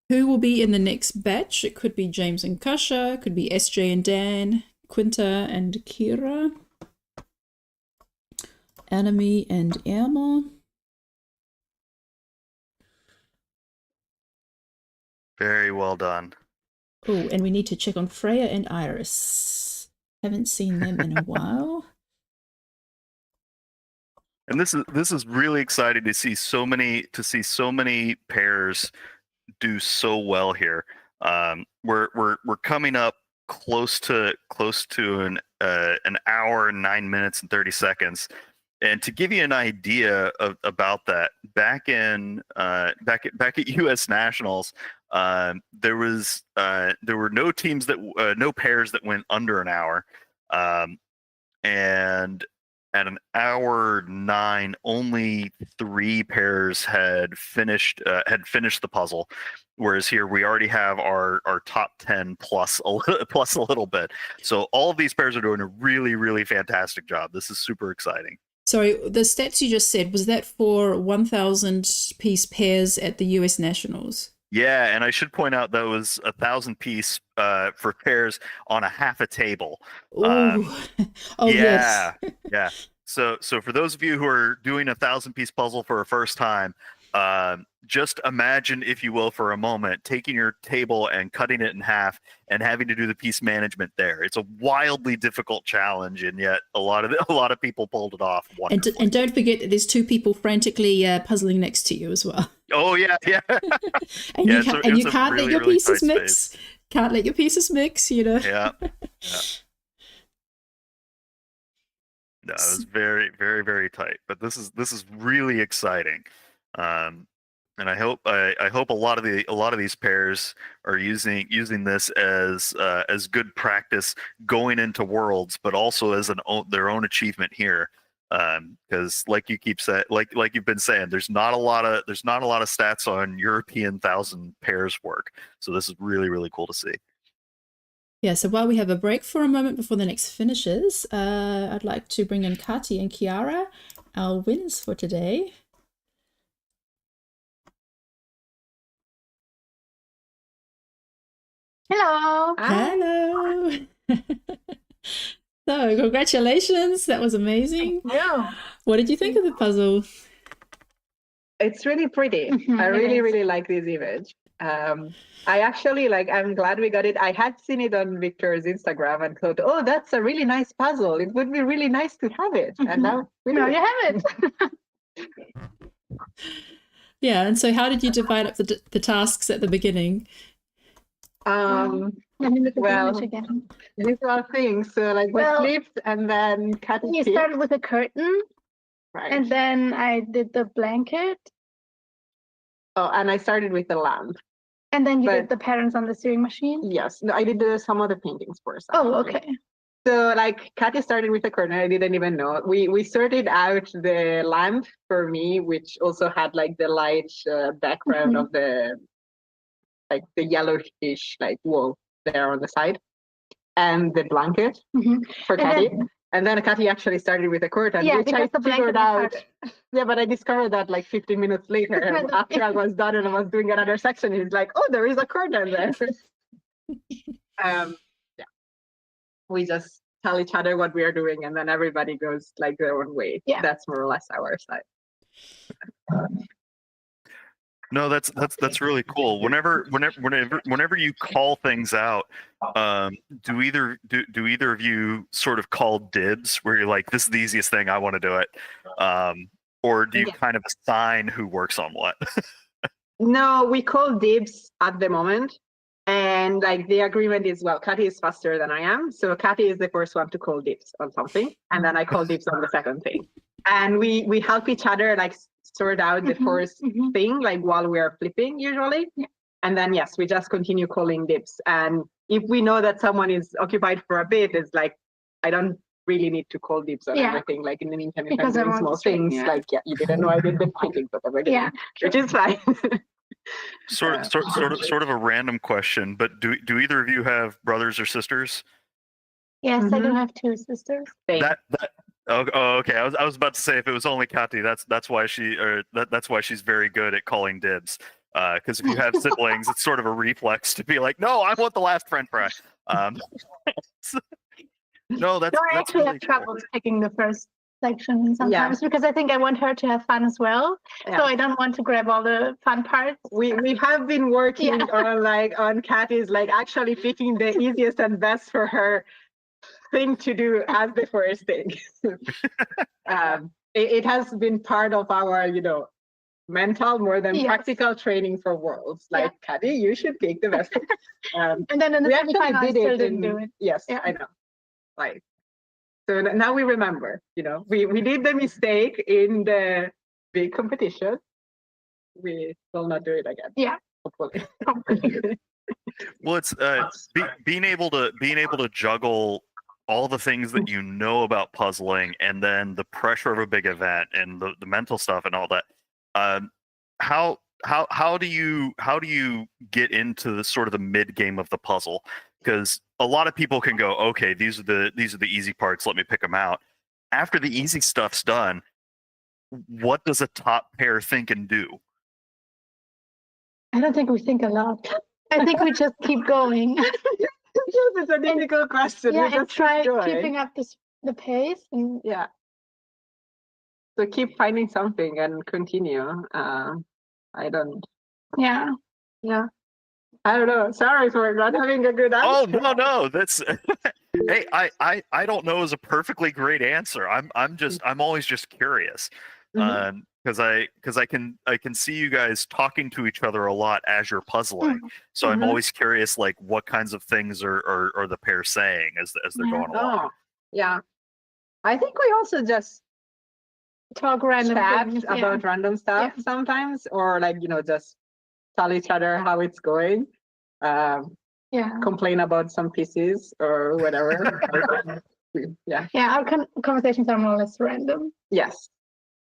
who will be in the next batch? It could be James and Kasha, it could be SJ and Dan, Quinta and Kira, Anami and Irma. Very well done. Oh, and we need to check on Freya and Iris. Haven't seen them in a while. And this is really exciting to see so many pairs do so well here. We're coming up close to an hour, 9 minutes and 30 seconds. And to give you an idea about that, back at U.S. Nationals, there were no teams that no pairs that went under an hour, and at an hour 9, only 3 pairs had finished the puzzle, whereas here we already have our top 10 plus a little bit. So all of these pairs are doing a really, really fantastic job. This is super exciting. Sorry, the stats you just said, was that for 1,000 piece pairs at the US Nationals? Yeah, and I should point out that was 1,000 piece for pairs on a half a table. Oh, yeah, yes. yeah. So for those of you who are doing a 1,000-piece puzzle for a first time, just imagine, if you will, for a moment, taking your table and cutting it in half and having to do the piece management there. It's a wildly difficult challenge, and yet a lot of people pulled it off wonderfully. And don't forget that there's 2 people frantically puzzling next to you as well. Oh yeah. And yeah, you can't let your pieces mix. Can't let your pieces mix, you know. Yeah. No, it was very, very, very tight. But this is really exciting, and I hope a lot of these pairs are using this as good practice going into Worlds, but also as their own achievement here. Because like you've been saying, there's not a lot of stats on European 1,000 pairs work. So this is really, really cool to see. Yeah, so while we have a break for a moment before the next finishes, I'd like to bring in Kati and Kiara, our winners for today. Hello. Hello. So congratulations, that was amazing. Yeah. What did you think of the puzzle? It's really pretty. Mhm, I it really, is. really like this image. I actually I'm glad we got it. I had seen it on Victor's Instagram and thought, oh, that's a really nice puzzle. It would be really nice to have it. And now we Now do. you have it. Yeah, and so how did you divide up the tasks at the beginning? Let me look at the Well, image again. these are things. So the Well, clips and then cut You it. started with a curtain, Right. and then I did the blanket, Oh, and I started with the lamp. and then you But- did the patterns on the sewing machine. Yes. No, I did some of the paintings first. Oh, actually. okay. So Katy started with the curtain. I didn't even know. We sorted out the lamp for me, which also had the light background Mhm. of the the yellowish wall there on the side, and the blanket Mhm. for And Katy. then- And then Katy actually started with the curtain, Yeah, which I because the blanket figured was out. harder. Yeah, but I discovered that 15 minutes later after I was done and I was doing another section. He's like, "Oh, there is a curtain there." Yeah, we just tell each other what we are doing, and then everybody goes their own way. Yeah. That's more or less our side. No, that's really cool. Whenever you call things out, do either of you sort of call dibs, where you're like, this is the easiest thing, I want to do it, or do you Yeah. kind of assign who works on what? No, we call dibs at the moment. And the agreement is, well, Katy is faster than I am. So Katy is the first one to call dibs on something. And then I call dibs on the second thing. And we help each other sort out the Mhm, first mhm. thing, while we are flipping usually. Yeah. And then, yes, we just continue calling dibs. And if we know that someone is occupied for a bit, it's I don't really need to call dibs on Yeah. everything. In the meantime, if Because I'm doing everyone's small straight, things, yeah. you didn't know I did the painting, but I'm Yeah. which is fine. Sort of a random question, but do either of you have brothers or sisters? Yes, I do Mhm. have two sisters. Same. That okay. I was about to say if it was only Kati, that's why that's why she's very good at calling dibs. Because if you have siblings, it's sort of a reflex to be like, no, I want the last French fry. No, No, I that's actually really have troubles picking the first section sometimes because I think I want her to have fun as well. Yeah. So I don't want to grab all the fun parts. We have been working Yeah. on Kati's like actually picking the easiest and best for her thing to do as the first thing. It has been part of our, mental more than Yes. practical training for Worlds. Like, Kati, you should pick the best. And then in the We actually semifinal, I did still it. didn't do it. Yes, Yeah. I know. Like, so now we remember. We did the mistake in the big competition. We will not do it again. Yeah. Hopefully. Well, it's being able to juggle all the things that you know about puzzling, and then the pressure of a big event, and the mental stuff, and all that. How do you get into the sort of the mid game of the puzzle? Because a lot of people can go, okay, these are the easy parts. Let me pick them out. After the easy stuff's done, what does a top pair think and do? I don't think we think a lot. I think we just keep going. It's a difficult question. Yeah, We and just try keep going. keeping up the pace. And Yeah. So keep finding something and continue. I don't. yeah. Yeah. I don't know. Sorry for not having a good Oh answer. no, that's hey, I don't know is a perfectly great answer. I'm always just curious. Mhm. Because I can see you guys talking to each other a lot as you're puzzling. So I'm Mhm. always curious, like what kinds of things are the pair saying as they're Yeah. going along. Oh, yeah. I think we also just Talk random chat things. about random stuff sometimes, or like just tell each other how it's going. Yeah. Complain about some pieces or whatever. Yeah. Yeah. Our conversations are more or less random. Yes.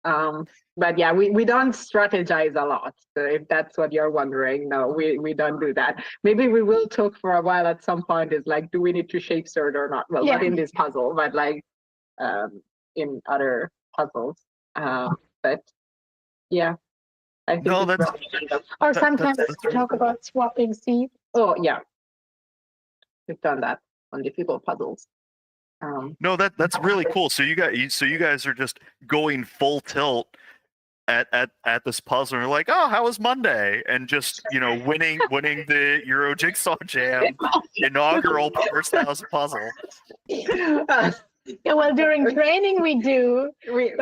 But yeah, we don't strategize a lot. So if that's what you're wondering, no, we don't do that. Maybe we will talk for a while at some point. Is like, do we need to shape sort or not? Well, not in this puzzle, but like in other puzzles. But yeah, I think No, it's Or sometimes we talk about swapping seats. Oh yeah, we've done that on difficult puzzles. No, that's really cool. So you guys are just going full tilt at this puzzle, and you're like, oh, how was Monday? And just winning the Euro Jigsaw Jam inaugural first house puzzle. Yeah, well, during training we do. We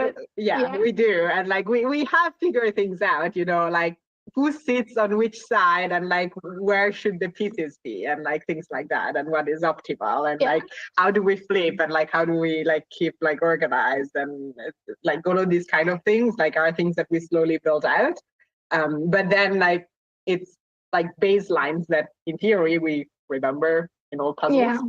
do, and like we have figured things out. Like who sits on which side, and like where should the pieces be, and like things like that, and what is optimal, and like how do we flip, and like how do we like keep like organized, and like all of these kind of things like are things that we slowly build out. But then like it's like baselines that in theory we remember in all puzzles,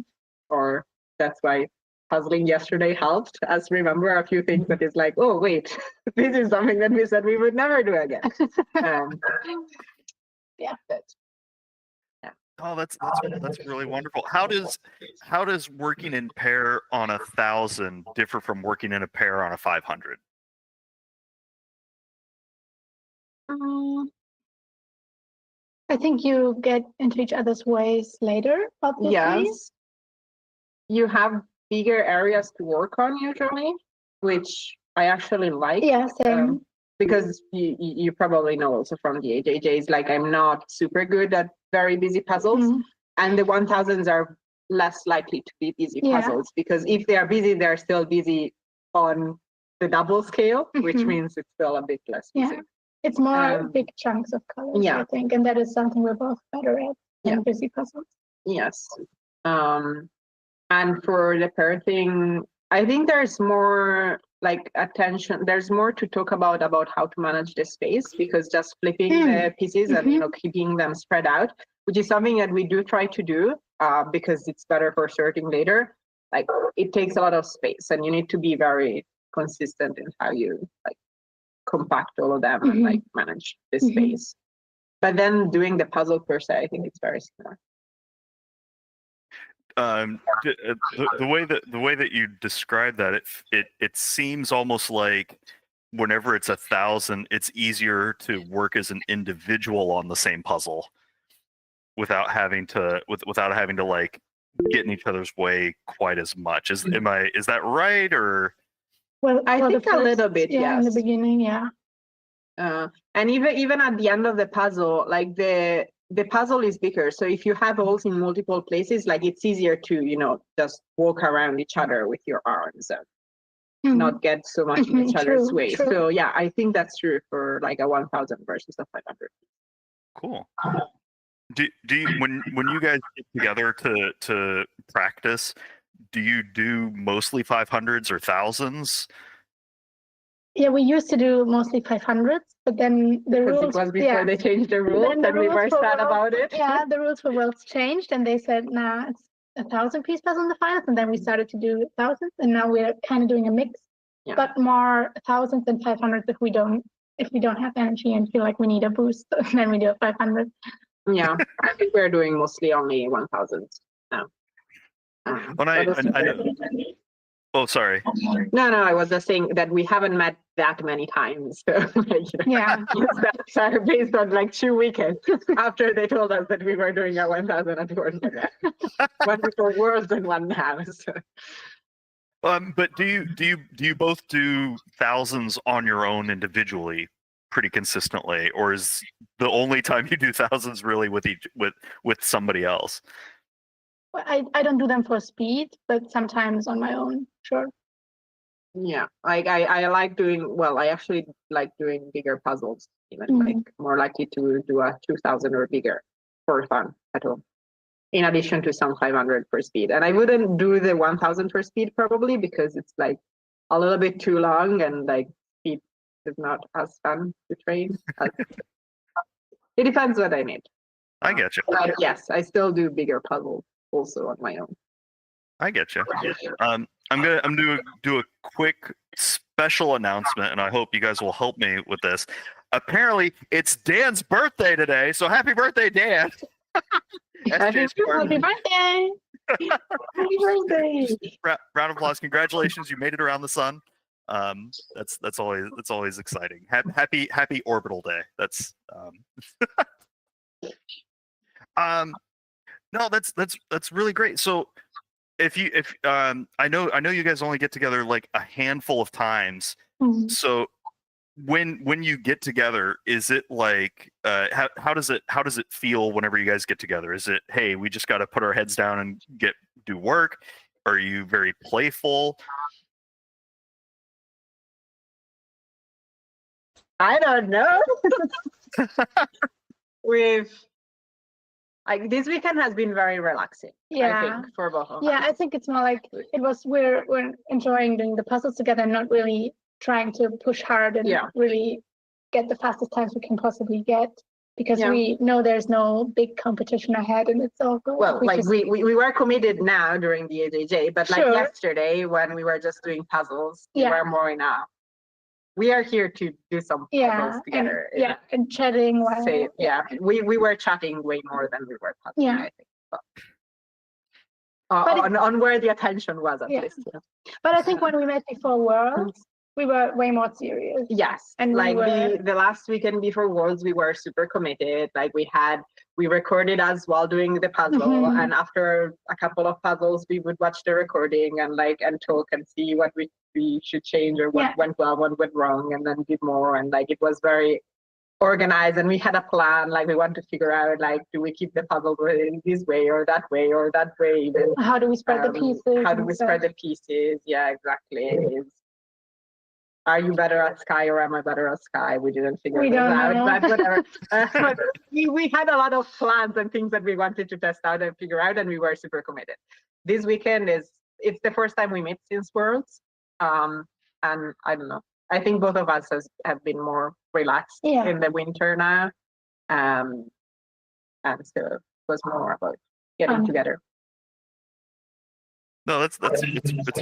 or that's why puzzling yesterday helped us remember a few things that is like, oh wait, this is something that we said we would never do again. Oh, that's really wonderful. How does working in pair on 1,000 differ from working in a pair on a 500? I think you get into each other's ways later, obviously. Yes. You have bigger areas to work on usually, which I actually like. Yeah, same. Because you probably know also from the AJJs, like I'm not super good at very busy puzzles, and the 1000s are less likely to be busy puzzles, because if they are busy, they're still busy on the double scale, which means it's still a bit less busy. Yeah, it's more big chunks of colors, I think, and that is something we're both better at than busy puzzles. Yes. And for the pair thing, I think there's more like attention. There's more to talk about how to manage the space, because just flipping the pieces and keeping them spread out, which is something that we do try to do because it's better for sorting later. Like it takes a lot of space, and you need to be very consistent in how you like compact all of them and like manage the space. But then doing the puzzle per se, I think it's very similar. The way that you describe that, it seems almost like whenever it's 1,000, it's easier to work as an individual on the same puzzle without having to like get in each other's way quite as much. Is that right, or? Well, I for the think a first- little bit, yeah, in the yes. beginning, yeah. And even at the end of the puzzle, like the puzzle is bigger. So if you have holes in multiple places, like it's easier to, just walk around each other with your arms and not get so much in each other's way. True. So yeah, I think that's true for like a 1,000 versus a 500. Cool. Do you when you guys get together to practice, do you do mostly 500s or 1,000s? Yeah, we used to do mostly 500s, but then the Because rules. it was before they changed the rules, Then the and we rules were for sad Worlds- about it. Yeah, the rules for Worlds changed, and they said, nah, it's 1,000-piece puzzle in the finals, and then we started to do 1,000s, and now we're kind of doing a mix, Yeah. but more 1,000s than 500s if we don't have energy and feel like we need a boost, then we do a 500. Yeah, I think we're doing mostly only 1,000s now. When I oh, sorry. No, I was just saying that we haven't met that many times. So, Yeah. that's based on like 2 weekends after they told us that we were doing a 1,000 at Worlds. One before Worlds and one now. So. But do you both do 1,000s on your own individually pretty consistently, or is the only time you do 1,000s really with somebody else? Well, I don't do them for speed, but sometimes on my own, sure. Yeah, like I like doing, well, I actually like doing bigger puzzles, even like more likely to do a 2,000 or bigger for fun at home, in addition to some 500 for speed. And I wouldn't do the 1,000 for speed probably because it's like a little bit too long and like speed is not as fun to train. It depends what I need. I get you. But yes, I still do bigger puzzles also on my own. I get you. I'm gonna do a quick special announcement, and I hope you guys will help me with this. Apparently, it's Dan's birthday today, so happy birthday, Dan! SJ's Happy birthday! Happy birthday! Round of applause! Congratulations, you made it around the sun. That's always exciting. Happy orbital day. That's no, that's really great. So if I know you guys only get together like a handful of times. So when you get together, is it like how does it feel whenever you guys get together? Is it, hey, we just got to put our heads down and do work? Are you very playful? I don't know. Like this weekend has been very relaxing. Yeah. I think for both of us. Yeah, I think it's more like we're enjoying doing the puzzles together, not really trying to push hard and really get the fastest times we can possibly get, because we know there's no big competition ahead and it's all good. Well, we were committed now during the AJJ, but like yesterday when we were just doing puzzles, we were more in a, we are here to do some puzzles together. And chatting. We were chatting way more than we were puzzling, I think. But on where the attention was at least. Yeah. But I think when we met before Worlds, we were way more serious. Yes, and like the last weekend before Worlds, we were super committed. Like we recorded as well doing the puzzle, and after a couple of puzzles, we would watch the recording and talk and see what we should change or what went well, what went wrong, and then did more. And like it was very organized, and we had a plan. Like we wanted to figure out do we keep the puzzle in this way or that way or that way? Even how do we spread the pieces? How do we spread the pieces? Yeah, exactly. Are you better at Sky or am I better at Sky? We didn't figure it out, but whatever. But we had a lot of plans and things that we wanted to test out and figure out, and we were super committed. This weekend it's the first time we met since Worlds, and I don't know. I think both of us have been more relaxed in the winter now, and so it was more about getting together. No, it's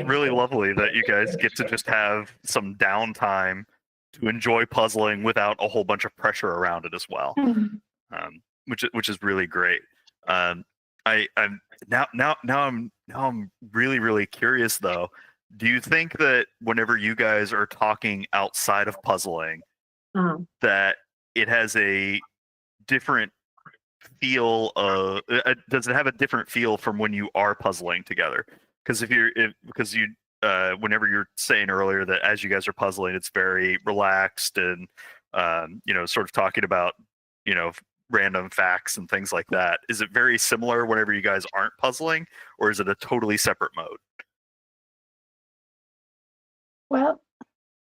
really lovely that you guys get to just have some downtime to enjoy puzzling without a whole bunch of pressure around it as well. which is really great. I'm really curious though. Do you think that whenever you guys are talking outside of puzzling, that it has a different feel does it have a different feel from when you are puzzling together? Because whenever you're saying earlier that as you guys are puzzling, it's very relaxed and sort of talking about random facts and things like that. Is it very similar whenever you guys aren't puzzling, or is it a totally separate mode? Well,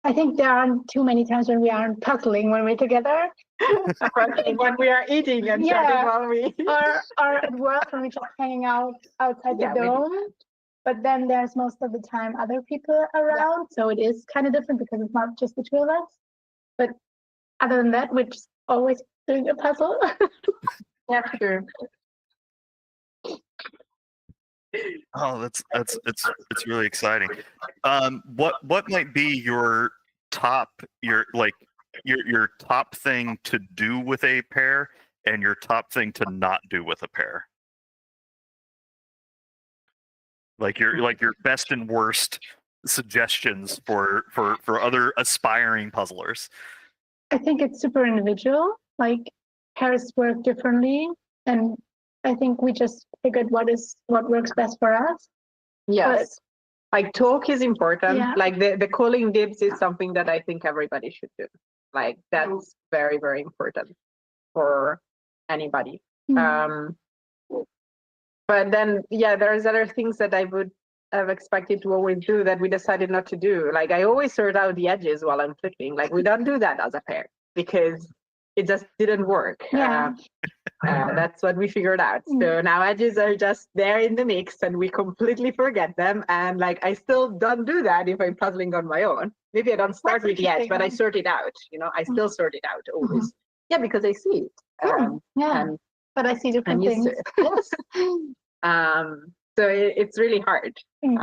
I think there aren't too many times when we aren't puzzling when we're together. When we are eating and chatting while we or at work when we're just hanging out outside the dome. But then there's most of the time other people around, so it is kind of different because it's not just the two of us. But other than that, we're just always doing a puzzle. Yeah, sure. Oh, it's really exciting. What might be your top thing to do with a pair and your top thing to not do with a pair? Like your best and worst suggestions for other aspiring puzzlers. I think it's super individual. Like pairs work differently, and I think we just figured what works best for us. Yes. Like talk is important. Yeah. Like the calling dibs is something that I think everybody should do. Like that's very, very important for anybody. But then, there's other things that I would have expected to always do that we decided not to do. Like I always sort out the edges while I'm flipping. Like we don't do that as a pair because it just didn't work. Yeah. That's what we figured out. So now edges are just there in the mix and we completely forget them. And like I still don't do that if I'm puzzling on my own. Maybe I don't start with the edge, but I sort it out. I still sort it out always. Yeah, because I see it. But I see different things. So it's really hard to think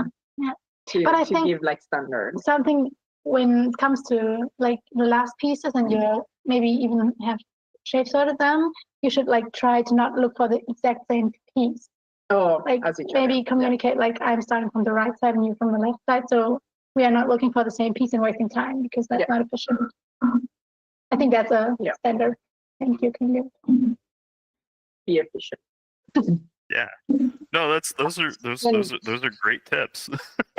give like standard. Something when it comes to like the last pieces and you maybe even have shape sorted them, you should like try to not look for the exact same piece. Like maybe communicate like I'm starting from the right side and you from the left side, so we are not looking for the same piece and wasting time because that's not efficient. I think that's a standard thing you can do. Be efficient. Yeah. No, those are great tips.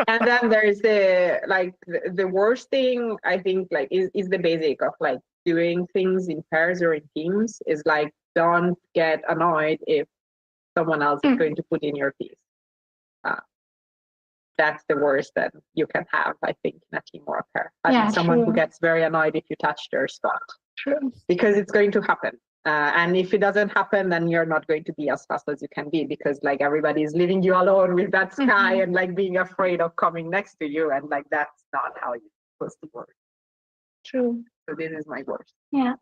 And then there's the worst thing I think like is the basic of like doing things in pairs or in teams is like don't get annoyed if someone else is going to put in your piece. That's the worst that you can have, I think, in a team or a pair. Someone who gets very annoyed if you touch their spot. True. Because it's going to happen. And if it doesn't happen, then you're not going to be as fast as you can be because like everybody is leaving you alone with that sky and like being afraid of coming next to you. And like, that's not how you're supposed to work. True. So this is my worst. Yeah.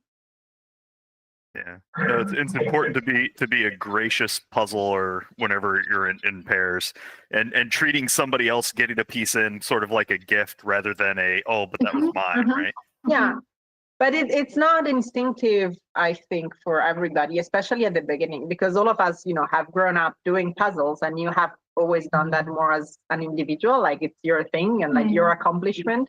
Yeah. No, it's important to be a gracious puzzler whenever you're in pairs and treating somebody else getting a piece in sort of like a gift rather than but that was mine, right? Yeah. But it's not instinctive, I think, for everybody, especially at the beginning, because all of us, have grown up doing puzzles and you have always done that more as an individual, like it's your thing and like your accomplishment.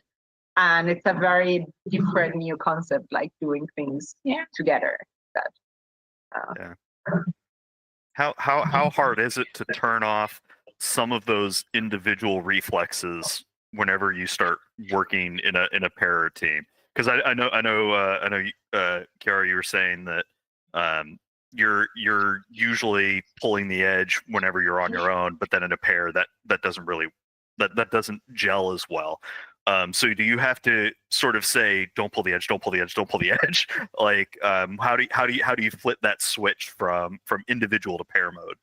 And it's a very different new concept, like doing things together. How hard is it to turn off some of those individual reflexes whenever you start working in a pair or team? Because I know, Chiara, you were saying that you're usually pulling the edge whenever you're on your own, but then in a pair that doesn't really that doesn't gel as well. So do you have to sort of say, don't pull the edge, don't pull the edge, don't pull the edge? Like, how do you flip that switch from individual to pair mode?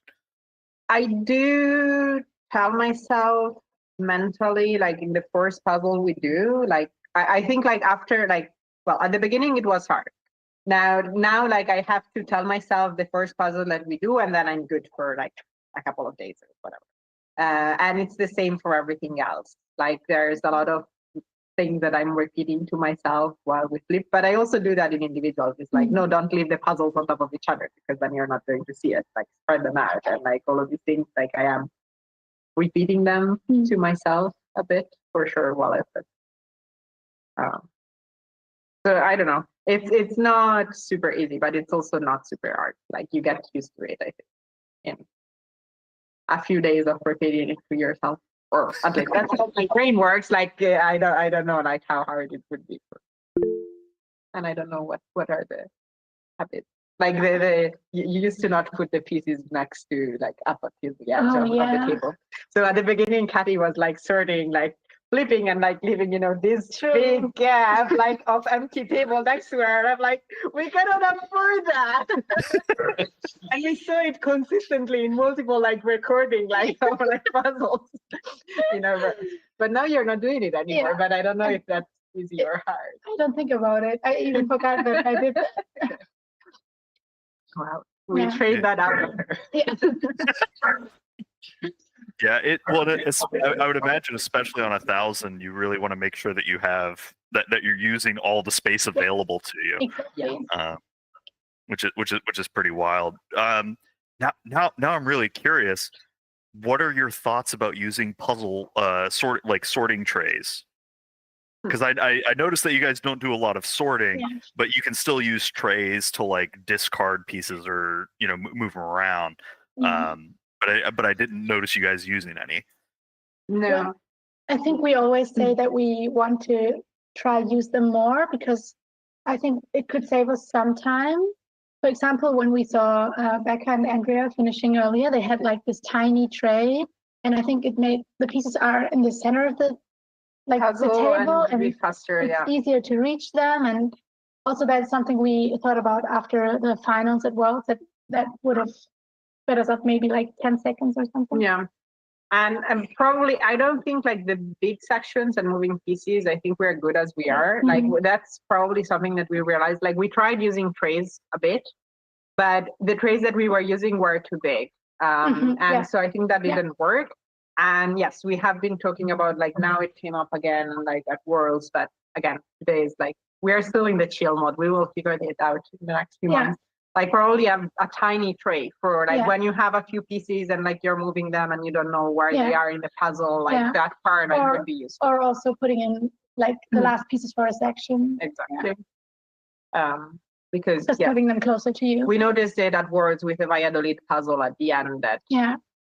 I do tell myself mentally, like in the first puzzle we do, like I think like after like, well, at the beginning it was hard. Now like I have to tell myself the first puzzle that we do, and then I'm good for like a couple of days or whatever. And it's the same for everything else. Like there's a lot of things that I'm repeating to myself while we flip. But I also do that in individuals. It's like, no, don't leave the puzzles on top of each other because then you're not going to see it. Like spread them out and like all of these things. Like I am repeating them to myself a bit for sure while I flip. So I don't know. It's not super easy, but it's also not super hard. Like you get used to it, I think, in a few days of repeating it to yourself. Or at least that's how my brain works. Like I don't know like how hard it would be. And I don't know what are the habits. Like you used to not put the pieces next to like up until the edge of the table. So at the beginning, Kathy was like sorting, like flipping and like leaving, this big gap like of empty table next to her. And I'm like, we cannot afford that. And we saw it consistently in multiple like recording like of like puzzles, but now you're not doing it anymore. But I don't know if that's easy or hard. I don't think about it. I even forgot that I did that. Wow, we trade that out of her. Yeah, I would imagine, especially on 1,000, you really want to make sure that you have that you're using all the space available to you, which is pretty wild. Now I'm really curious. What are your thoughts about using puzzle sorting trays? Because I noticed that you guys don't do a lot of sorting, but you can still use trays to like discard pieces or move them around. But I didn't notice you guys using any. No. Well, I think we always say that we want to try use them more because I think it could save us some time. For example, when we saw Becca and Andrea finishing earlier, they had like this tiny tray, and I think it made the pieces are in the center of the table, and it's easier to reach them. And also that's something we thought about after the finals at Worlds that would have sped us up maybe like 10 seconds or something. Yeah. And probably, I don't think like the big sections and moving pieces, I think we're good as we are. Like that's probably something that we realized. Like we tried using trays a bit, but the trays that we were using were too big. So I think that didn't work. And yes, we have been talking about like now it came up again like at Worlds, but again, today is like we're still in the chill mode. We will figure it out in the next few months. Like probably a tiny tray for like when you have a few pieces and like you're moving them and you don't know where they are in the puzzle, like that part would be useful. Or also putting in like the last pieces for a section. Exactly. Because just putting them closer to you. We noticed it at Worlds with the Valladolid puzzle at the end that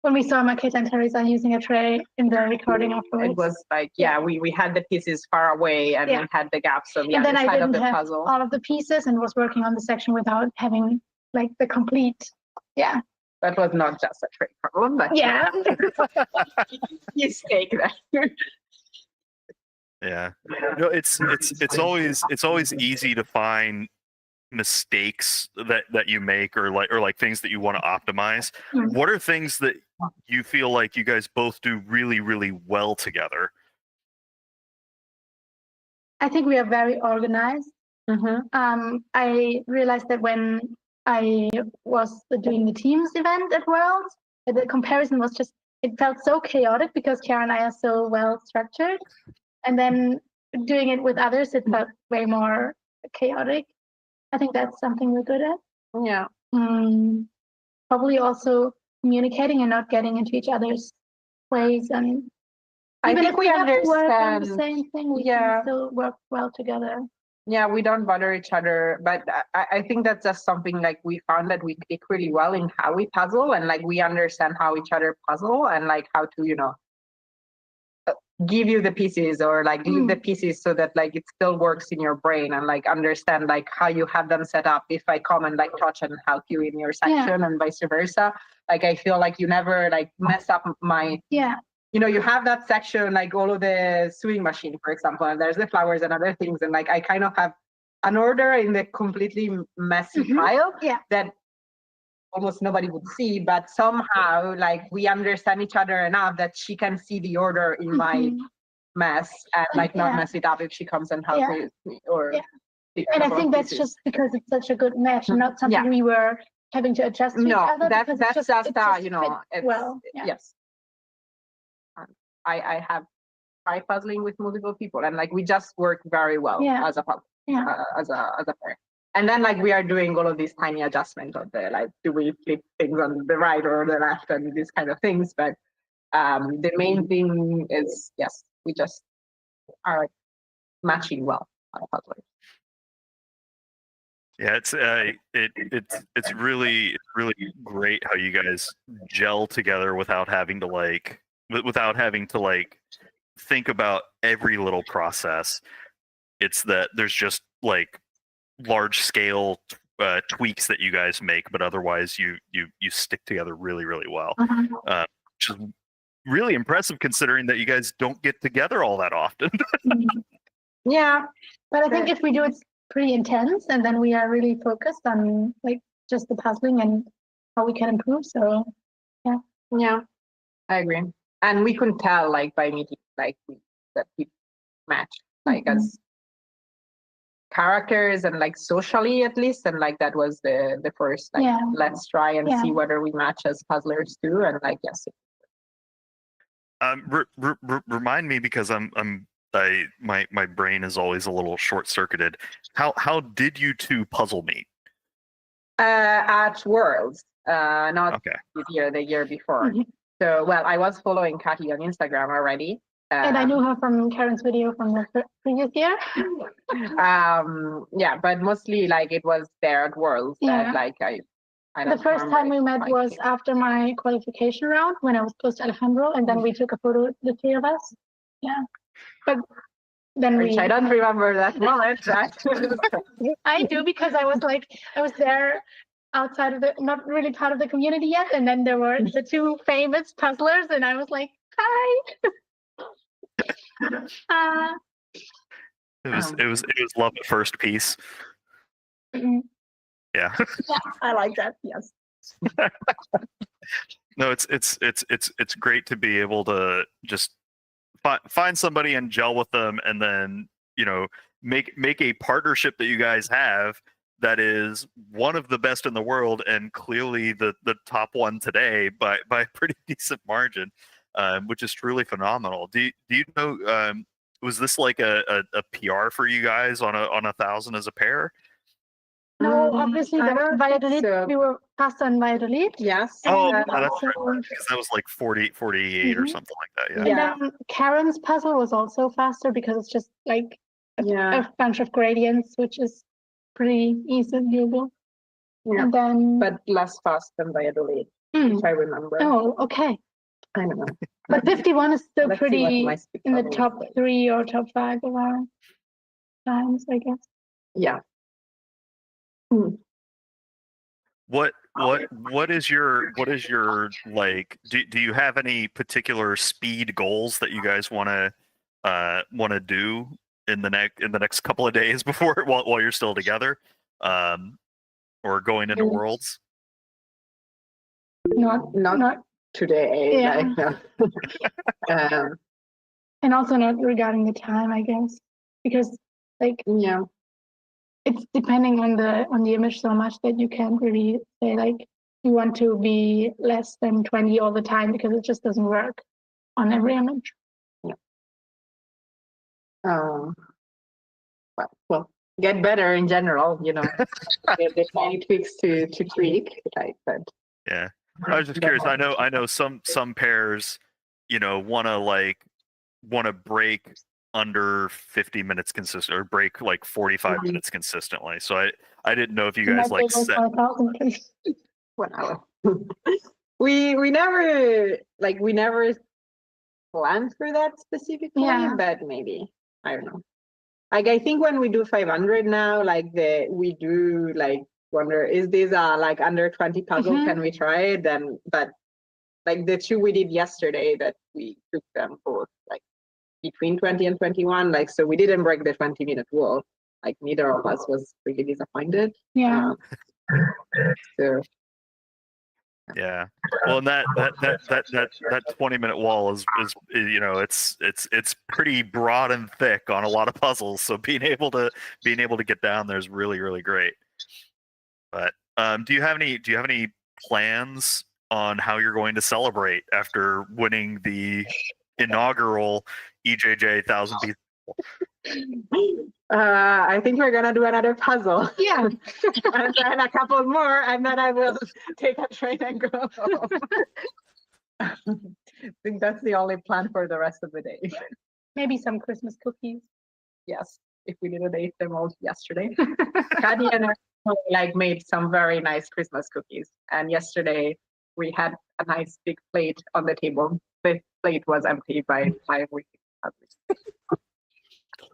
when we saw Maketa and Teresa using a tray in the recording afterwards. It was like, we had the pieces far away and we had the gaps on the other side of the puzzle. All of the pieces and was working on the section without having like the complete, That was not just a tray problem, but mistake there. Yeah, it's always easy to find mistakes that you make or like things that you want to optimize. What are things that you feel like you guys both do really, really well together? I think we are very organized. I realized that when I was doing the teams event at Worlds, the comparison was just, it felt so chaotic because Kara and I are so well structured. And then doing it with others, it felt way more chaotic. I think that's something we're good at. Yeah. Probably also communicating and not getting into each other's ways. And I even think if we have to work on understand the same thing, we can still work well together. Yeah, we don't bother each other, but I think that's just something like we found that we click really well in how we puzzle and like we understand how each other puzzle and like how to, give you the pieces or like leave the pieces so that like it still works in your brain and like understand like how you have them set up if I come and like touch and help you in your section and vice versa. Like I feel like you never like mess up my you have that section like all of the sewing machine, for example, and there's the flowers and other things, and like I kind of have an order in the completely messy pile that almost nobody would see, but somehow like we understand each other enough that she can see the order in my mess and like not mess it up if she comes and helps me or and I think that's just because it's such a good match and not something we were having to adjust to each other. That's just it's yes. I have try puzzling with multiple people, and like we just work very well as a puzzle, as a pair. And then like we are doing all of these tiny adjustments of the like, do we flip things on the right or the left and these kind of things. But the main thing is, yes, we just are matching well on puzzlers. Yeah, it's really great how you guys gel together without having to think about every little process. It's that there's just like large scale tweaks that you guys make, but otherwise you stick together really well, which is really impressive considering that you guys don't get together all that often. Yeah, but I think if we do it pretty intense, and then we are really focused on like just the puzzling and how we can improve. So yeah, I agree. And we could tell like by meeting like that we match like as characters and like socially at least, and like that was the first like let's try and see whether we match as puzzlers too, and like yes. Remind me, because my brain is always a little short-circuited. How did you two puzzle meet? At Worlds, not this year, the year before. So, well, I was following Kathy on Instagram already. And I knew her from Karen's video from the previous year. Yeah, but mostly like it was there at Worlds that like I don't the first time we met was after my qualification round when I was close to Alejandro, and then we took a photo, the three of us. Yeah, but then I don't remember that moment. I do, because I was there outside of not really part of the community yet, and then there were the two famous puzzlers, and I was like, hi. It was love at first piece. Yeah. I like that. Yes. No, it's great to be able to just find somebody and gel with them, and then make a partnership that you guys have that is one of the best in the world, and clearly the top one today by a pretty decent margin, which is truly phenomenal. Do you know? Was this like a PR for you guys on 1,000 as a pair? No, obviously Valladolid, so. we were faster in Valladolid. Yes. Oh, that's right, because that was like 48 or something like that. Yeah. And then Karen's puzzle was also faster because it's just like a bunch of gradients, which is pretty easy and doable. Yeah. And then, but less fast than Valladolid, if I remember. Oh, okay. I don't know. But 51 is still Let's pretty in the top 3 or top 5 of our times, I guess. Yeah. What is your like? Do you have any particular speed goals that you guys want to do in the next couple of days before while you're still together, or going into Worlds? Not today. Yeah. Like, and also not regarding the time, I guess, because like it's depending on the image so much that you can't really say like you want to be less than 20 all the time, because it just doesn't work on every image. Well, get better in general, the tiny tweaks to tweak, like that. Yeah, I was just curious. I know some pairs, want to break under 50 minutes consistent, or break like 45 minutes consistently. So I didn't know if you guys like set. 1 hour. we never planned for that specifically, but maybe I don't know. Like I think when we do 500 now, like we do like wonder, is this like under 20 puzzle? Can we try it? Then, but like the two we did yesterday, that we took them both like between 20 and 21, like so we didn't break the 20-minute rule. Like neither of us was really disappointed. Yeah. So. Yeah. Well, and that 20-minute wall is it's pretty broad and thick on a lot of puzzles. So being able to get down there is really great. But do you have any plans on how you're going to celebrate after winning the inaugural EJJ 1,000-piece. I think we're gonna do another puzzle. Yeah. And then a couple more, and then I will take a train and go home. I think that's the only plan for the rest of the day. Maybe some Christmas cookies. Yes, if we didn't eat them all yesterday. Caddy and I like made some very nice Christmas cookies, and yesterday we had a nice big plate on the table. The plate was empty by the time we.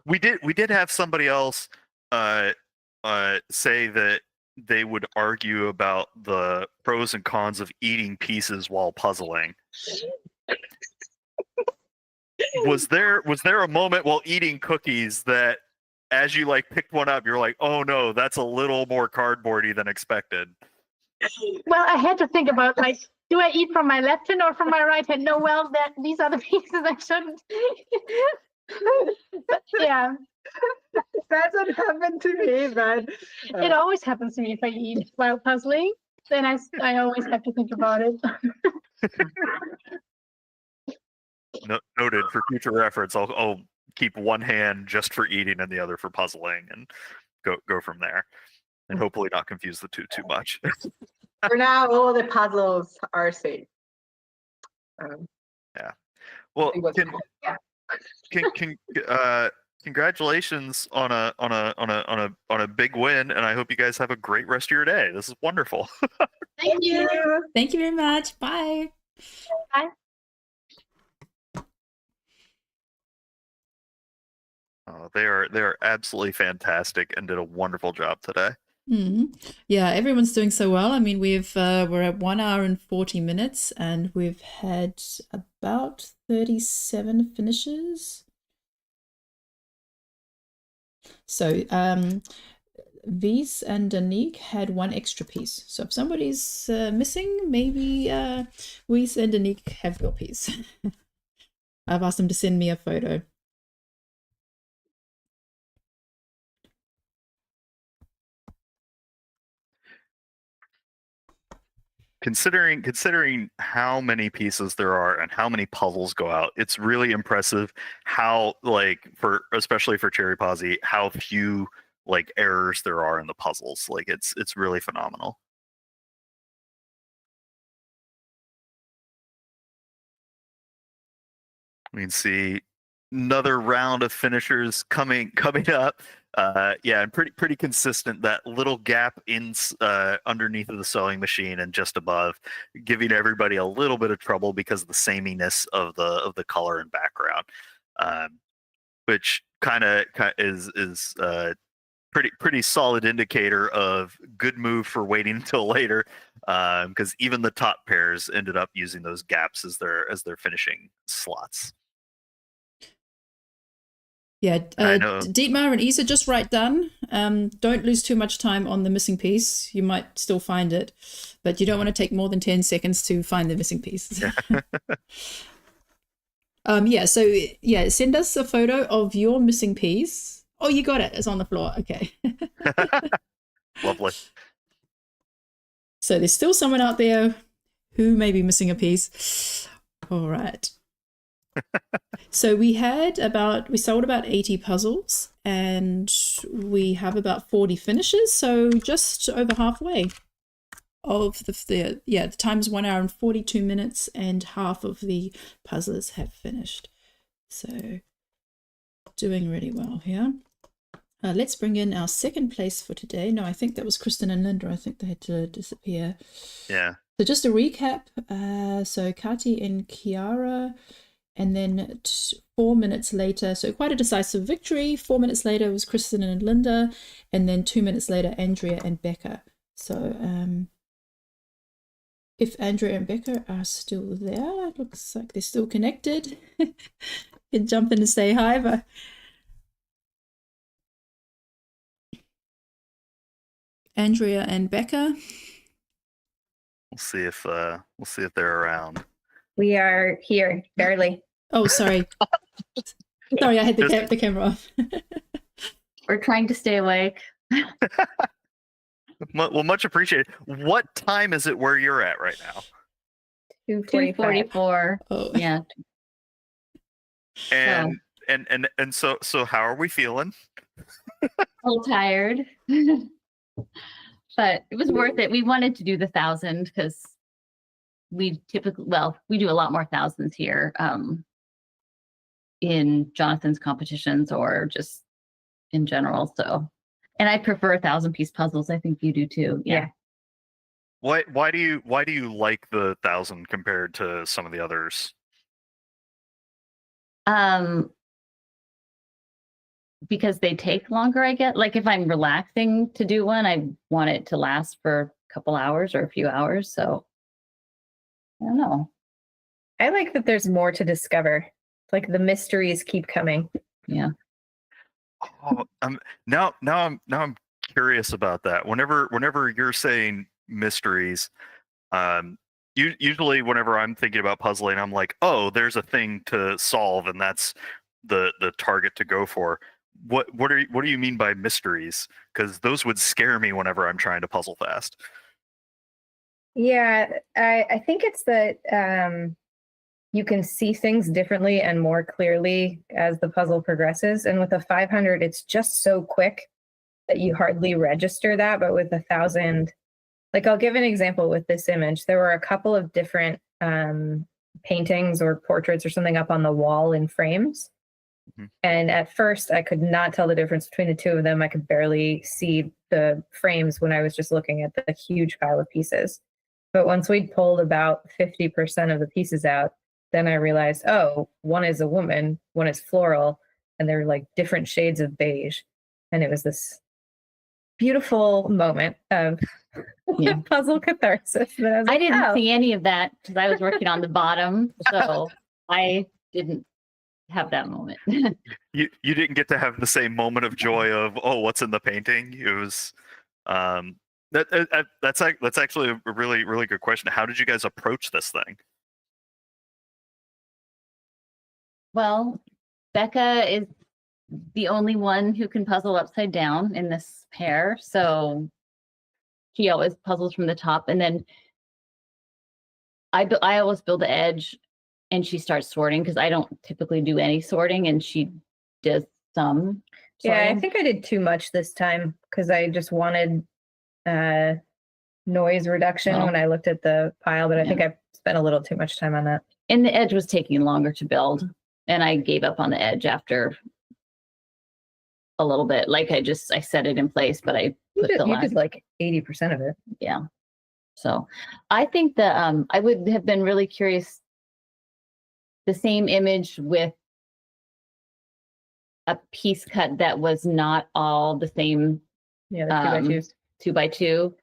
We did have somebody else say that they would argue about the pros and cons of eating pieces while puzzling. Was there a moment while eating cookies that as you like picked one up, you're like, oh no, that's a little more cardboardy than expected? Well, I had to think about, like, do I eat from my left hand or from my right hand? No, well, these are the pieces I shouldn't. But, yeah. That doesn't happen to me, but It always happens to me if I eat while puzzling. Then I always have to think about it. Noted for future reference. I'll keep one hand just for eating and the other for puzzling, and go from there, and hopefully not confuse the two too much. for now, all the puzzles are safe. Yeah. Well, it was congratulations on a big win, and I hope you guys have a great rest of your day. This is wonderful. Thank you. Thank you very much. Bye. Bye. Oh, they are absolutely fantastic and did a wonderful job today. Yeah, everyone's doing so well. I mean, we're at 1 hour and 40 minutes, and we've had about 37 finishes. So Vise and Danique had one extra piece. So if somebody's missing, maybe Vise and Danique have your piece. I've asked them to send me a photo. Considering how many pieces there are and how many puzzles go out, it's really impressive how, like, especially for CherryPazzi, how few like errors there are in the puzzles. Like, it's really phenomenal. We can see another round of finishers coming up. Yeah, and pretty consistent. That little gap in underneath of the sewing machine and just above, giving everybody a little bit of trouble because of the sameness of the color and background, which kind of is pretty solid indicator of good move for waiting until later, because even the top pairs ended up using those gaps as their finishing slots. Yeah, Dietmar and Isa, just write done. Don't lose too much time on the missing piece. You might still find it, but you don't want to take more than 10 seconds to find the missing piece. Yeah, send us a photo of your missing piece. Oh, you got it. It's on the floor. Okay. Lovely. So there's still someone out there who may be missing a piece. All right. So we sold about 80 puzzles, and we have about 40 finishes, so just over halfway of the time is 1 hour and 42 minutes, and half of the puzzlers have finished. So doing really well here. Let's bring in our second place for today. No, I think that was Kristen and Linda. I think they had to disappear. Yeah. So just a recap. So Kati and Kiara. And then 4 minutes later, so quite a decisive victory. 4 minutes later was Kristen and Linda, and then 2 minutes later, Andrea and Becca. So if Andrea and Becca are still there, it looks like they're still connected. You can jump in and say hi, but Andrea and Becca. We'll see if they're around. We are here, barely. Oh, sorry. Sorry, I had the camera off. We're trying to stay awake. Well, much appreciated. What time is it where you're at right now? 2:44. Oh. Yeah. And so how are we feeling? A little tired, but it was worth it. We wanted to do the 1,000 because we typically, well, we do a lot more thousands here in Jonathan's competitions or just in general. So, and I prefer 1,000-piece puzzles. I think you do too. Yeah. Why do you like the 1,000 compared to some of the others? Because they take longer, I get. Like if I'm relaxing to do one, I want it to last for a couple hours or a few hours. So I don't know. I like that there's more to discover. Like the mysteries keep coming. Yeah. Oh, now I'm curious about that. Whenever you're saying mysteries, usually whenever I'm thinking about puzzling, I'm like, oh, there's a thing to solve, and that's the target to go for. What do you mean by mysteries? Because those would scare me whenever I'm trying to puzzle fast. Yeah, I think it's that you can see things differently and more clearly as the puzzle progresses. And with a 500, it's just so quick that you hardly register that. But with 1,000, like I'll give an example with this image. There were a couple of different paintings or portraits or something up on the wall in frames. Mm-hmm. And at first, I could not tell the difference between the two of them. I could barely see the frames when I was just looking at the huge pile of pieces. But once we'd pulled about 50% of the pieces out, then I realized, oh, one is a woman, one is floral, and they're like different shades of beige. And it was this beautiful moment of puzzle catharsis. I didn't see any of that because I was working on the bottom. So I didn't have that moment. You didn't get to have the same moment of joy of, oh, what's in the painting? It was that's actually a really good question. How did you guys approach this thing? Well, Becca is the only one who can puzzle upside down in this pair. So she always puzzles from the top. And then I always build the edge and she starts sorting because I don't typically do any sorting and she does some sorting. Yeah, I think I did too much this time because I just wanted noise reduction when I looked at the pile, but I think I spent a little too much time on that. And the edge was taking longer to build. And I gave up on the edge after a little bit. Like I set it in place, but I put the last. You did like 80% of it. Yeah. So I think that I would have been really curious. The same image with a piece cut that was not all the same. Yeah, the 2x2.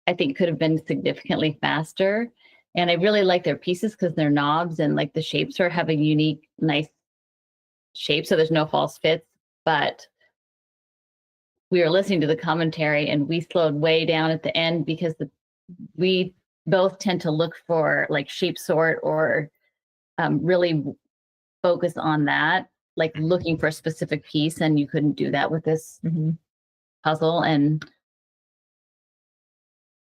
I think could have been significantly faster. And I really like their pieces because they're knobs and like the shapes have a unique, nice shape. So there's no false fits. But we were listening to the commentary and we slowed way down at the end because we both tend to look for like shape sort or really focus on that, like looking for a specific piece. And you couldn't do that with this puzzle. And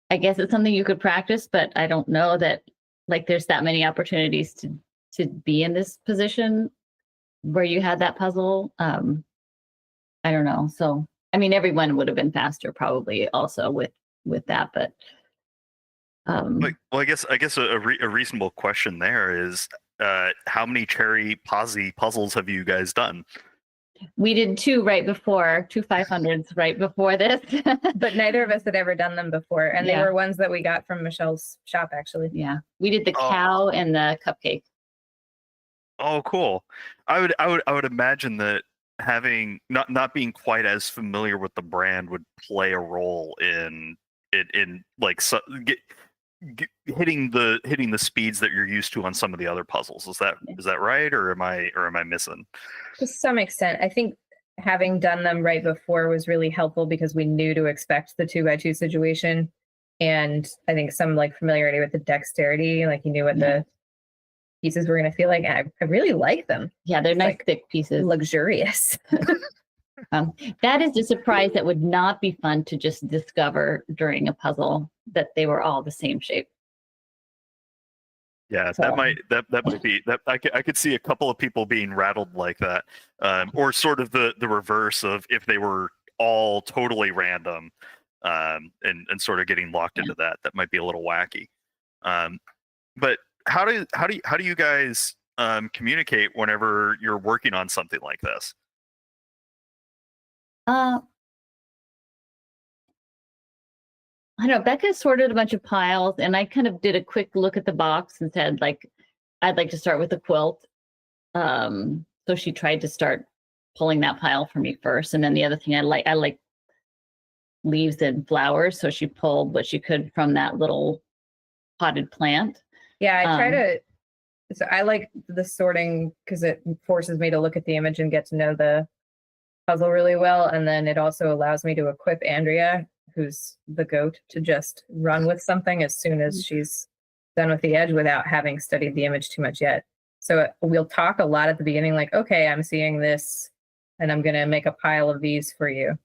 I guess it's something you could practice, but I don't know that like there's that many opportunities to be in this position where you had that puzzle. I don't know. So, I mean, everyone would have been faster probably also with that, but. Well, I guess a reasonable question there is, how many CherryPazzi puzzles have you guys done? We did two 500s right before this. But neither of us had ever done them before. And they were ones that we got from Michelle's shop, actually. Yeah. We did the cow and the cupcake. Oh, cool. I would imagine that having not being quite as familiar with the brand would play a role in like hitting the speeds that you're used to on some of the other puzzles. Is that right, or am I missing? To some extent, I think having done them right before was really helpful because we knew to expect the 2x2 situation, and I think some like familiarity with the dexterity, like you knew what the pieces were going to feel like. And I really like them. Yeah, they're nice, thick pieces, luxurious. That is a surprise that would not be fun to just discover during a puzzle, that they were all the same shape. Yeah, So- that might be that. I could see a couple of people being rattled like that, or sort of the reverse of if they were all totally random, and sort of getting locked into that. That might be a little wacky. But how do you guys communicate whenever you're working on something like this? I don't know. Becca sorted a bunch of piles, and I kind of did a quick look at the box and said, like, I'd like to start with the quilt. So she tried to start pulling that pile for me first, and then the other thing I like leaves and flowers. So she pulled what she could from that little potted plant. Yeah, I try to. So I like the sorting because it forces me to look at the image and get to know the puzzle really well, and then it also allows me to equip Andrea, who's the goat, to just run with something as soon as she's done with the edge without having studied the image too much yet. So we'll talk a lot at the beginning, like, okay, I'm seeing this and I'm going to make a pile of these for you.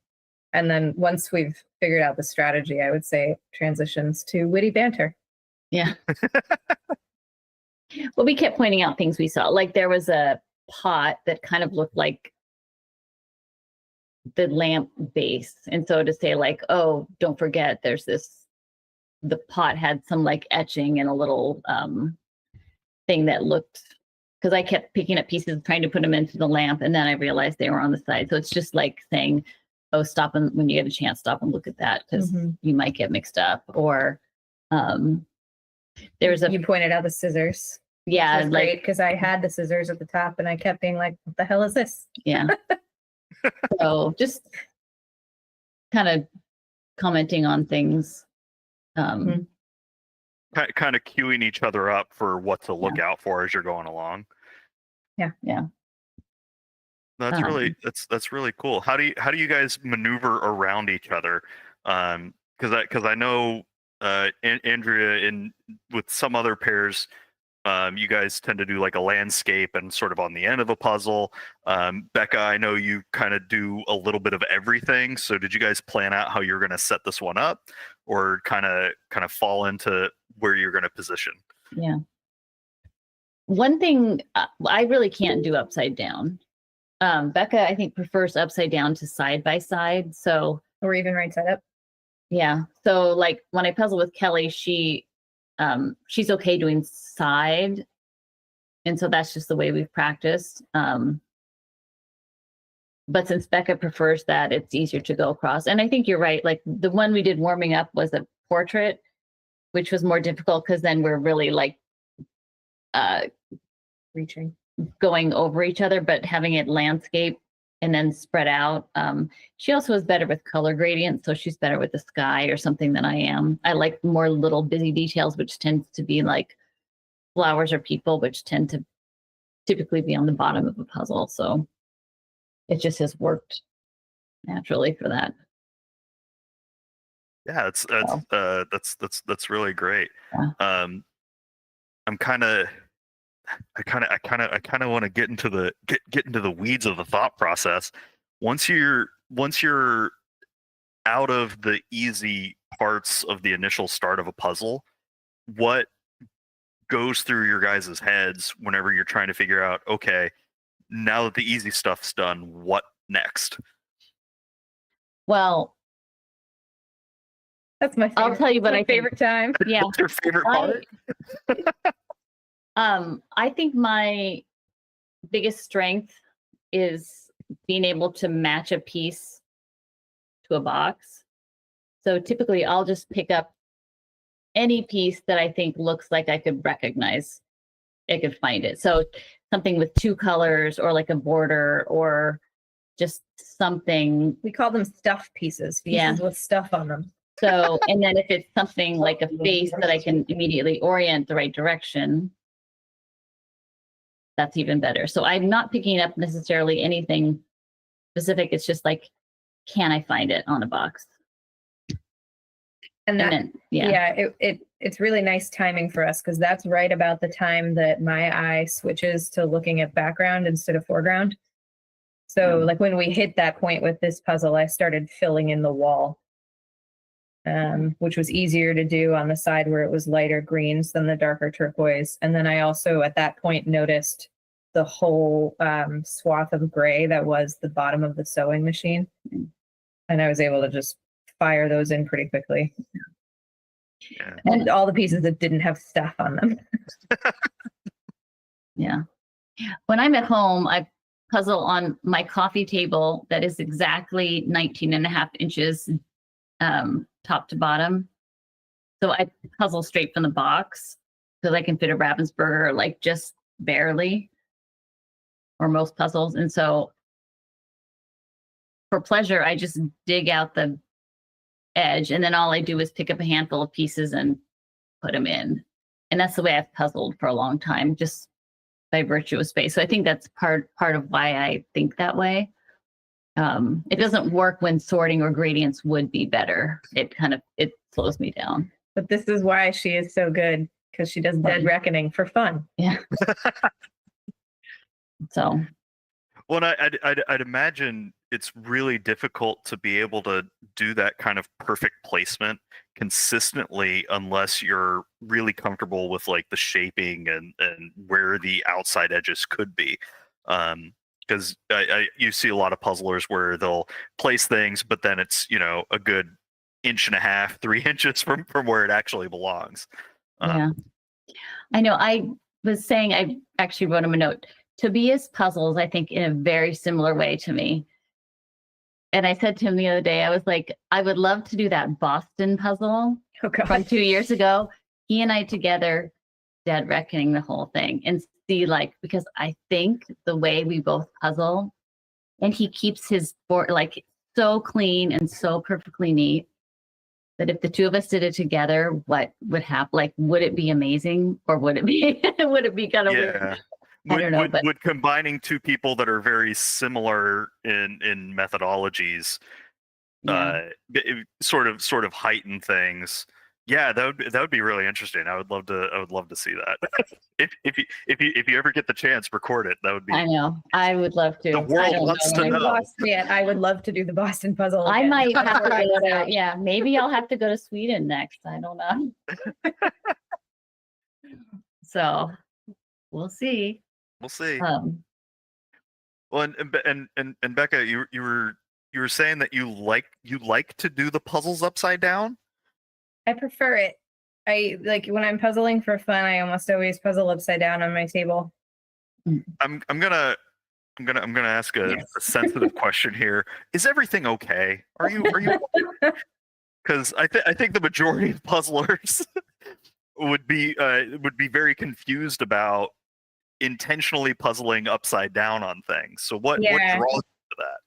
And then once we've figured out the strategy, I would say transitions to witty banter. Yeah. Well, we kept pointing out things we saw. Like there was a pot that kind of looked like the lamp base. And so to say like, oh, don't forget there's this, the pot had some like etching and a little thing that looked, because I kept picking up pieces, trying to put them into the lamp. And then I realized they were on the side. So it's just like saying, oh, stop and when you get a chance, stop and look at that because you might get mixed up. Or there was a, you pointed out the scissors. yeah, That's like, great because I had the scissors at the top and I kept being like, what the hell is this? yeah. So just kind of commenting on things. Kind of queuing each other up for what to look out for as you're going along. Yeah. That's really cool. How do you guys maneuver around each other? Because I know Andrea with some other pairs, you guys tend to do like a landscape and sort of on the end of a puzzle. Becca, I know you kind of do a little bit of everything. So did you guys plan out how you're going to set this one up, or kind of fall into where you're going to position? Yeah. One thing I really can't do upside down. Becca, I think, prefers upside down to side by side. So, or even right side up. Yeah. So like when I puzzle with Kelly, she's okay doing side. And so that's just the way we've practiced. But since Becca prefers that, it's easier to go across. And I think you're right. Like the one we did warming up was a portrait, which was more difficult because then we're really like going over each other, but having it landscape and then spread out. She also is better with color gradients, so she's better with the sky or something than I am. I like more little busy details, which tends to be like flowers or people, which tend to typically be on the bottom of a puzzle. So it just has worked naturally for that. Yeah, that's really great. Yeah. I kind of want to get into the weeds of the thought process. Once you're out of the easy parts of the initial start of a puzzle, what goes through your guys' heads whenever you're trying to figure out, okay, now that the easy stuff's done, what next? Well, that's my favorite. I'll tell you what I favorite time. Yeah. What's your favorite part? I think my biggest strength is being able to match a piece to a box. So typically I'll just pick up any piece that I think looks like I could recognize. I could find it. So something with two colors or like a border or just something. We call them stuff pieces with stuff on them. So, and then if it's something like a face that I can immediately orient the right direction, that's even better. So I'm not picking up necessarily anything specific. It's just like, can I find it on a box? And then, it's really nice timing for us because that's right about the time that my eye switches to looking at background instead of foreground. So like when we hit that point with this puzzle, I started filling in the wall. which was easier to do on the side where it was lighter greens than the darker turquoise. And then I also at that point noticed the whole swath of gray that was the bottom of the sewing machine. And I was able to just fire those in pretty quickly. Yeah. And all the pieces that didn't have stuff on them. Yeah. When I'm at home, I puzzle on my coffee table that is exactly 19.5 inches top to bottom. So I puzzle straight from the box because I can fit a Ravensburger like just barely, or most puzzles. And so for pleasure, I just dig out the edge, and then all I do is pick up a handful of pieces and put them in. And that's the way I've puzzled for a long time, just by virtue of space. So I think that's part of why I think that way. It doesn't work when sorting or gradients would be better. It slows me down. But this is why she is so good, because she does Dead Reckoning for fun. Yeah. So. Well, I'd imagine it's really difficult to be able to do that kind of perfect placement consistently unless you're really comfortable with like the shaping and where the outside edges could be. Because you see a lot of puzzlers where they'll place things, but then it's, you know, a good 1.5 to 3 inches from where it actually belongs. Yeah, I know. I was saying, I actually wrote him a note. Tobias puzzles, I think, in a very similar way to me. And I said to him the other day, I was like, I would love to do that Boston puzzle from 2 years ago. He and I together, Dead Reckoning the whole thing, and see, like, because I think the way we both puzzle, and he keeps his board like so clean and so perfectly neat, that if the two of us did it together, what would happen? Like, would it be amazing, or would it be would it be kind of weird? I don't know, but would combining two people that are very similar in methodologies, sort of heighten things. Yeah, that would be really interesting. I would love to see that. if you ever get the chance, record it. That would be. I know. I would love to. The world wants to know. I would love to do the Boston puzzle. I again. might have to go to. Yeah, maybe I'll have to go to Sweden next. I don't know. So, we'll see. We'll see. Well, and Becca, you were saying that you like to do the puzzles upside down. I prefer it. I like when I'm puzzling for fun. I almost always puzzle upside down on my table. I'm gonna ask a sensitive question here. Is everything okay? Are you? Because I think the majority of puzzlers would be very confused about intentionally puzzling upside down on things. So what draws you to that?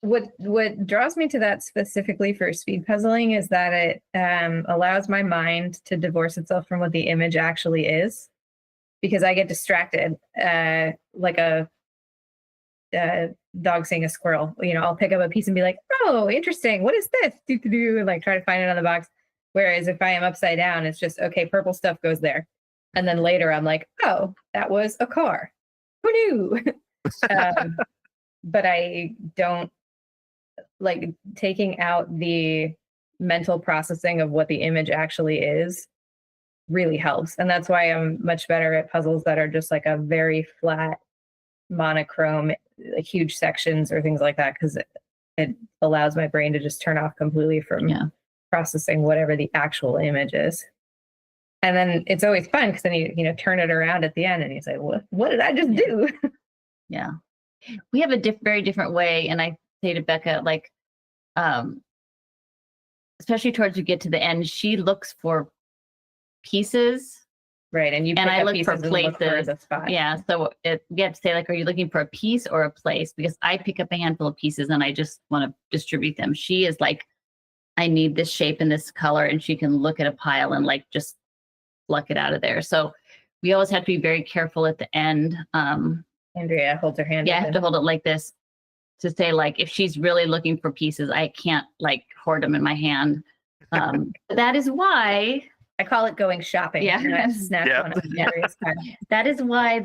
What draws me to that specifically for speed puzzling is that it allows my mind to divorce itself from what the image actually is, because I get distracted like a dog seeing a squirrel. You know, I'll pick up a piece and be like, oh, interesting, what is this? And like try to find it on the box. Whereas if I am upside down, it's just, okay, purple stuff goes there. And then later I'm like, oh, that was a car. Who knew? But I don't like taking out the mental processing of what the image actually is really helps. And that's why I'm much better at puzzles that are just like a very flat monochrome, like huge sections or things like that, because it allows my brain to just turn off completely from processing whatever the actual image is. And then it's always fun because then you turn it around at the end and you say, what did I just do? Yeah. We have a very different way. And I say to Becca, like, especially towards you get to the end, she looks for pieces. Right. And I look for places. Yeah. So we have to say, like, are you looking for a piece or a place? Because I pick up a handful of pieces and I just want to distribute them. She is like, I need this shape and this color. And she can look at a pile and like just pluck it out of there. So we always have to be very careful at the end. Andrea holds her hand. Yeah, I have to hold it like this to say, like, if she's really looking for pieces, I can't like hoard them in my hand. That is why I call it going shopping. Yeah. That is why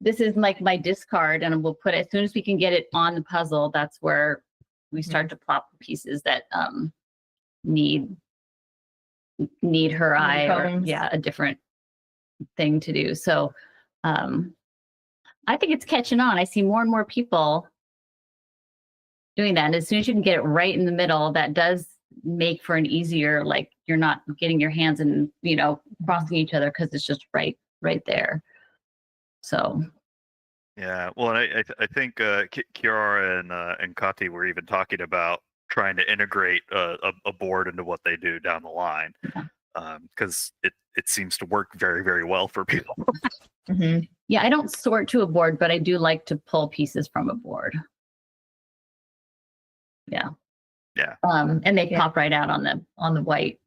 this is like my discard, and we'll put it as soon as we can get it on the puzzle. That's where we start to plop the pieces that need her eye or a different thing to do. So I think it's catching on. I see more and more people doing that. And as soon as you can get it right in the middle, that does make for an easier, like you're not getting your hands and, crossing each other because it's just right there. So. Yeah, well, and I think Kiara and Kati were even talking about trying to integrate a board into what they do down the line, because it seems to work very, very well for people. Mm-hmm. Yeah, I don't sort to a board, but I do like to pull pieces from a board. Yeah. Yeah. And they pop right out on the white.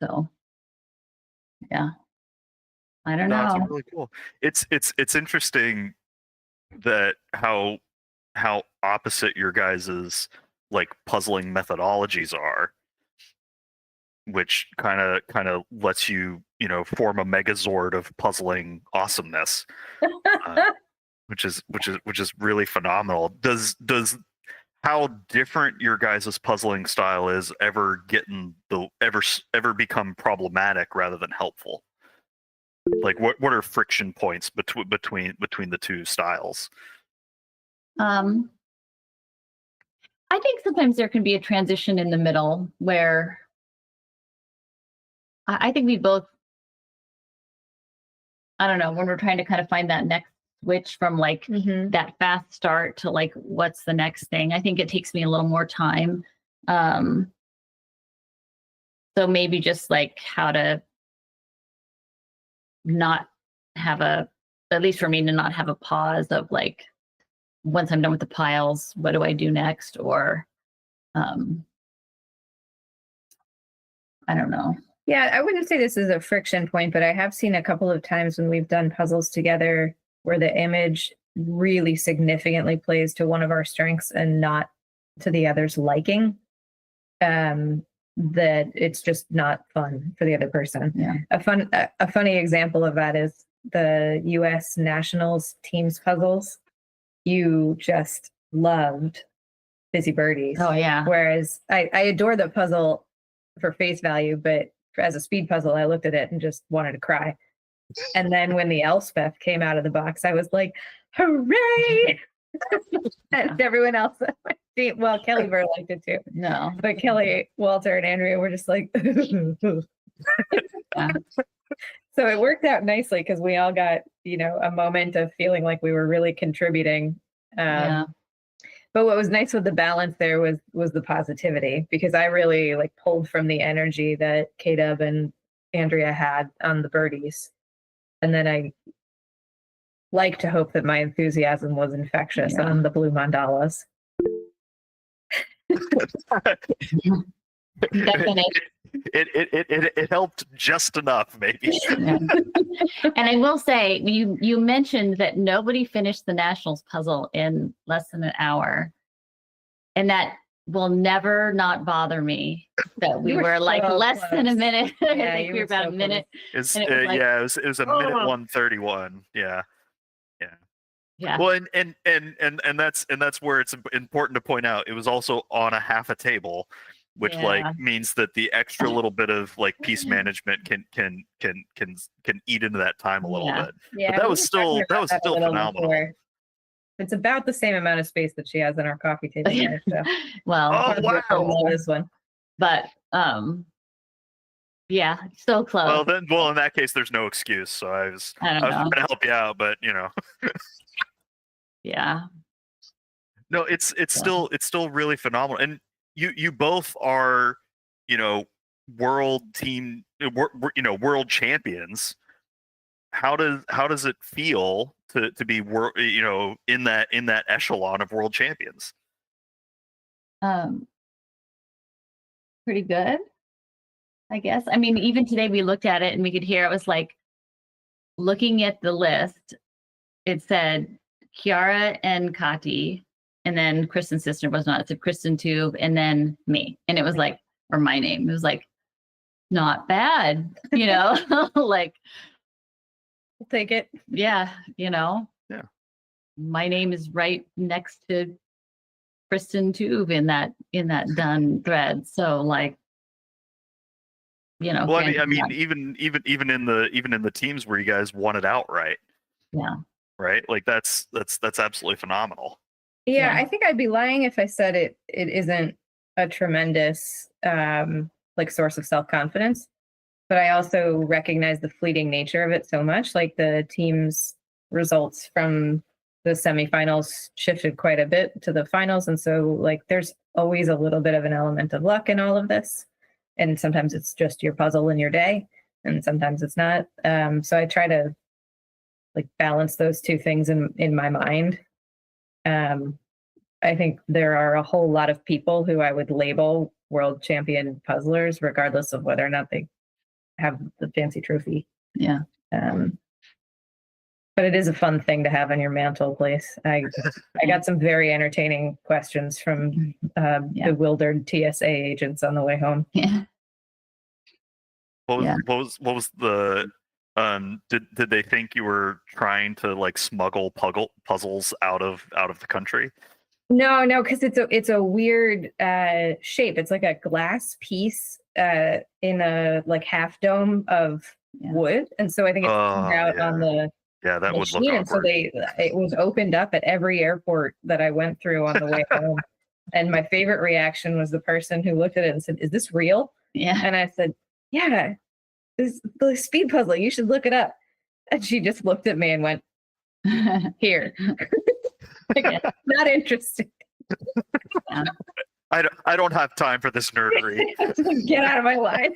So. Yeah. I don't know. It's really cool. It's interesting that how opposite your guys's like puzzling methodologies are, which kind of lets you form a megazord of puzzling awesomeness, which is really phenomenal. Does how different your guys' puzzling style is ever become problematic rather than helpful? Like what are friction points between the two styles? I think sometimes there can be a transition in the middle where I think we both, I don't know, when we're trying to kind of find that next switch from like that fast start to like what's the next thing. I think it takes me a little more time. So maybe just like how to not have at least for me, to not have a pause of like, once I'm done with the piles, what do I do next? Or I don't know. Yeah, I wouldn't say this is a friction point, but I have seen a couple of times when we've done puzzles together where the image really significantly plays to one of our strengths and not to the other's liking. That it's just not fun for the other person. Yeah. A funny example of that is the U.S. Nationals teams puzzles. You just loved Busy Birdies. Oh yeah. Whereas I adore the puzzle for face value, but as a speed puzzle, I looked at it and just wanted to cry. And then when the Elspeth came out of the box, I was like, hooray! And everyone else, well, Kelly Burr liked it too. No. But Kelly, Walter, and Andrea were just like, Yeah. So it worked out nicely because we all got, a moment of feeling like we were really contributing. Yeah. But what was nice with the balance there was the positivity, because I really like pulled from the energy that K-Dub and Andrea had on the birdies. And then I like to hope that my enthusiasm was infectious on the blue mandalas. It helped just enough, maybe. Yeah. And I will say, you mentioned that nobody finished the Nationals puzzle in less than an hour, and that will never not bother me. That we were like less than a minute. Yeah, I think we were about a minute. It was a minute 1:31. Yeah. Yeah. Well, and that's where it's important to point out. It was also on a half a table, which like means that the extra little bit of like piece management can eat into that time a little bit. Yeah, but that was still phenomenal. Before. It's about the same amount of space that she has in our coffee table. There, so. Well, wow. This one, but yeah, so close. Well, in that case, there's no excuse. So I was trying to help you out, but yeah. No, it's still really phenomenal, and you both are, world champions. How does it feel to be in that echelon of world champions? Pretty good, I guess. I mean, even today we looked at it and we could hear it was like, looking at the list, it said Kiara and Kati, and then Kristen's sister was not. It said Kristen Tube, and then me, and it was like, or my name. It was like, not bad, like. I'll take it. Yeah, Yeah. My name is right next to Kristen too in that done thread. So like, Well, I mean, even in the teams where you guys won it outright. Yeah. Right. Like that's absolutely phenomenal. Yeah, I think I'd be lying if I said it isn't a tremendous like source of self-confidence. But I also recognize the fleeting nature of it so much. Like the team's results from the semifinals shifted quite a bit to the finals. And so like there's always a little bit of an element of luck in all of this. And sometimes it's just your puzzle in your day, and sometimes it's not. So I try to like balance those two things in my mind. I think there are a whole lot of people who I would label world champion puzzlers, regardless of whether or not they have the fancy trophy. Yeah. But it is a fun thing to have on your mantle place. I got some very entertaining questions from bewildered TSA agents on the way home. Yeah. What was the did they think you were trying to like smuggle puzzles out of the country? No, because it's a weird shape. It's like a glass piece in a like half dome of wood, and so I think it's out on the that would look machine. awkward. And so it was opened up at every airport that I went through on the way home. And my favorite reaction was the person who looked at it and said, "Is this real?" Yeah, and I said, "Yeah, this is the speed puzzle. You should look it up." And she just looked at me and went, "Here." Not interested. Yeah. I don't have time for this nerdery. Get out of my line.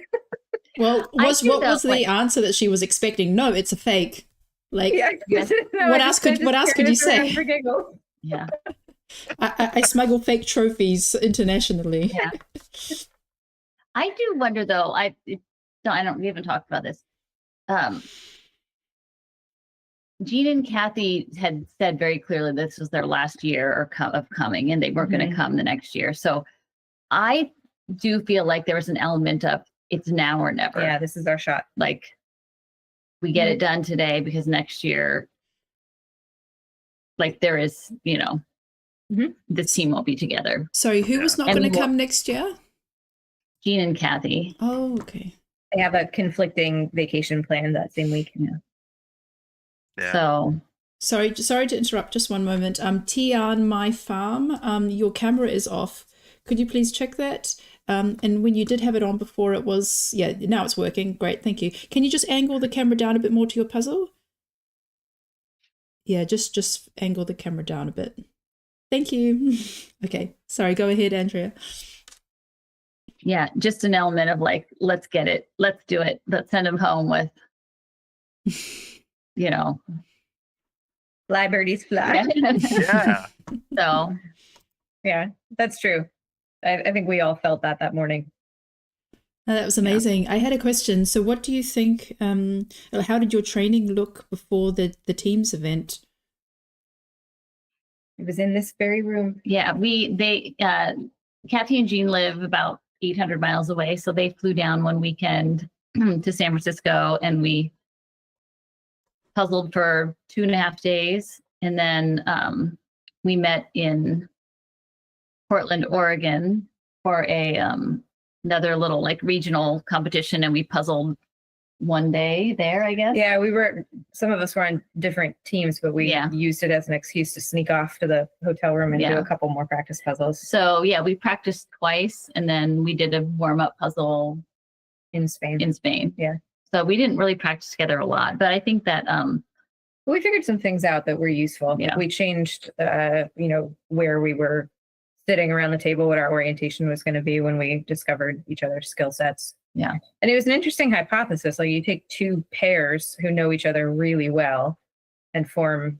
Well, what was the answer that she was expecting? No, it's a fake. Like, what else could you say? Yeah. I smuggle fake trophies internationally. Yeah. I do wonder though. We haven't talked about this. Jean and Kathy had said very clearly this was their last year of coming, and they weren't going to come the next year. So I do feel like there was an element of it's now or never. Yeah, this is our shot. Like we get it done today because next year, like there is, this team won't be together. Sorry, who was not going to come next year? Jean and Kathy. Oh, okay. They have a conflicting vacation plan that same week. Yeah. So sorry to interrupt. Just one moment. Tian, my farm. Your camera is off. Could you please check that? And when you did have it on before, it was now it's working. Great, thank you. Can you just angle the camera down a bit more to your puzzle? Yeah, just angle the camera down a bit. Thank you. Okay, sorry. Go ahead, Andrea. Yeah, just an element of like, let's get it, let's do it, let's send them home with. Fly birdies fly. Yeah. So, yeah, that's true. I think we all felt that morning. That was amazing. Yeah. I had a question. So what do you think, how did your training look before the team's event? It was in this very room. Yeah, Kathy and Jean live about 800 miles away. So they flew down one weekend to San Francisco, and we puzzled for 2.5 days. And then we met in Portland, Oregon for another little like regional competition, and we puzzled one day there, I guess. Yeah, some of us were on different teams, but we used it as an excuse to sneak off to the hotel room and do a couple more practice puzzles. So yeah, we practiced twice, and then we did a warm-up puzzle in Spain. Yeah. So we didn't really practice together a lot, but I think that we figured some things out that were useful. Yeah. We changed where we were sitting around the table, what our orientation was going to be when we discovered each other's skill sets. Yeah. And it was an interesting hypothesis. Like you take two pairs who know each other really well and form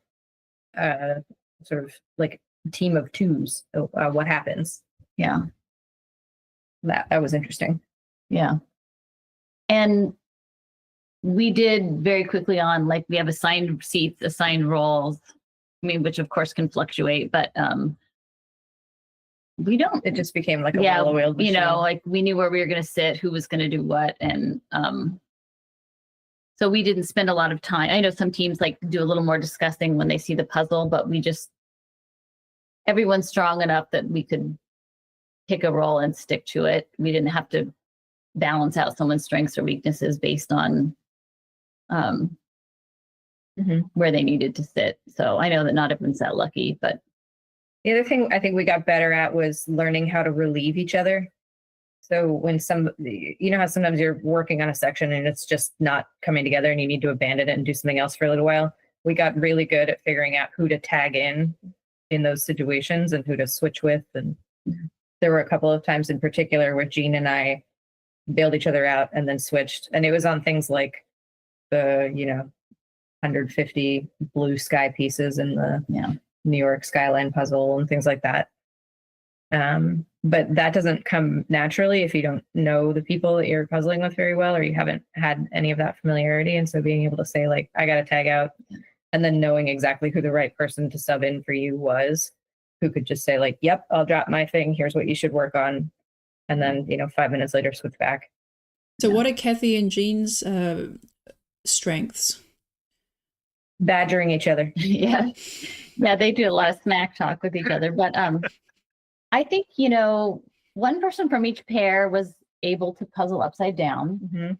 sort of like a team of twos. What happens? Yeah. That was interesting. Yeah. And we did very quickly on, like, we have assigned seats, assigned roles, which of course can fluctuate, but we don't. It just became like a well-oiled machine. Like we knew where we were going to sit, who was going to do what. And so we didn't spend a lot of time. I know some teams like do a little more discussing when they see the puzzle, but we just everyone's strong enough that we could pick a role and stick to it. We didn't have to balance out someone's strengths or weaknesses based on where they needed to sit. So I know that not everyone's that lucky, but the other thing I think we got better at was learning how to relieve each other. So when you know how sometimes you're working on a section and it's just not coming together and you need to abandon it and do something else for a little while, we got really good at figuring out who to tag in those situations and who to switch with. And there were a couple of times in particular where Jean and I bailed each other out and then switched. And it was on things like the, 150 blue sky pieces in the New York skyline puzzle and things like that. But that doesn't come naturally if you don't know the people that you're puzzling with very well, or you haven't had any of that familiarity. And so being able to say, like, I got to tag out, and then knowing exactly who the right person to sub in for you was, who could just say, like, yep, I'll drop my thing. Here's what you should work on. And then, 5 minutes later, switch back. So what are Kathy and Jean's strengths? Badgering each other. Yeah, they do a lot of smack talk with each other. But I think, one person from each pair was able to puzzle upside down.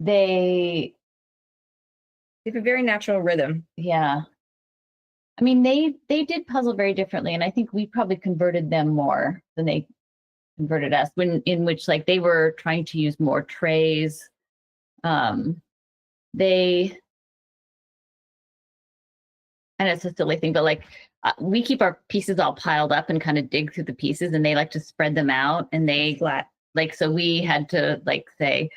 They have a very natural rhythm. Yeah. I mean, they did puzzle very differently, and I think we probably converted them more than they converted us, in which like they were trying to use more trays. And it's a silly thing, but like we keep our pieces all piled up and kind of dig through the pieces, and they like to spread them out, and they flat. Like, so we had to like say,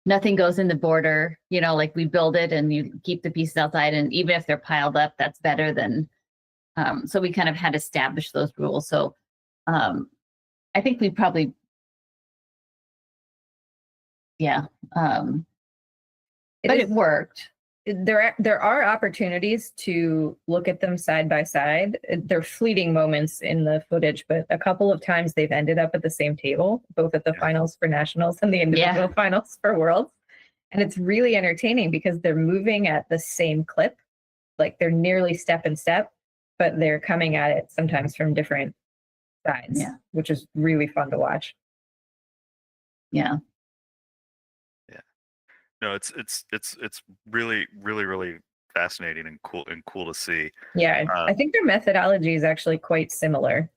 nothing goes in the border, like we build it and you keep the pieces outside, and even if they're piled up, that's better than, so we kind of had to establish those rules. So I think we probably, but it worked. There are opportunities to look at them side by side. They're fleeting moments in the footage, but a couple of times they've ended up at the same table, both at the finals for nationals and the individual finals for worlds. And it's really entertaining because they're moving at the same clip, like they're nearly step in step, but they're coming at it sometimes from different sides, which is really fun to watch. Yeah. No, it's really, really, really fascinating and cool to see. Yeah, I think their methodology is actually quite similar,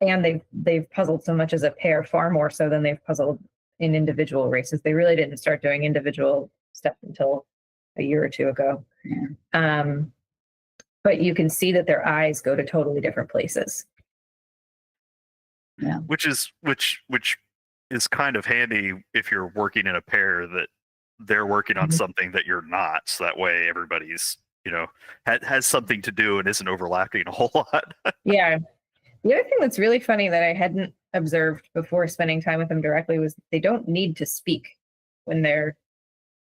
and they've puzzled so much as a pair, far more so than they've puzzled in individual races. They really didn't start doing individual stuff until a year or two ago. But you can see that their eyes go to totally different places. Yeah, which is kind of handy if you're working in a pair that they're working on something that you're not, so that way everybody's has something to do and isn't overlapping a whole lot. Yeah, the other thing that's really funny that I hadn't observed before spending time with them directly was they don't need to speak when they're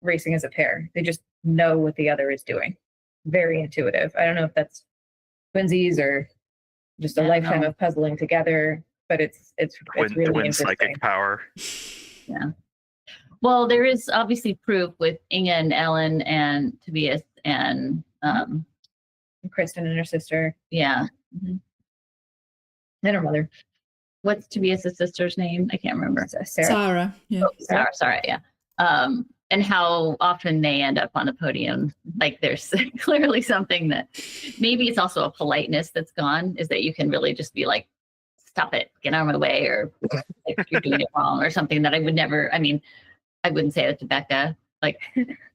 racing as a pair. They just know what the other is doing. Very intuitive. I don't know if that's twinsies or just a lifetime of puzzling together, but it's really twin psychic power. Yeah. Well, there is obviously proof with Inga and Ellen and Tobias and Kristen and her sister. Yeah. And her mother. What's Tobias' sister's name? I can't remember. Sarah. Yeah. Oh, Sarah, yeah. And how often they end up on a podium. Like there's clearly something that maybe it's also a politeness that's gone, is that you can really just be like, stop it, get out of my way, or like, you're doing it wrong or something that I would never, I wouldn't say that to Becca, like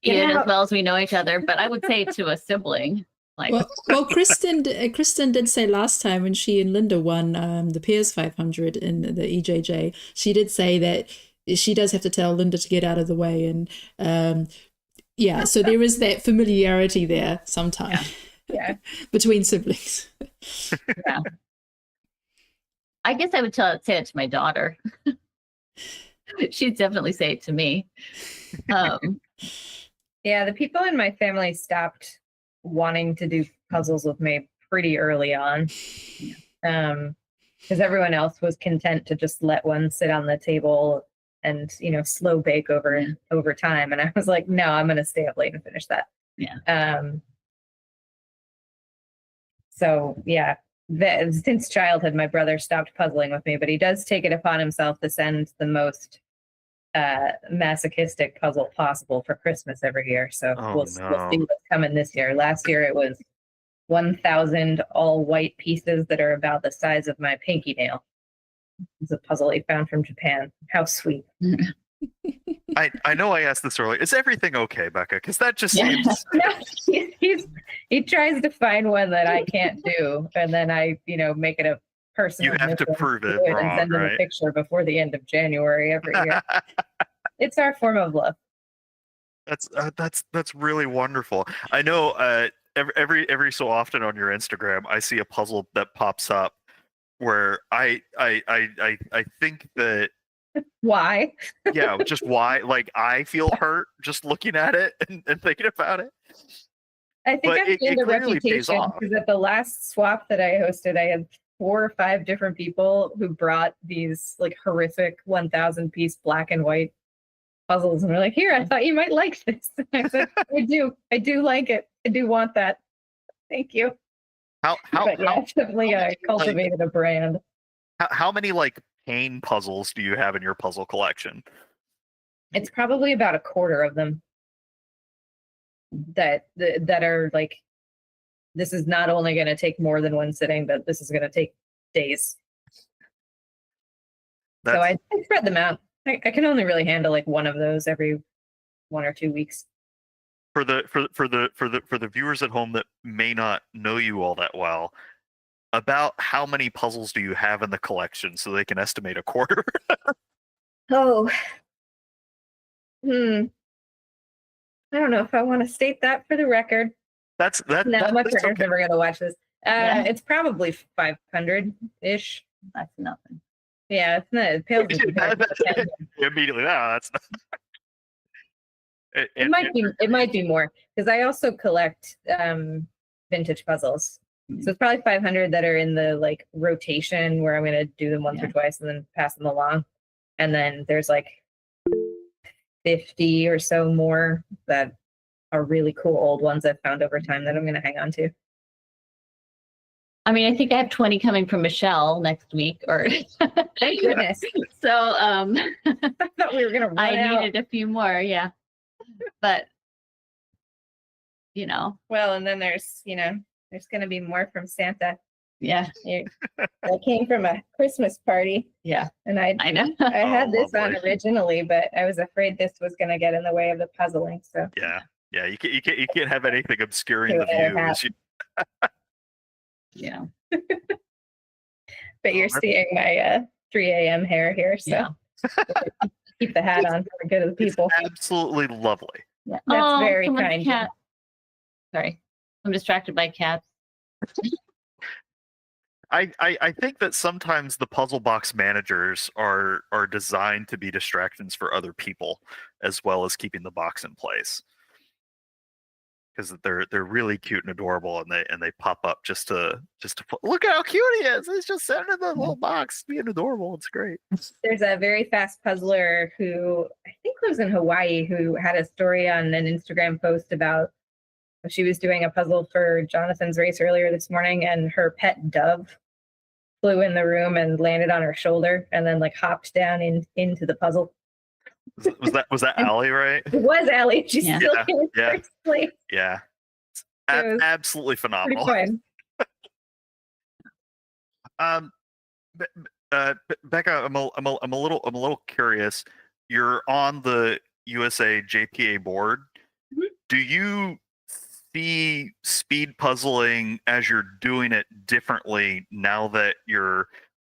even as well as we know each other, but I would say to a sibling. Like, well, Kristen did say last time when she and Linda won the Pairs 500 in the EJJ, she did say that she does have to tell Linda to get out of the way, and so there is that familiarity there sometimes between siblings. Yeah, I guess I would say it to my daughter. She'd definitely say it to me. Yeah, the people in my family stopped wanting to do puzzles with me pretty early on, because everyone else was content to just let one sit on the table and slow bake over time, and I was like, no, I'm going to stay up late and finish that. So yeah, since childhood, my brother stopped puzzling with me, but he does take it upon himself to send the most masochistic puzzle possible for Christmas every year. So we'll see what's coming this year. Last year it was 1,000 all white pieces that are about the size of my pinky nail. It's a puzzle he found from Japan. How sweet. I know I asked this earlier. Is everything okay, Becca? Because that just seems. No, he tries to find one that I can't do, and then I, make it a personal. You have to prove it wrong, and send him a picture before the end of January every year. It's our form of love. That's really wonderful. I know. Every so often on your Instagram, I see a puzzle that pops up where I think that. Why? Yeah, just why? Like, I feel hurt just looking at it and thinking about it. I think I've gained a reputation because at the last swap that I hosted, I had 4 or 5 different people who brought these like horrific 1,000 piece black and white puzzles, and were like, "Here, I thought you might like this." And I said, I do like it. I do want that. Thank you. Definitely cultivated a brand. How many like pain puzzles do you have in your puzzle collection? It's probably about a quarter of them that are like, this is not only going to take more than one sitting, but this is going to take days. So I spread them out. I can only really handle like one of those every 1 or 2 weeks. For the viewers at home that may not know you all that well, about how many puzzles do you have in the collection so they can estimate a quarter? I don't know if I want to state that for the record. That's my partner's never going to watch this. It's probably 500-ish. That's nothing. Yeah, it's not. It pales immediately. No, that's not. It might be more because I also collect vintage puzzles. So it's probably 500 that are in the like rotation where I'm going to do them once or twice and then pass them along. And then there's like 50 or so more that are really cool old ones I've found over time that I'm going to hang on to. I mean, I think I have 20 coming from Michelle next week. Or thank goodness. So I thought we were going to run out. Needed a few more, yeah. But Well, and then there's there's going to be more from Santa. Yeah. I came from a Christmas party. Yeah. And I know. I had this on originally, but I was afraid this was going to get in the way of the puzzling. So yeah, you can't have anything obscuring the views. Yeah. But you're seeing my 3 a.m. hair here, so keep the hat on for the good of the people. It's absolutely lovely. Yeah. That's very kind. Cat. Sorry, I'm distracted by cats. I think that sometimes the puzzle box managers are designed to be distractions for other people, as well as keeping the box in place. Because they're really cute and adorable, and they pop up just to look at how cute he is. He's just sitting in the little box, being adorable. It's great. There's a very fast puzzler who I think lives in Hawaii who had a story on an Instagram post about she was doing a puzzle for Jonathan's race earlier this morning, and her pet dove flew in the room and landed on her shoulder, and then like hopped down into the puzzle. Was that Allie, right? It was Allie. She's still in first place. Yeah, absolutely phenomenal. Pretty fun. Becca, I'm a little curious. You're on the USA JPA board. Mm-hmm. Do you see speed puzzling as you're doing it differently now that you're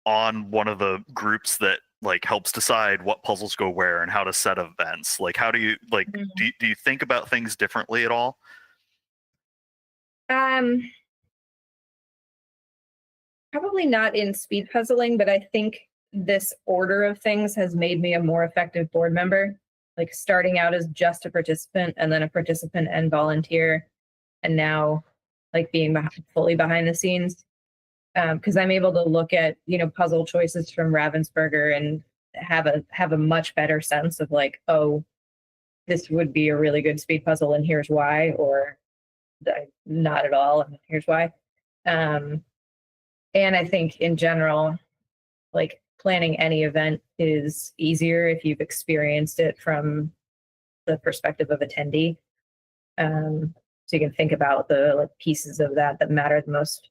on one of the groups that like helps decide what puzzles go where and how to set events? Like, how do you do you think about things differently at all? Probably not in speed puzzling, but I think this order of things has made me a more effective board member. Like starting out as just a participant and then a participant and volunteer, and now like being fully behind the scenes. Because I'm able to look at puzzle choices from Ravensburger and have a much better sense of like, oh, this would be a really good speed puzzle and here's why, or not at all and here's why. And I think in general, like planning any event is easier if you've experienced it from the perspective of attendee. So you can think about the like pieces of that matter the most.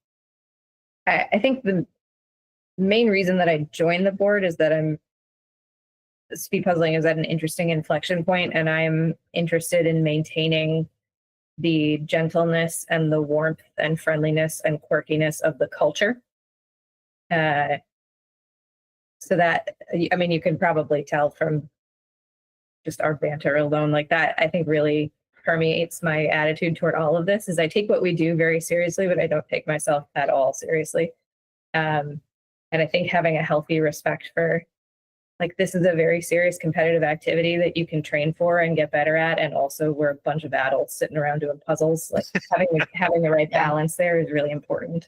I think the main reason that I joined the board is that speed puzzling is at an interesting inflection point, and I'm interested in maintaining the gentleness and the warmth and friendliness and quirkiness of the culture. So that, I mean, you can probably tell from just our banter alone, like that, I think really permeates my attitude toward all of this, is I take what we do very seriously, but I don't take myself at all seriously. And I think having a healthy respect for, like, this is a very serious competitive activity that you can train for and get better at. And also we're a bunch of adults sitting around doing puzzles. Like having the right balance there is really important.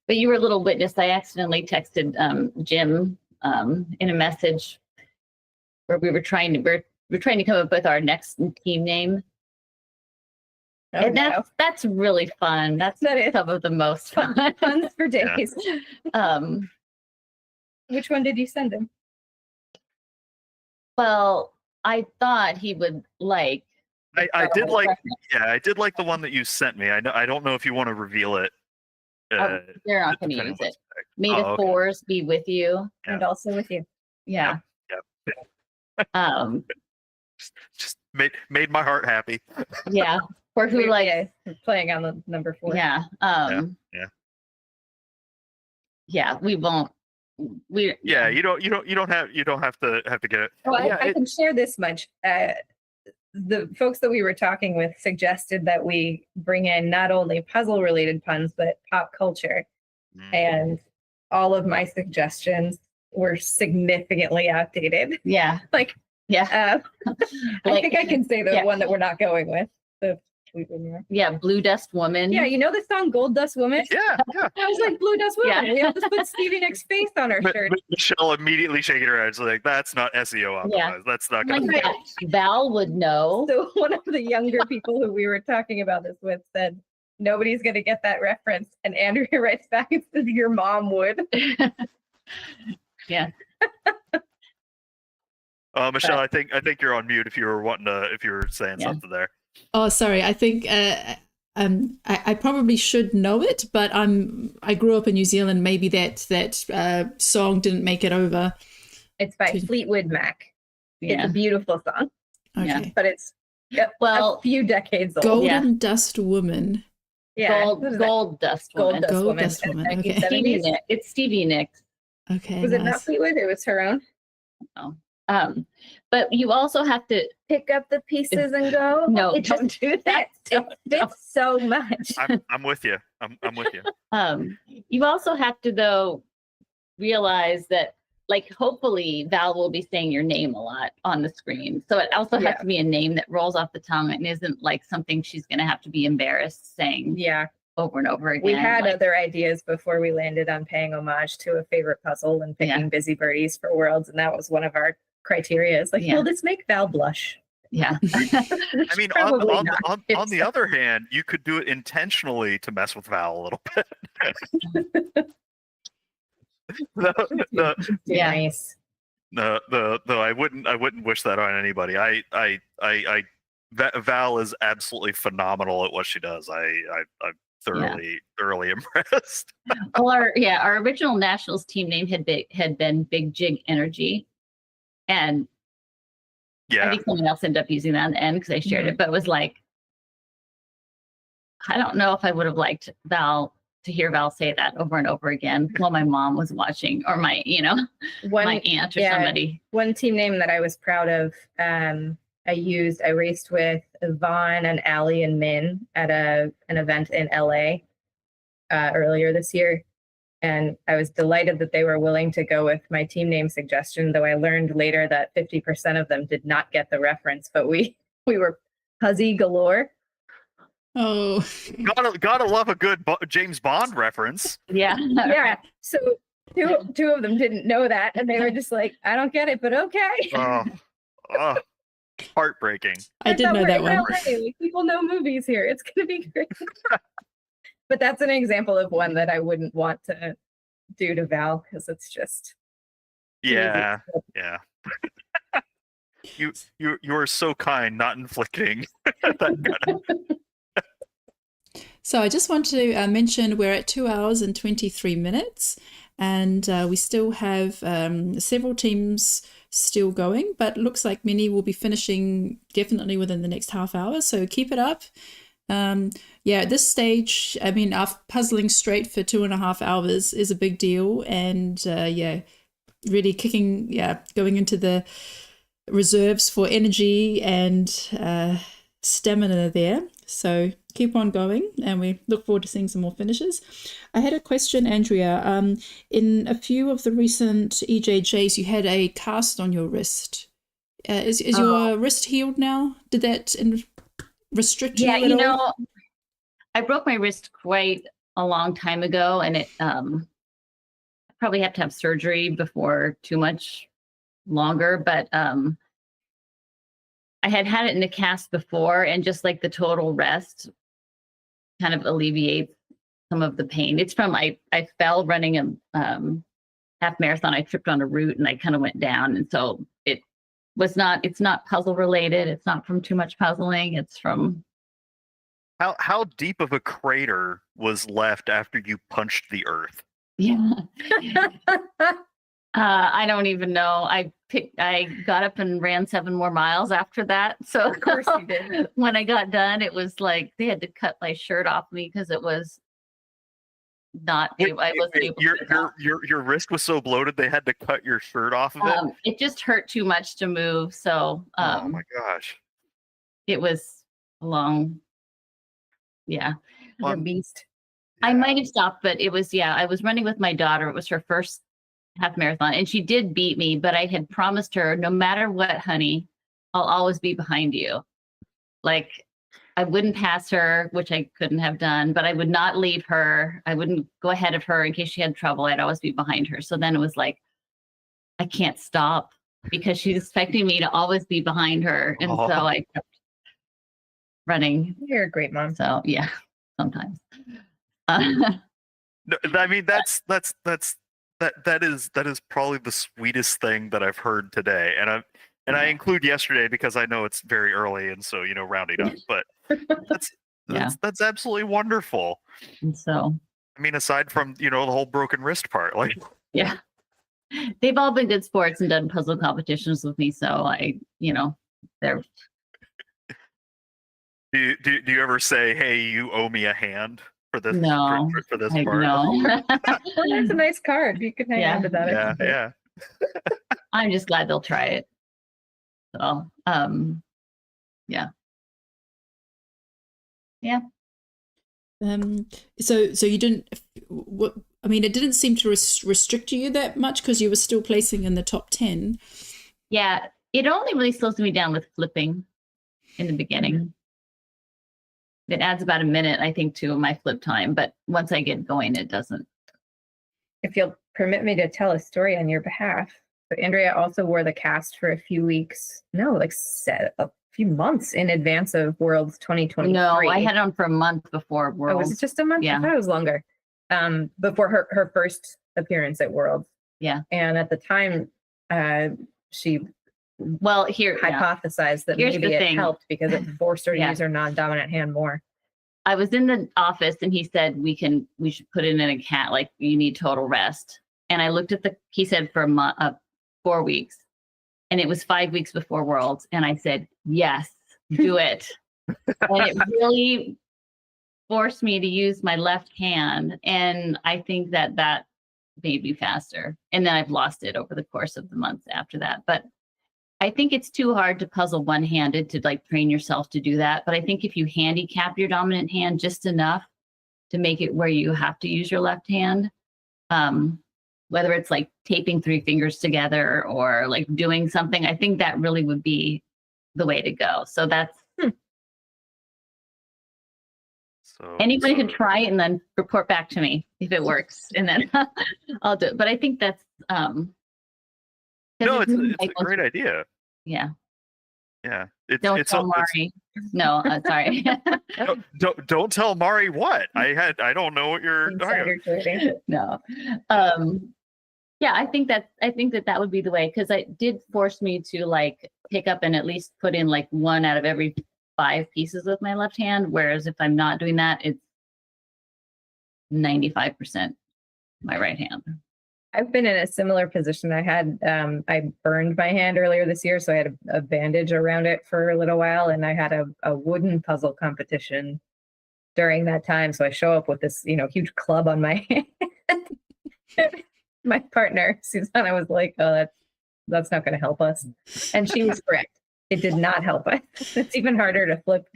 But you were a little witness. I accidentally texted Jim in a message where we're trying to come up with our next team name. Oh, And that's really fun. That's some of the most fun. Fun for days. Which one did you send him? Well, I thought he would like. I did like. Yeah, I did like the one that you sent me. I don't know if you want to reveal it. You're not going to use it. May the fours be with you, and also with you. Yeah. Yep. Just made my heart happy. Yeah. For who like playing on the number 4. Yeah. Yeah. We won't. You don't have to get it. Well, I can share this much. The folks that we were talking with suggested that we bring in not only puzzle related puns but pop culture, and all of my suggestions were significantly outdated. Yeah. I think I can say the one that we're not going with. Yeah, Blue Dust Woman. Yeah, you know the song Gold Dust Woman? Yeah. I was like, Blue Dust Woman. Yeah. We have to put Stevie Nicks' face on our shirt. Michelle immediately shaking her head. She's like, that's not SEO optimized. Yeah. That's not going to Val would know. So one of the younger people who we were talking about this with said, nobody's going to get that reference. And Andrea writes back and says, your mom would. Yeah. Michelle, I think you're on mute if you were saying something there. Oh, sorry. I think I probably should know it, but I grew up in New Zealand. Maybe that song didn't make it over. It's by Fleetwood Mac. Yeah. It's a beautiful song. Okay. But it's a few decades old. Golden Dust Woman. Yeah. Gold Dust Woman. Gold Dust Woman. Okay. It's Stevie Nicks. Okay. Was it not Fleetwood? It was her own. Oh. But you also have to pick up the pieces and go. No, don't do that. It fits so much. I'm with you. I'm with you. You also have to though realize that, like, hopefully Val will be saying your name a lot on the screen. So it also has to be a name that rolls off the tongue and isn't like something she's going to have to be embarrassed saying. Yeah. Over and over again. We had other ideas before we landed on paying homage to a favorite puzzle and picking Busy Birdies for Worlds, and that was one of our criteria. It's like, will this make Val blush? Yeah. I mean, on the other hand, you could do it intentionally to mess with Val a little bit. Nice. Though I wouldn't wish that on anybody. Val is absolutely phenomenal at what she does. I'm thoroughly impressed. Well, our original nationals team name had been Big Jig Energy, and I think someone else ended up using that in the end because I shared it. But it was like, I don't know if I would have liked Val to hear Val say that over and over again while my mom was watching, or my my aunt or somebody. One team name that I was proud of. I raced with Vaughn and Allie and Min at an event in LA earlier this year. And I was delighted that they were willing to go with my team name suggestion, though I learned later that 50% of them did not get the reference, but we were Puzzy galore. Oh, gotta love a good James Bond reference. Yeah. Yeah. So two of them didn't know that, and they were just like, I don't get it, but okay. Oh. Heartbreaking. I did know that one. People know movies here. It's gonna be great. But that's an example of one that I wouldn't want to do to Val because it's just Yeah, yeah. You are so kind, not inflicting that kind of. So I just want to mention we're at 2 hours and 23 minutes, and we still have several teams still going, but looks like many will be finishing definitely within the next half hour. So keep it up. Yeah, at this stage, I mean, our puzzling straight for 2.5 hours is a big deal, and yeah, really going into the reserves for energy and stamina there. So keep on going, and we look forward to seeing some more finishes. I had a question, Andrea. In a few of the recent EJJs, you had a cast on your wrist. Is your wrist healed now? Did that restrict you at all? I broke my wrist quite a long time ago, and it probably have to have surgery before too much longer, but I had it in a cast before, and just like the total rest kind of alleviates some of the pain. It's from I fell running a half marathon. I tripped on a root and I kind of went down, and so it's not puzzle related. It's not from too much puzzling. It's from How deep of a crater was left after you punched the earth? Yeah. I don't even know. I got up and ran 7 more miles after that. So Of course you did. when I got done, it was like they had to cut my shirt off me because it was not. I wasn't able to. Your wrist was so bloated they had to cut your shirt off of it. It just hurt too much to move. So Oh my gosh. it was a long. Yeah. The beast. I might have stopped, but it was, I was running with my daughter. It was her first half marathon, and she did beat me, but I had promised her, no matter what, honey, I'll always be behind you. Like, I wouldn't pass her, which I couldn't have done, but I would not leave her. I wouldn't go ahead of her in case she had trouble. I'd always be behind her. So then it was like, I can't stop because she's expecting me to always be behind her. And so I kept running. You're a great mom. So yeah, sometimes. No, I mean that is probably the sweetest thing that I've heard today, and I include yesterday because I know it's very early, and so rounding up. But that's absolutely wonderful. And so I mean, aside from the whole broken wrist part, like they've all been good sports and done puzzle competitions with me, so they're. Do you ever say, "Hey, you owe me a hand"? For this, no, for this part. No. That's a nice card. You can hang on to that. Yeah. I'm just glad they'll try it. So, yeah. So you didn't. I mean, it didn't seem to restrict you that much because you were still placing in the top 10. Yeah, it only really slows me down with flipping in the beginning. Mm-hmm. It adds about a minute, I think, to my flip time, but once I get going, it doesn't. If you'll permit me to tell a story on your behalf, but Andrea also wore the cast for a few months in advance of Worlds 2023. No, I had it on for a month before Worlds. Oh, was it just a month? Yeah. I thought it was longer. Before her first appearance at Worlds. Yeah. And at the time, she hypothesized that maybe it helped because it forced her to use her non-dominant hand more. I was in the office and he said we should put it in a cat, like you need total rest. And I looked at he said for 4 weeks, and it was 5 weeks before Worlds, and I said yes, do it. And it really forced me to use my left hand, and I think that made me faster. And then I've lost it over the course of the months after that, but I think it's too hard to puzzle one-handed to train yourself to do that. But I think if you handicap your dominant hand just enough to make it where you have to use your left hand, whether it's like taping 3 fingers together or like doing something, I think that really would be the way to go. So that's anybody can try it and then report back to me if it works, and then I'll do it. But I think that's no, it's a great idea. Yeah. Yeah. Don't it's tell Mari. No, sorry. don't tell Mari what I don't know what you're talking about. Insider trading. No. Yeah, I think that would be the way, because it did force me to like pick up and at least put in like 1 out of every 5 pieces with my left hand. Whereas if I'm not doing that, it's 95% my right hand. I've been in a similar position. I burned my hand earlier this year, so I had a bandage around it for a little while, and I had a wooden puzzle competition during that time. So I show up with this, huge club on my hand. My partner, Susanna, was like, "Oh, that's not going to help us," and she was correct. It did not help us. It's even harder to flip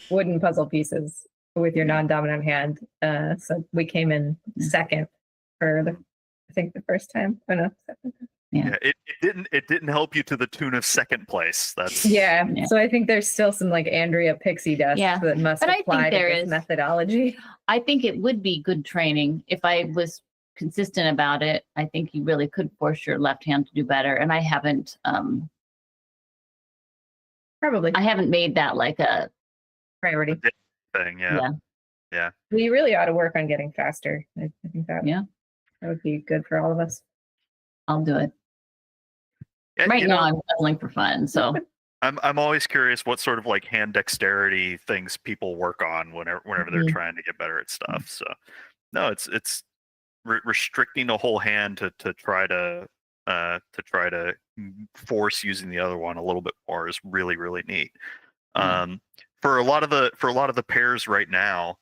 wooden puzzle pieces with your non-dominant hand. So we came in second for I think the first time. Oh no, second. Yeah. It didn't help you to the tune of second place. That's Yeah. So I think there's still some like Andrea pixie dust that must but apply I think to there this is methodology. I think it would be good training if I was consistent about it. I think you really could force your left hand to do better. And I haven't Probably. I haven't made that like a priority thing. Yeah. We really ought to work on getting faster. I think that would be good for all of us. I'll do it. Yeah, right now I'm puzzling for fun. So I'm always curious what sort of like hand dexterity things people work on whenever they're trying to get better at stuff. So no, it's restricting a whole hand to try to force using the other one a little bit more is really, really neat. For a lot of the pairs right now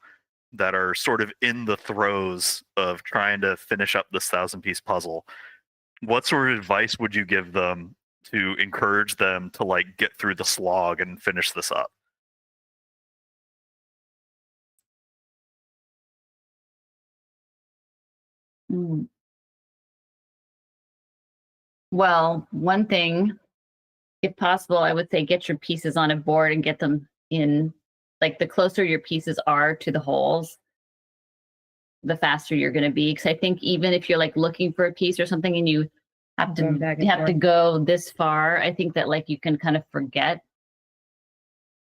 that are sort of in the throes of trying to finish up this 1,000-piece puzzle, what sort of advice would you give them to encourage them to like get through the slog and finish this up? Well, one thing, if possible, I would say get your pieces on a board and get them in. Like the closer your pieces are to the holes, the faster you're going to be. Because I think even if you're like looking for a piece or something and you have to go this far, I think that like you can kind of forget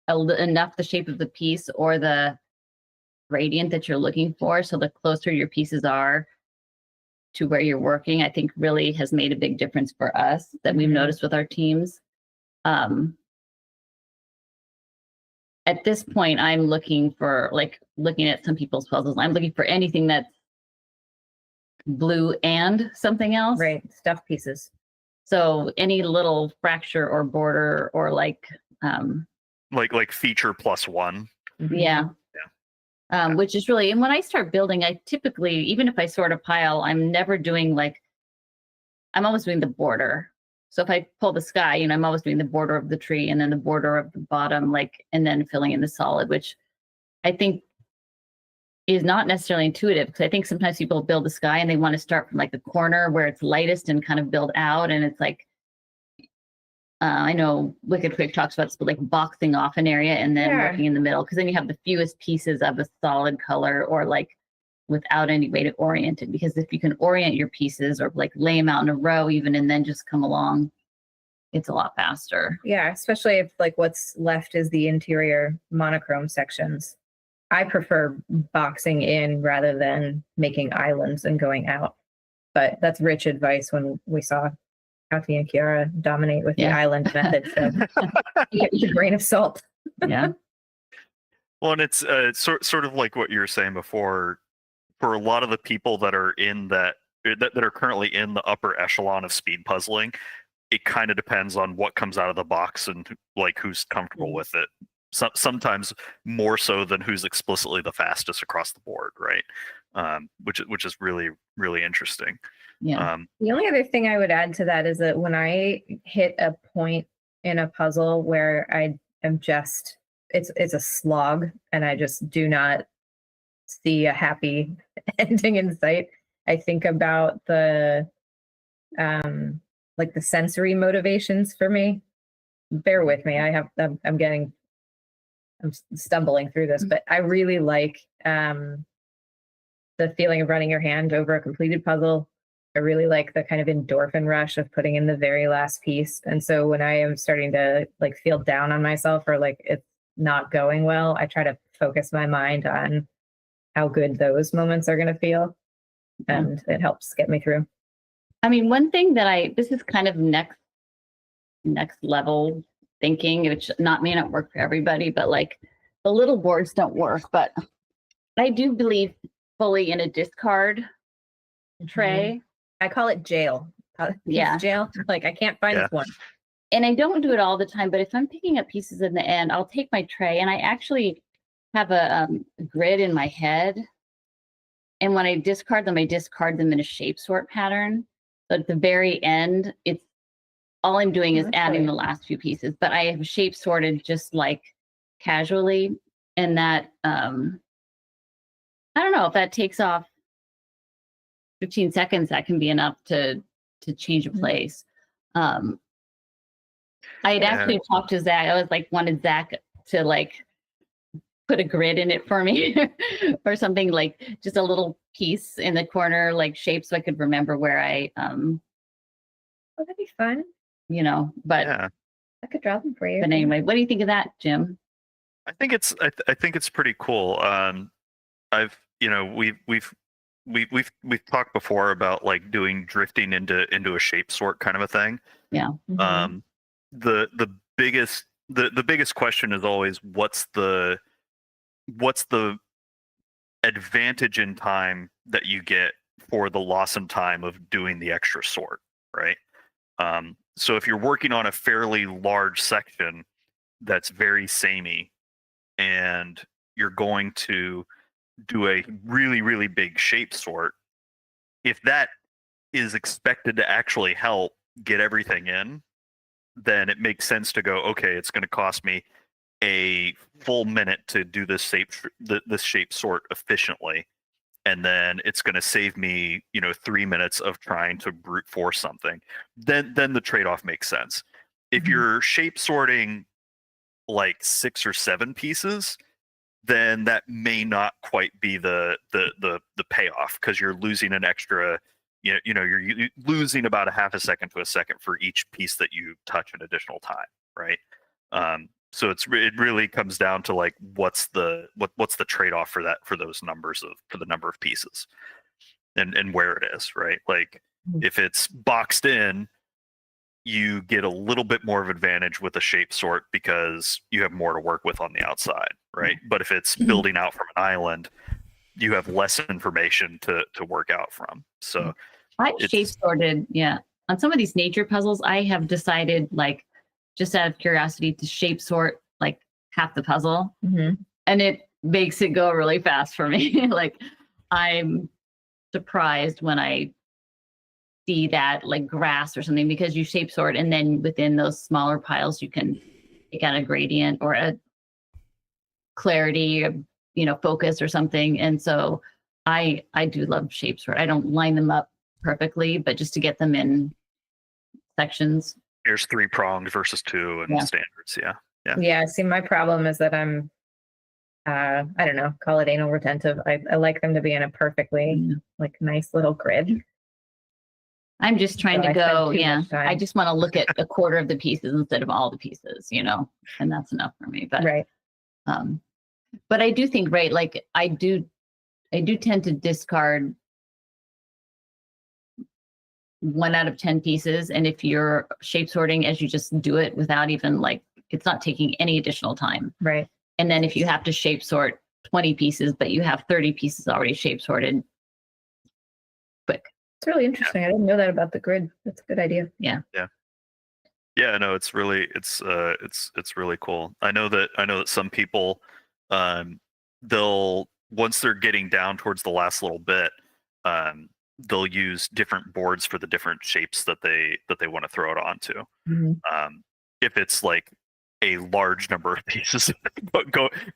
enough the shape of the piece or the gradient that you're looking for. So the closer your pieces are to where you're working, I think really has made a big difference for us that we've noticed with our teams. At this point, I'm looking at some people's puzzles. I'm looking for anything that's blue and something else. Right, stuff pieces. So any little fracture or border or like feature +1. Yeah. Which is really, and when I start building, I typically, even if I sort a pile, I'm never doing I'm always doing the border. So if I pull the sky, I'm always doing the border of the tree and then the border of the bottom, and then filling in the solid, which I think is not necessarily intuitive, because I think sometimes people build the sky and they want to start from like the corner where it's lightest and kind of build out. And it's like, I know Wicked Quick talks about like boxing off an area and then working in the middle, because then you have the fewest pieces of a solid color or like without any way to orient it. Because if you can orient your pieces or like lay them out in a row even and then just come along, it's a lot faster. Yeah, especially if like what's left is the interior monochrome sections. I prefer boxing in rather than making islands and going out. But that's rich advice when we saw Kathy and Kiara dominate with the island method. So you get a grain of salt. Yeah. Well, and it's sort of like what you were saying before. For a lot of the people that are in that are currently in the upper echelon of speed puzzling, it kind of depends on what comes out of the box and like who's comfortable with it. Sometimes more so than who's explicitly the fastest across the board, right? Which is really, really interesting. Yeah. The only other thing I would add to that is that when I hit a point in a puzzle where I am just it's a slog and I just do not see a happy ending in sight, I think about the like the sensory motivations for me. Bear with me. I'm stumbling through this, but I really like the feeling of running your hand over a completed puzzle, I really like the kind of endorphin rush of putting in the very last piece. And so when I am starting to like feel down on myself or like it's not going well, I try to focus my mind on how good those moments are going to feel. And it helps get me through. I mean, one thing that this is kind of next level thinking, which may not work for everybody, but like the little boards don't work. But I do believe fully in a discard tray. I call it jail. Yeah. Jail. Like I can't find this one. And I don't do it all the time, but if I'm picking up pieces in the end, I'll take my tray and I actually have a grid in my head. And when I discard them in a shape sort pattern. But at the very end, it's all I'm doing is adding the last few pieces, but I have shape sorted just like casually. And that, I don't know if that takes off 15 seconds, that can be enough to change a place. I had actually talked to Zach. I was like, wanted Zach to like put a grid in it for me or something, like just a little piece in the corner, like shape, so I could remember where I, Oh, that'd be fun. you know, but I could draw them for you. but anyway, what do you think of that, Jim? I think it's pretty cool. We've talked before about like doing drifting into a shape sort kind of a thing. Yeah. The biggest question is always what's the advantage in time that you get for the loss in time of doing the extra sort, right? So if you're working on a fairly large section that's very samey and you're going to do a really, really big shape sort, if that is expected to actually help get everything in, then it makes sense to go, okay, it's going to cost me a full minute to do this shape sort efficiently. And then it's going to save me, 3 minutes of trying to brute force something. Then the trade-off makes sense. If you're shape sorting like 6 or 7 pieces, then that may not quite be the payoff, because you're losing an extra, you're losing about a half a second to a second for each piece that you touch an additional time, right? So it really comes down to like what's the trade-off for those numbers for the number of pieces and where it is, right? Like if it's boxed in, you get a little bit more of advantage with a shape sort because you have more to work with on the outside, right? But if it's building out from an island, you have less information to work out from. So I shape sorted, on some of these nature puzzles, I have decided, like, just out of curiosity, to shape sort like half the puzzle, and it makes it go really fast for me. Like, I'm surprised when I see that, like grass or something, because you shape sort and then within those smaller piles you can pick out a gradient or a clarity, focus or something. And so I do love shape sort. I don't line them up perfectly, but just to get them in sections. There's 3 pronged versus 2 and standards. Yeah. See, my problem is that I'm, I don't know, call it anal retentive. I like them to be in a perfectly like nice little grid. I'm just trying to go, I just want to look at a quarter of the pieces instead of all the pieces, and that's enough for me. But right. But I do think, right, like I do tend to discard 1 out of 10 pieces. And if you're shape sorting as you just do it without even like, it's not taking any additional time. Right. And then if you have to shape sort 20 pieces, but you have 30 pieces already shape sorted, quick. It's really interesting. I didn't know that about the grid. That's a good idea. Yeah. No, it's really cool. I know that some people, they'll, once they're getting down towards the last little bit, they'll use different boards for the different shapes that they want to throw it onto. If it's like a large number of pieces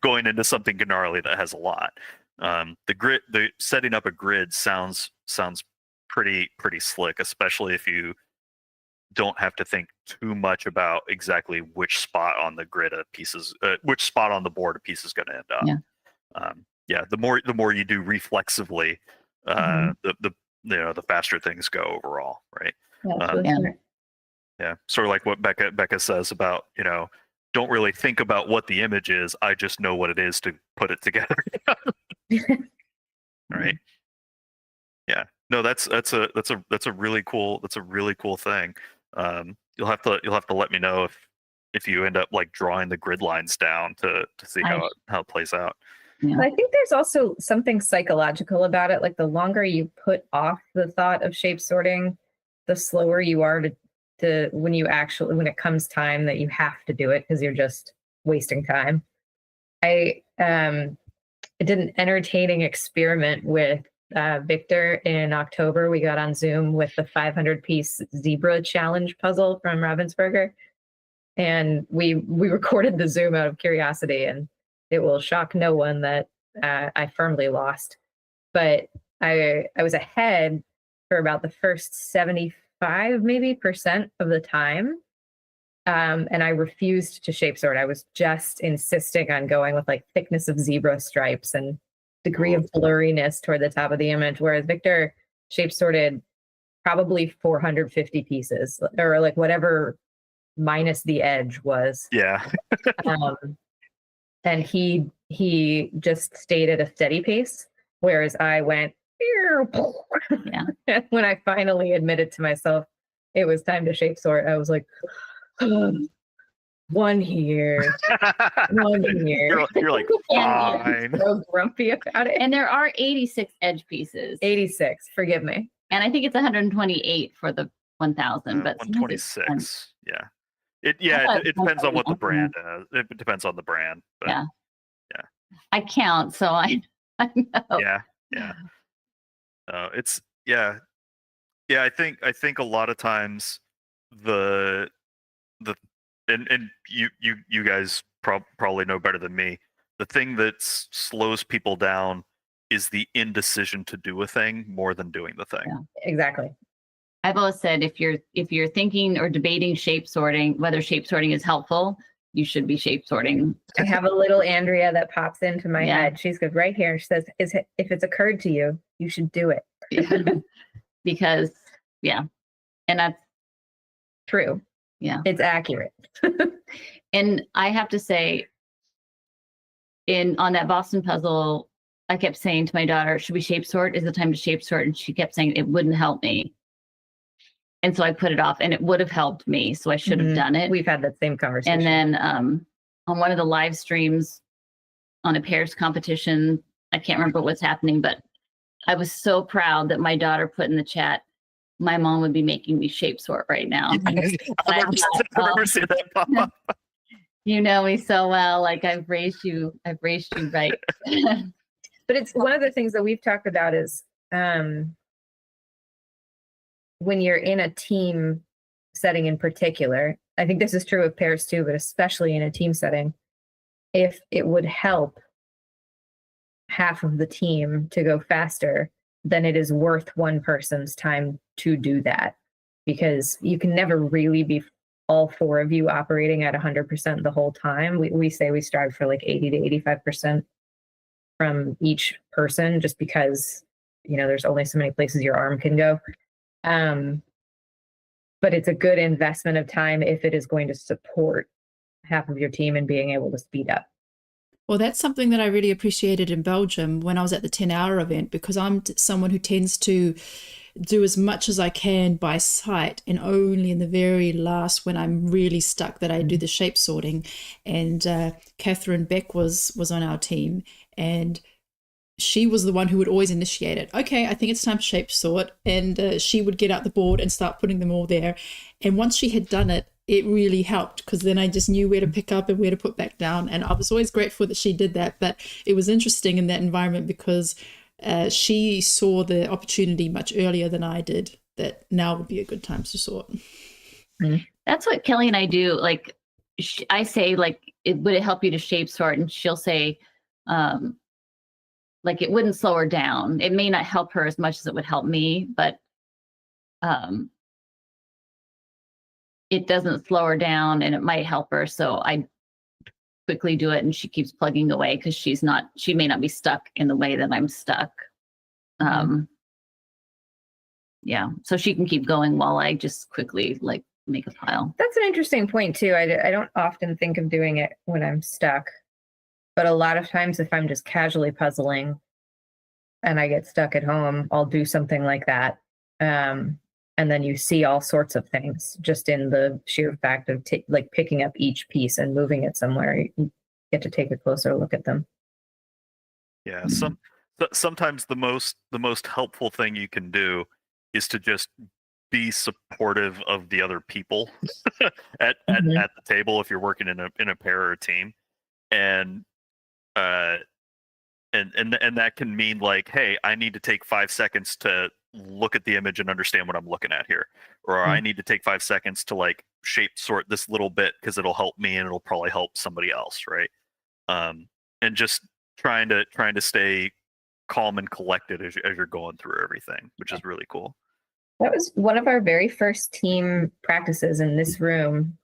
going into something gnarly that has a lot, the setting up a grid sounds pretty slick, especially if you don't have to think too much about exactly which spot on the grid of pieces, which spot on the board a piece is going to end up. The more you do reflexively, the faster things go overall, right? Yeah. Yeah, sort of like what Becca says about, don't really think about what the image is. I just know what it is to put it together. Right? Yeah. No, that's a really cool thing. You'll have to let me know if you end up like drawing the grid lines down to see how it plays out. Yeah. I think there's also something psychological about it. Like the longer you put off the thought of shape sorting, the slower you are to when it comes time that you have to do it because you're just wasting time. I did an entertaining experiment with Victor in October. We got on Zoom with the 500-piece zebra challenge puzzle from Ravensburger, and we recorded the Zoom out of curiosity, and it will shock no one that I firmly lost. But I was ahead for about the first 75% of the time. And I refused to shape sort. I was just insisting on going with like thickness of zebra stripes and degree of blurriness toward the top of the image, whereas Victor shape sorted probably 450 pieces or like whatever minus the edge was. Yeah. And he just stayed at a steady pace, whereas I went, yeah. When I finally admitted to myself it was time to shape sort, I was like, one here, one here. You're like, fine. So grumpy about it. And there are 86 edge pieces. 86, forgive me. And I think it's 128 for the 1000, but 126. Yeah. It depends on what the brand is. It depends on the brand. But, yeah. Yeah. I count, so I know. Yeah. Yeah. It's yeah. Yeah, I think a lot of times and you guys probably know better than me. The thing that slows people down is the indecision to do a thing more than doing the thing. Yeah, exactly. I've always said if you're thinking or debating shape sorting, whether shape sorting is helpful, you should be shape sorting. I have a little Andrea that pops into my head. She's good right here. She says, if it's occurred to you, you should do it. Because and that's true. Yeah, it's accurate. And I have to say, on that Boston puzzle, I kept saying to my daughter, should we shape sort? Is it time to shape sort? And she kept saying it wouldn't help me. And so I put it off, and it would have helped me. So I should have done it. We've had that same conversation. And then on one of the live streams on a pairs competition, I can't remember what's happening, but I was so proud that my daughter put in the chat, my mom would be making me shape sort right now. I remember seeing that pop up. You know me so well. Like I've raised you right. But it's one of the things that we've talked about is when you're in a team setting in particular, I think this is true of pairs too, but especially in a team setting, if it would help half of the team to go faster, then it is worth one person's time to do that, because you can never really be all four of you operating at 100% the whole time. We say we strive for like 80 to 85% from each person, just because, there's only so many places your arm can go. But it's a good investment of time if it is going to support half of your team and being able to speed up. Well, that's something that I really appreciated in Belgium when I was at the 10-hour event, because I'm someone who tends to do as much as I can by sight, and only in the very last, when I'm really stuck, that I do the shape sorting. And Catherine Beck was on our team, and she was the one who would always initiate it. Okay, I think it's time to shape sort. And she would get out the board and start putting them all there. And once she had done it, it really helped, because then I just knew where to pick up and where to put back down. And I was always grateful that she did that. But it was interesting in that environment because she saw the opportunity much earlier than I did, that now would be a good time to sort. That's what Kelly and I do. Like, I say, like, would it help you to shape sort? And she'll say, like, it wouldn't slow her down. It may not help her as much as it would help me, but it doesn't slow her down, and it might help her. So I quickly do it, and she keeps plugging away because she may not be stuck in the way that I'm stuck. yeah, so she can keep going while I just quickly like make a pile. That's an interesting point too. I don't often think of doing it when I'm stuck, but a lot of times if I'm just casually puzzling and I get stuck at home, I'll do something like that. And then you see all sorts of things just in the sheer fact of like picking up each piece and moving it somewhere. You get to take a closer look at them. Yeah, sometimes the most helpful thing you can do is to just be supportive of the other people at the table if you're working in a pair or a team, and that can mean like, hey, I need to take 5 seconds to look at the image and understand what I'm looking at here, or I need to take 5 seconds to like shape sort this little bit because it'll help me and it'll probably help somebody else, right? And just trying to stay calm and collected as you're going through everything, which is really cool. That was one of our very first team practices in this room.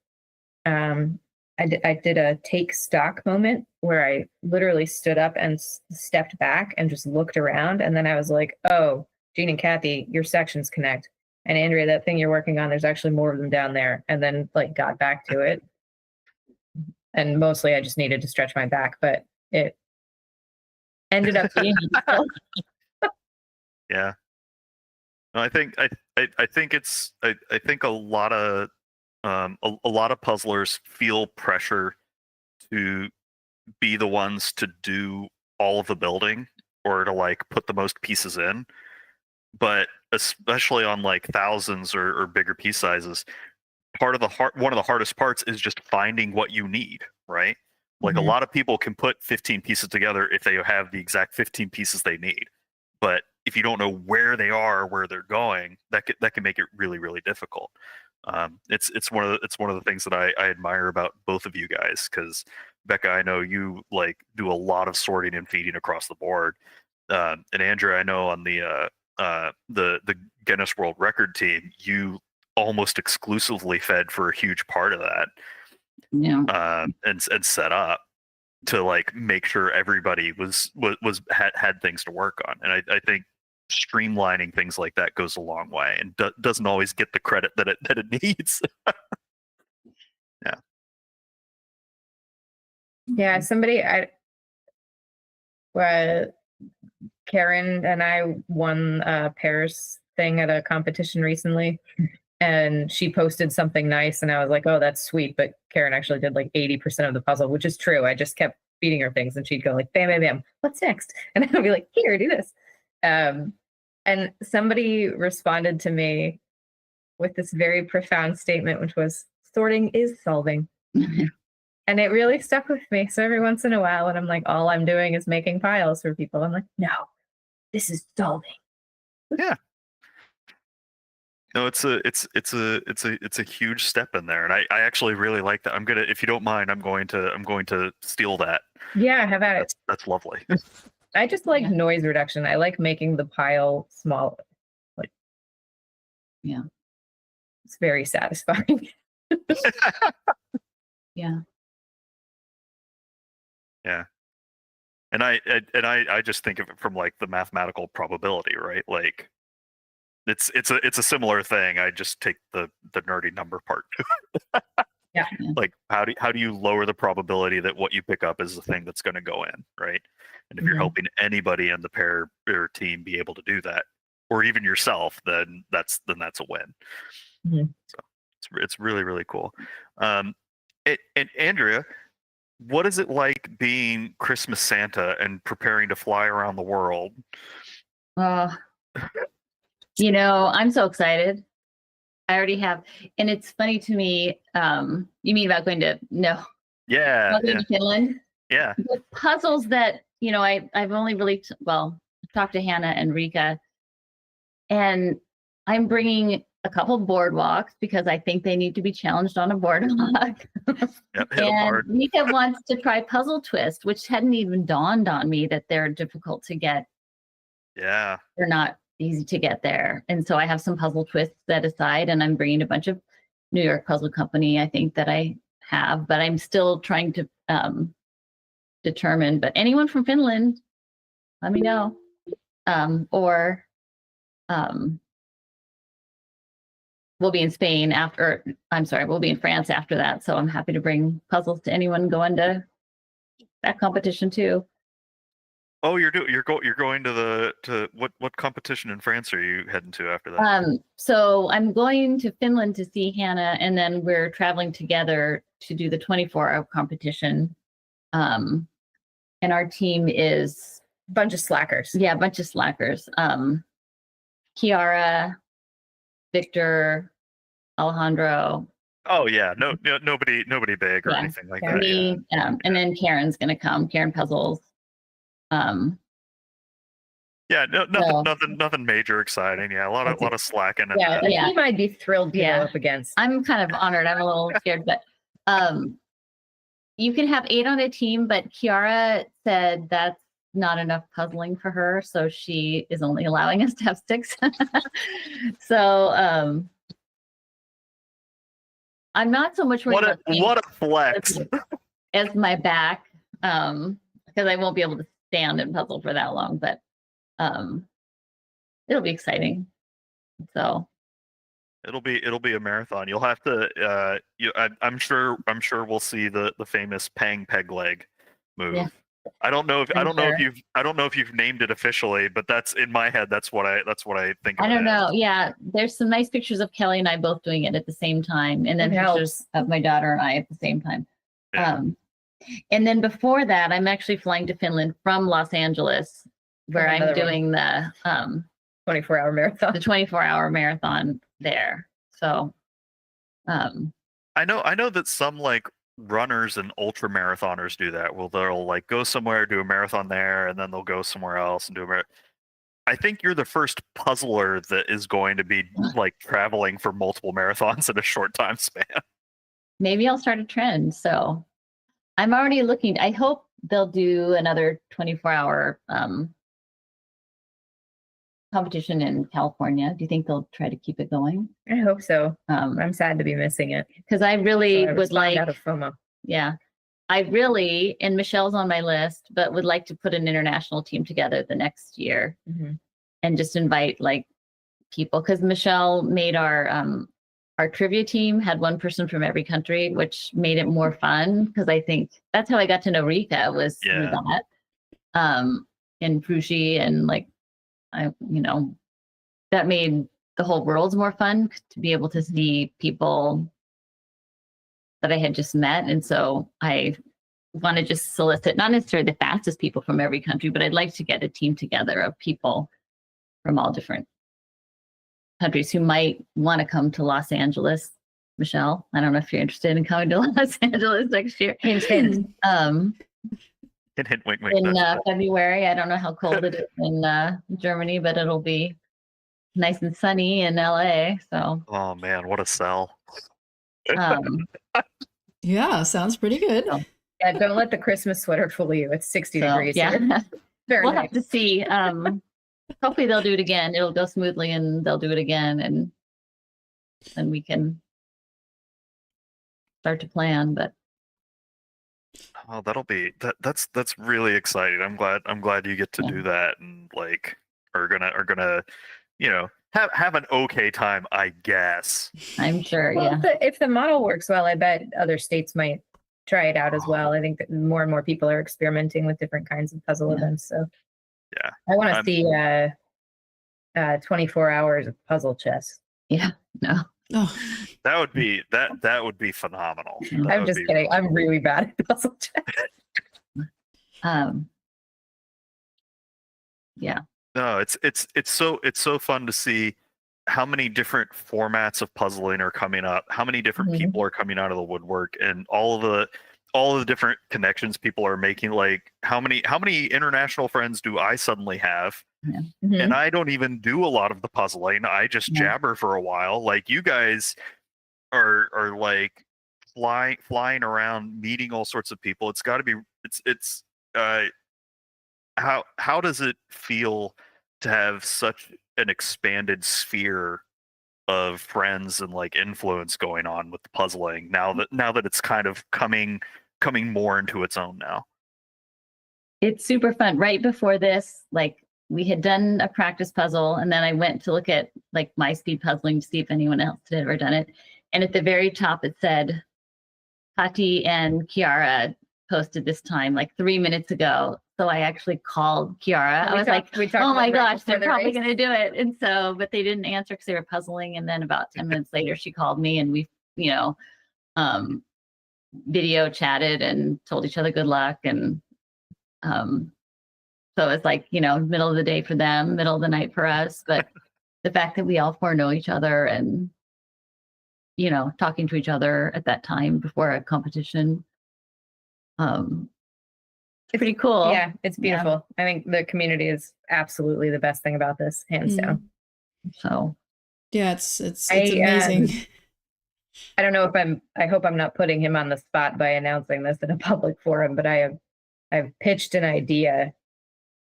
I did a take stock moment where I literally stood up and stepped back and just looked around. And then I was like, oh, Jean and Kathy, your sections connect. And Andrea, that thing you're working on, there's actually more of them down there. And then like got back to it. And mostly I just needed to stretch my back, but it ended up being Yeah. No, I think a lot of puzzlers feel pressure to be the ones to do all of the building or to like put the most pieces in, but especially on like thousands or bigger piece sizes, one of the hardest parts is just finding what you need, right? Like a lot of people can put 15 pieces together if they have the exact 15 pieces they need, but if you don't know where they are, where they're going, that can make it really, really difficult. It's one of the things that I admire about both of you guys, because Becca, I know you like do a lot of sorting and feeding across the board, and Andrea, I know on the Guinness World Record team, you almost exclusively fed for a huge part of that. Yeah. And set up to like make sure everybody had things to work on, and I think streamlining things like that goes a long way and doesn't always get the credit that it needs. Yeah, Karen and I won a pairs thing at a competition recently, and she posted something nice, and I was like, oh, that's sweet. But Karen actually did like 80% of the puzzle, which is true. I just kept feeding her things, and she'd go like, bam, bam, bam, what's next? And I'd be like, here, do this. And somebody responded to me with this very profound statement, which was, sorting is solving. And it really stuck with me. So every once in a while, when I'm like, all I'm doing is making piles for people, I'm like, no, this is solving. Yeah. No, it's a huge step in there, and I actually really like that. I'm gonna, if you don't mind, I'm going to steal that. Yeah, have at it. That's lovely. I just like noise reduction. I like making the pile small. Like, yeah, it's very satisfying. Yeah. Yeah. And I just think of it from like the mathematical probability, right? Like it's a similar thing. I just take the nerdy number part. Yeah. Like how do you lower the probability that what you pick up is the thing that's going to go in, right? And if you're helping anybody in the pair or team be able to do that, or even yourself, then that's a win. So it's really, really cool. And Andrea, what is it like being Christmas Santa and preparing to fly around the world? You know, I'm so excited. I already have, and it's funny to me. You mean about going to to Finland? Yeah. The puzzles that, you know, I've only really talked to Hannah and Rika, and I'm bringing a couple boardwalks because I think they need to be challenged on a boardwalk. Yep, and Rika wants to try puzzle twist, which hadn't even dawned on me that they're difficult to get. Yeah. They're not easy to get there. And so I have some puzzle twists set aside, and I'm bringing a bunch of New York Puzzle Company, I think, that I have, but I'm still trying to determine. But anyone from Finland, let me know. we'll be in Spain after. I'm sorry, we'll be in France after that. So I'm happy to bring puzzles to anyone going to that competition too. Oh, you're going to what competition in France are you heading to after that? So I'm going to Finland to see Hannah, and then we're traveling together to do the 24-hour competition. And our team is a bunch of slackers. Yeah, a bunch of slackers. Kiara, Victor, Alejandro. Oh yeah, nobody big or anything like that. Me, and then Karen's gonna come. Karen Puzzles. Yeah, nothing major exciting. Yeah, a lot of slacking. Yeah, he might be thrilled to go up against. I'm kind of honored. I'm a little scared, but you can have 8 on a team, but Kiara said that's not enough puzzling for her, so she is only allowing us to have 6. So I'm not so much what a flex as my back, because I won't be able to stand and puzzle for that long, but it'll be exciting. So it'll be a marathon. You'll have to I'm sure we'll see the famous Pang Peg Leg move. Yeah. I don't know if you've named it officially, but that's in my head. That's what I think. I don't know. Yeah, there's some nice pictures of Kelly and I both doing it at the same time, and then pictures of my daughter and I at the same time. Yeah. And then before that, I'm actually flying to Finland from Los Angeles, where I'm doing the 24-hour marathon. The 24-hour marathon there. So, I know that some like runners and ultra marathoners do that. Well, they'll like go somewhere, do a marathon there, and then they'll go somewhere else and do a marathon. I think you're the first puzzler that is going to be like traveling for multiple marathons in a short time span. Maybe I'll start a trend. So I'm already looking. I hope they'll do another 24-hour competition in California. Do you think they'll try to keep it going? I hope so. I'm sad to be missing it because I really would like out of FOMO. Yeah, I really, and Michelle's on my list, but would like to put an international team together the next year and just invite like people, because Michelle made our trivia team had one person from every country, which made it more fun, because I think that's how I got to know Rika was through that. And Frushi, and like that made the whole world's more fun to be able to see people that I had just met. And so I want to just solicit, not necessarily the fastest people from every country, but I'd like to get a team together of people from all different countries who might want to come to Los Angeles. Michelle, I don't know if you're interested in coming to Los Angeles next year. Hint, wink, wink. In February. I don't know how cold it is in Germany, but it'll be nice and sunny in LA. So. Oh man, what a sell! Yeah, sounds pretty good. So, yeah, don't let the Christmas sweater fool you. It's 60 degrees. Yeah, we'll have to see. Hopefully they'll do it again. It'll go smoothly, and they'll do it again, and then we can start to plan. But. Oh, that's really exciting. I'm glad you get to do that, and like are gonna have an okay time, I guess. I'm sure. Well, if the model works well, I bet other states might try it out as well. I think that more and more people are experimenting with different kinds of puzzle events. So yeah, I want to see 24 hours of puzzle chess. Yeah, no. Oh. That would be phenomenal. I'm just kidding. I'm really bad at puzzle chess. Yeah. No, it's so fun to see how many different formats of puzzling are coming up, how many different people are coming out of the woodwork, and all the different connections people are making. Like how many international friends do I suddenly have? Yeah. And I don't even do a lot of the puzzling. I just jabber for a while. Like you guys are like flying around, meeting all sorts of people. It's got to be how does it feel to have such an expanded sphere of friends and like influence going on with the puzzling now that it's kind of coming more into its own now? It's super fun. Right before this, like we had done a practice puzzle, and then I went to look at like my speed puzzling to see if anyone else had ever done it. And at the very top, it said, Kati and Kiara posted this time like 3 minutes ago. So I actually called Kiara. I was like, oh my gosh, they're probably going to do it. And so, but they didn't answer because they were puzzling. And then about 10 minutes later, she called me and we, video chatted and told each other good luck. And so it's like, middle of the day for them, middle of the night for us. But the fact that we all four know each other and, talking to each other at that time before a competition, it's pretty cool. Yeah, it's beautiful. Yeah. I think the community is absolutely the best thing about this, hands down. So yeah, it's amazing. I don't know if I hope I'm not putting him on the spot by announcing this in a public forum, but I've pitched an idea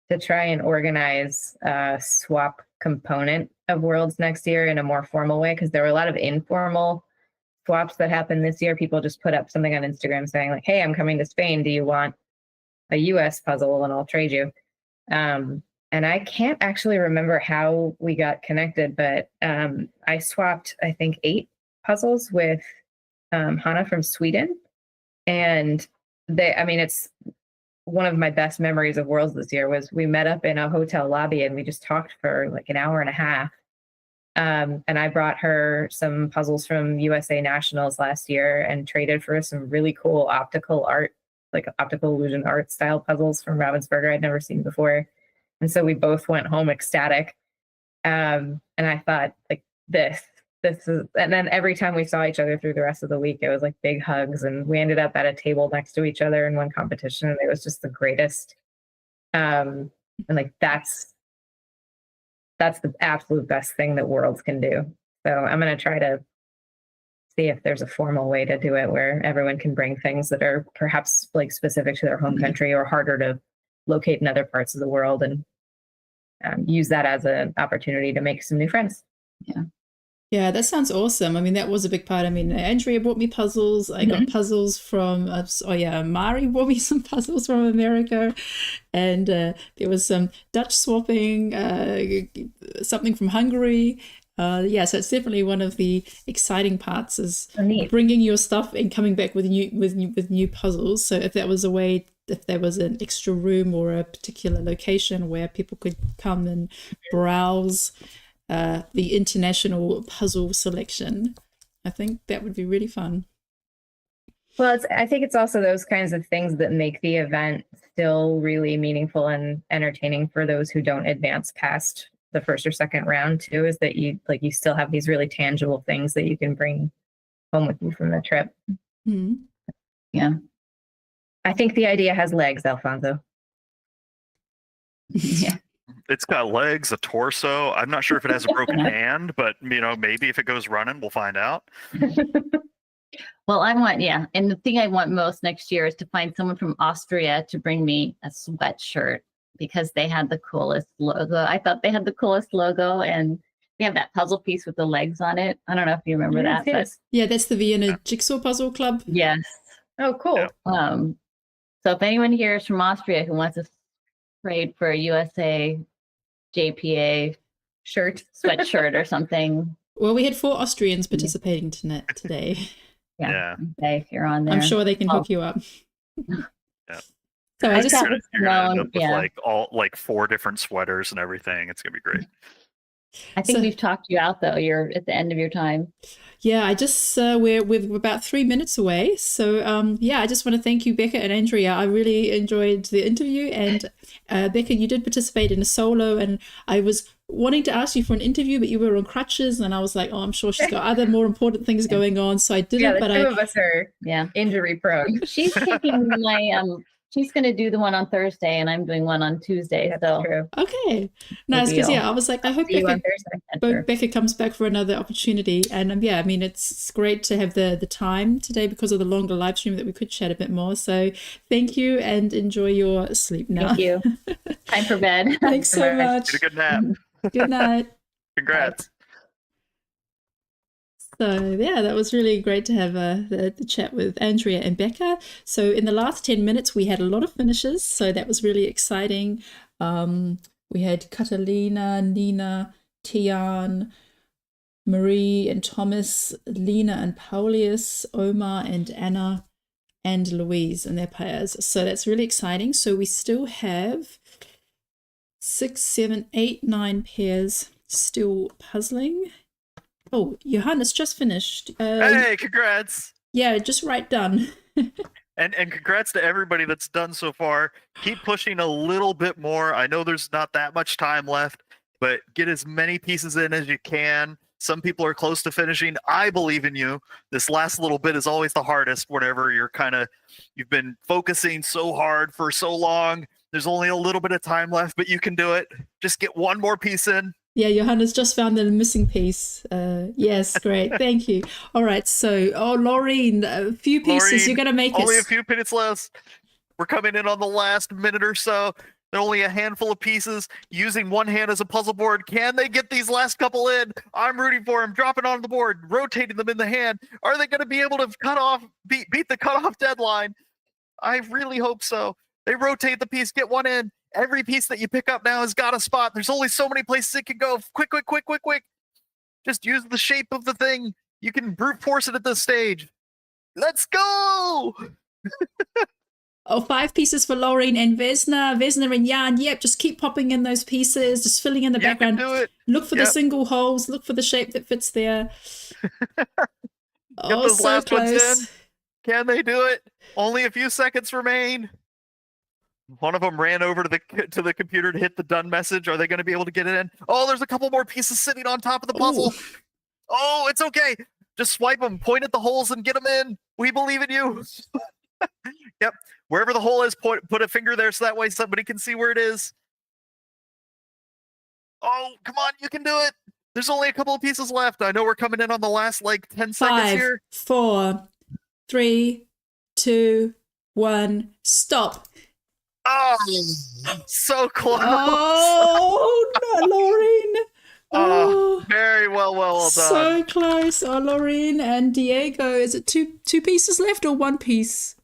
to try and organize a swap component of Worlds next year in a more formal way, because there were a lot of informal swaps that happened this year. People just put up something on Instagram saying like, hey, I'm coming to Spain. Do you want a US puzzle and I'll trade you? And I can't actually remember how we got connected, but I swapped, I think, 8 puzzles with Hannah from Sweden. And it's one of my best memories of Worlds this year was we met up in a hotel lobby and we just talked for like an hour and a half. And I brought her some puzzles from USA Nationals last year and traded for some really cool optical art, like optical illusion art style puzzles from Ravensburger I'd never seen before. And so we both went home ecstatic. And I thought like this is, and then every time we saw each other through the rest of the week, it was like big hugs. And we ended up at a table next to each other in one competition. And it was just the greatest. And like, that's the absolute best thing that Worlds can do. So I'm going to try to see if there's a formal way to do it where everyone can bring things that are perhaps like specific to their home country or harder to locate in other parts of the world, and use that as an opportunity to make some new friends. Yeah, that sounds awesome. I mean, that was a big part. I mean, Andrea brought me puzzles. I got puzzles from, Mari brought me some puzzles from America. And there was some Dutch swapping, something from Hungary. So it's definitely one of the exciting parts is bringing your stuff and coming back with new puzzles. So if that was a way, if there was an extra room or a particular location where people could come and browse the international puzzle selection, I think that would be really fun. Well, I think it's also those kinds of things that make the event still really meaningful and entertaining for those who don't advance past the first or second round too, is that you still have these really tangible things that you can bring home with you from the trip. Mm-hmm. Yeah. I think the idea has legs, Alfonso. Yeah. It's got legs, a torso. I'm not sure if it has a broken hand, but maybe if it goes running, we'll find out. Well, and the thing I want most next year is to find someone from Austria to bring me a sweatshirt, because they had the coolest logo. I thought they had the coolest logo, and they have that puzzle piece with the legs on it. I don't know if you remember that. But yeah, that's the Vienna Jigsaw Puzzle Club. Yes. Oh, cool. Yeah. So if anyone here is from Austria who wants to trade for a USA JPA sweatshirt or something. Well, we had 4 Austrians participating today. Yeah. Okay, if you're on there, I'm sure they can hook you up. Yeah. So you're gonna end up with like 4 different sweaters and everything. It's gonna be great. I think we've talked you out though. You're at the end of your time. Yeah, I just we're about 3 minutes away. So I just want to thank you, Becca and Andrea. I really enjoyed the interview, and Becca, you did participate in a solo, and I was wanting to ask you for an interview, but you were on crutches, and I was like, oh, I'm sure she's got other more important things going on, so I didn't. But 2 of us are injury prone. She's taking my she's going to do the one on Thursday, and I'm doing one on Tuesday. That's true. Okay, nice. Because I was like, I hope Becca comes back for another opportunity. And I mean, it's great to have the time today because of the longer live stream that we could chat a bit more. So thank you, and enjoy your sleep now. Thank you. Time for bed. Thanks so much. Get a good nap. Good night. Congrats. So that was really great to have the chat with Andrea and Becca. So in the last 10 minutes, we had a lot of finishes. So that was really exciting. We had Catalina, Nina, Tian, Marie and Thomas, Lena and Paulius, Omar and Anna, and Louise in their pairs. So that's really exciting. So we still have 6, 7, 8, 9 pairs still puzzling. Oh, Johannes just finished. Hey, congrats! Yeah, just right done. And congrats to everybody that's done so far. Keep pushing a little bit more. I know there's not that much time left, but get as many pieces in as you can. Some people are close to finishing. I believe in you. This last little bit is always the hardest whenever you've been focusing so hard for so long. There's only a little bit of time left, but you can do it. Just get one more piece in. Yeah, Johannes just found the missing piece. Yes, great. Thank you. All right, so, Laureen, a few pieces. Laureen, You're going to make only it. a few minutes left. We're coming in on the last minute or so. There are only a handful of pieces. Using one hand as a puzzle board. Can they get these last couple in? I'm rooting for them. Dropping on the board, rotating them in the hand. Are they going to be able to beat the cutoff deadline? I really hope so. They rotate the piece, get one in. Every piece that you pick up now has got a spot. There's only so many places it can go. Quick, quick, quick, quick, quick. Just use the shape of the thing. You can brute force it at this stage. Let's go! 5 pieces for Laureen and Vesna. Vesna and Jan, yep, just keep popping in those pieces, just filling in the background. Do it. Look for the single holes, look for the shape that fits there. Get those so last close. ones in. Can they do it? Only a few seconds remain. One of them ran over to the computer to hit the done message. Are they going to be able to get it in? Oh, there's a couple more pieces sitting on top of the puzzle. Ooh. Oh, it's okay. Just swipe them, point at the holes, and get them in. We believe in you. Yep. Wherever the hole is, put a finger there so that way somebody can see where it is. Oh, come on, you can do it. There's only a couple of pieces left. I know we're coming in on the last 10 seconds 5, here. 4, 3, 2, 1, stop. Oh, so close. Oh, no, Laureen. Oh, very well done. So close. Oh, Laureen and Diego. Is it two pieces left or one piece?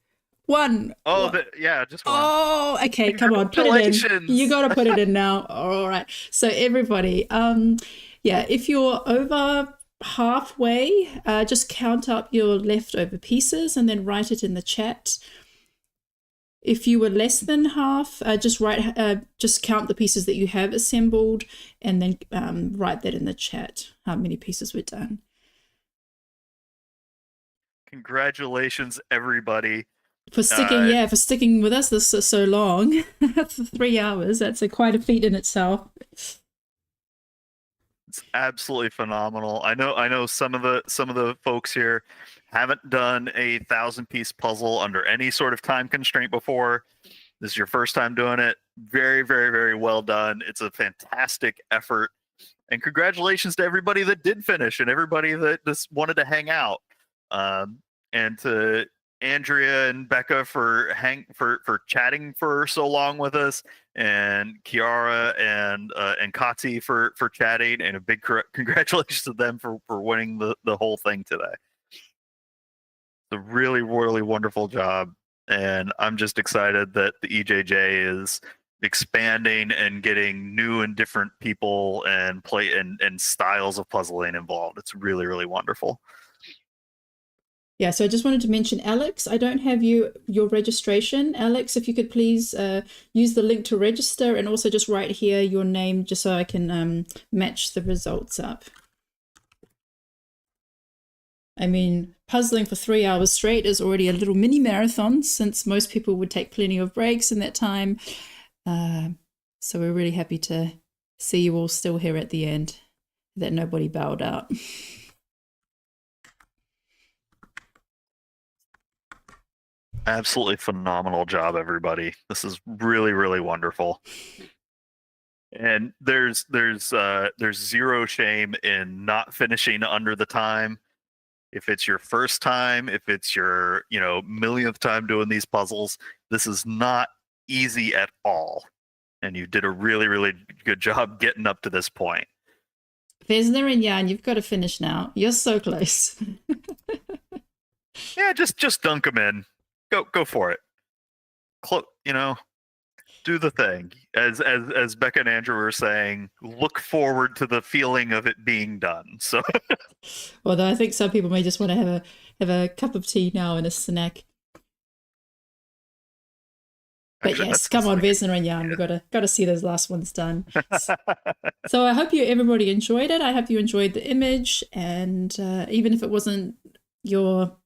One. Oh, yeah, just one. Oh, okay. Come on, put it in. You got to put it in now. All right. So everybody, yeah, if you're over halfway, just count up your leftover pieces and then write it in the chat. If you were less than half, just count the pieces that you have assembled and then write that in the chat, how many pieces were done. Congratulations, everybody. For sticking with us this so long, for 3 hours. That's quite a feat in itself. It's absolutely phenomenal. I know some of the folks here haven't done a 1,000-piece puzzle under any sort of time constraint before. This is your first time doing it. Very, very, very well done. It's a fantastic effort. And congratulations to everybody that did finish and everybody that just wanted to hang out. And to Andrea and Becca for chatting for so long with us, and Kiara and Kati for chatting, and a big congratulations to them for winning the whole thing today. It's a really, really wonderful job, and I'm just excited that the EJJ is expanding and getting new and different people and and styles of puzzling involved. It's really, really wonderful. Yeah, so I just wanted to mention, Alex, I don't have your registration. Alex, if you could please use the link to register and also just write here your name just so I can match the results up. I mean, puzzling for 3 hours straight is already a little mini marathon since most people would take plenty of breaks in that time. So we're really happy to see you all still here at the end, that nobody bowed out. Absolutely phenomenal job, everybody. This is really, really wonderful. And there's zero shame in not finishing under the time. If it's your first time, if it's your millionth time doing these puzzles, this is not easy at all. And you did a really, really good job getting up to this point. Vesna and Jan, you've got to finish now. You're so close. Yeah, just dunk them in. Go for it. do the thing. As Becca and Andrew were saying, look forward to the feeling of it being done. So, although I think some people may just want to have a cup of tea now and a snack. But actually, yes, come on, Vesna and Jan, we've got to see those last ones done. So I hope everybody enjoyed it. I hope you enjoyed the image, and even if it wasn't your,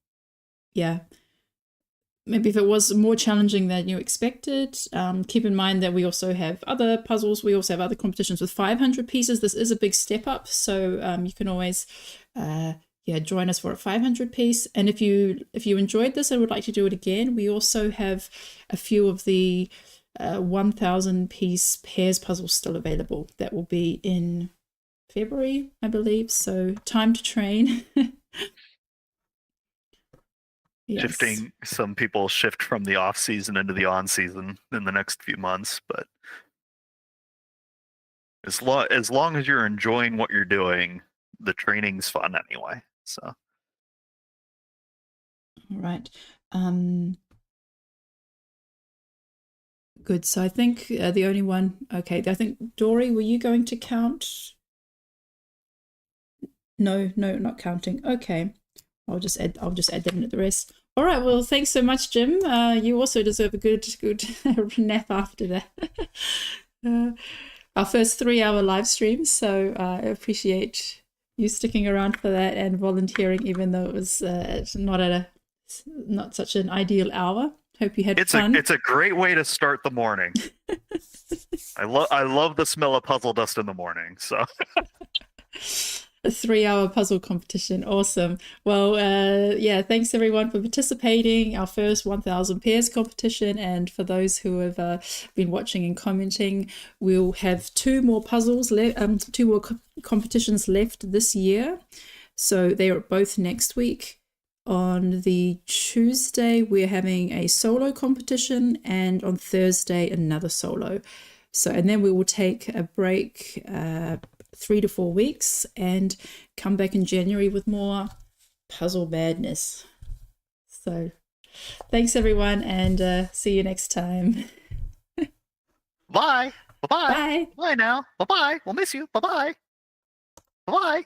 maybe if it was more challenging than you expected, keep in mind that we also have other puzzles. We also have other competitions with 500 pieces. This is a big step up, so you can always join us for a 500 piece. And if you enjoyed this and would like to do it again, we also have a few of the 1,000 piece pairs puzzles still available. That will be in February, I believe. So time to train. Yes. Shifting, some people shift from the off season into the on season in the next few months, but as long as you're enjoying what you're doing, the training's fun anyway. So, all right. Good. So I think the only one. Okay, I think Dory, were you going to count? No, not counting. Okay. I'll just add that in at the rest. All right. Well, thanks so much, Jim. You also deserve a good nap after that. Our first 3-hour live stream. So I appreciate you sticking around for that and volunteering, even though it was not such an ideal hour. Hope you had fun. It's a great way to start the morning. I love the smell of puzzle dust in the morning. So. A 3-hour puzzle competition. Awesome. Well, thanks everyone for participating. Our first 1,000 pairs competition. And for those who have been watching and commenting, we'll have 2 more puzzles left, 2 more competitions left this year. So they are both next week. On the Tuesday, we're having a solo competition, and on Thursday, another solo. So, and then we will take a break, 3 to 4 weeks, and come back in January with more puzzle madness. So thanks everyone, and see you next time. Bye. Bye-bye. Bye. Bye now. Bye-bye. We'll miss you. Bye-bye. Bye-bye.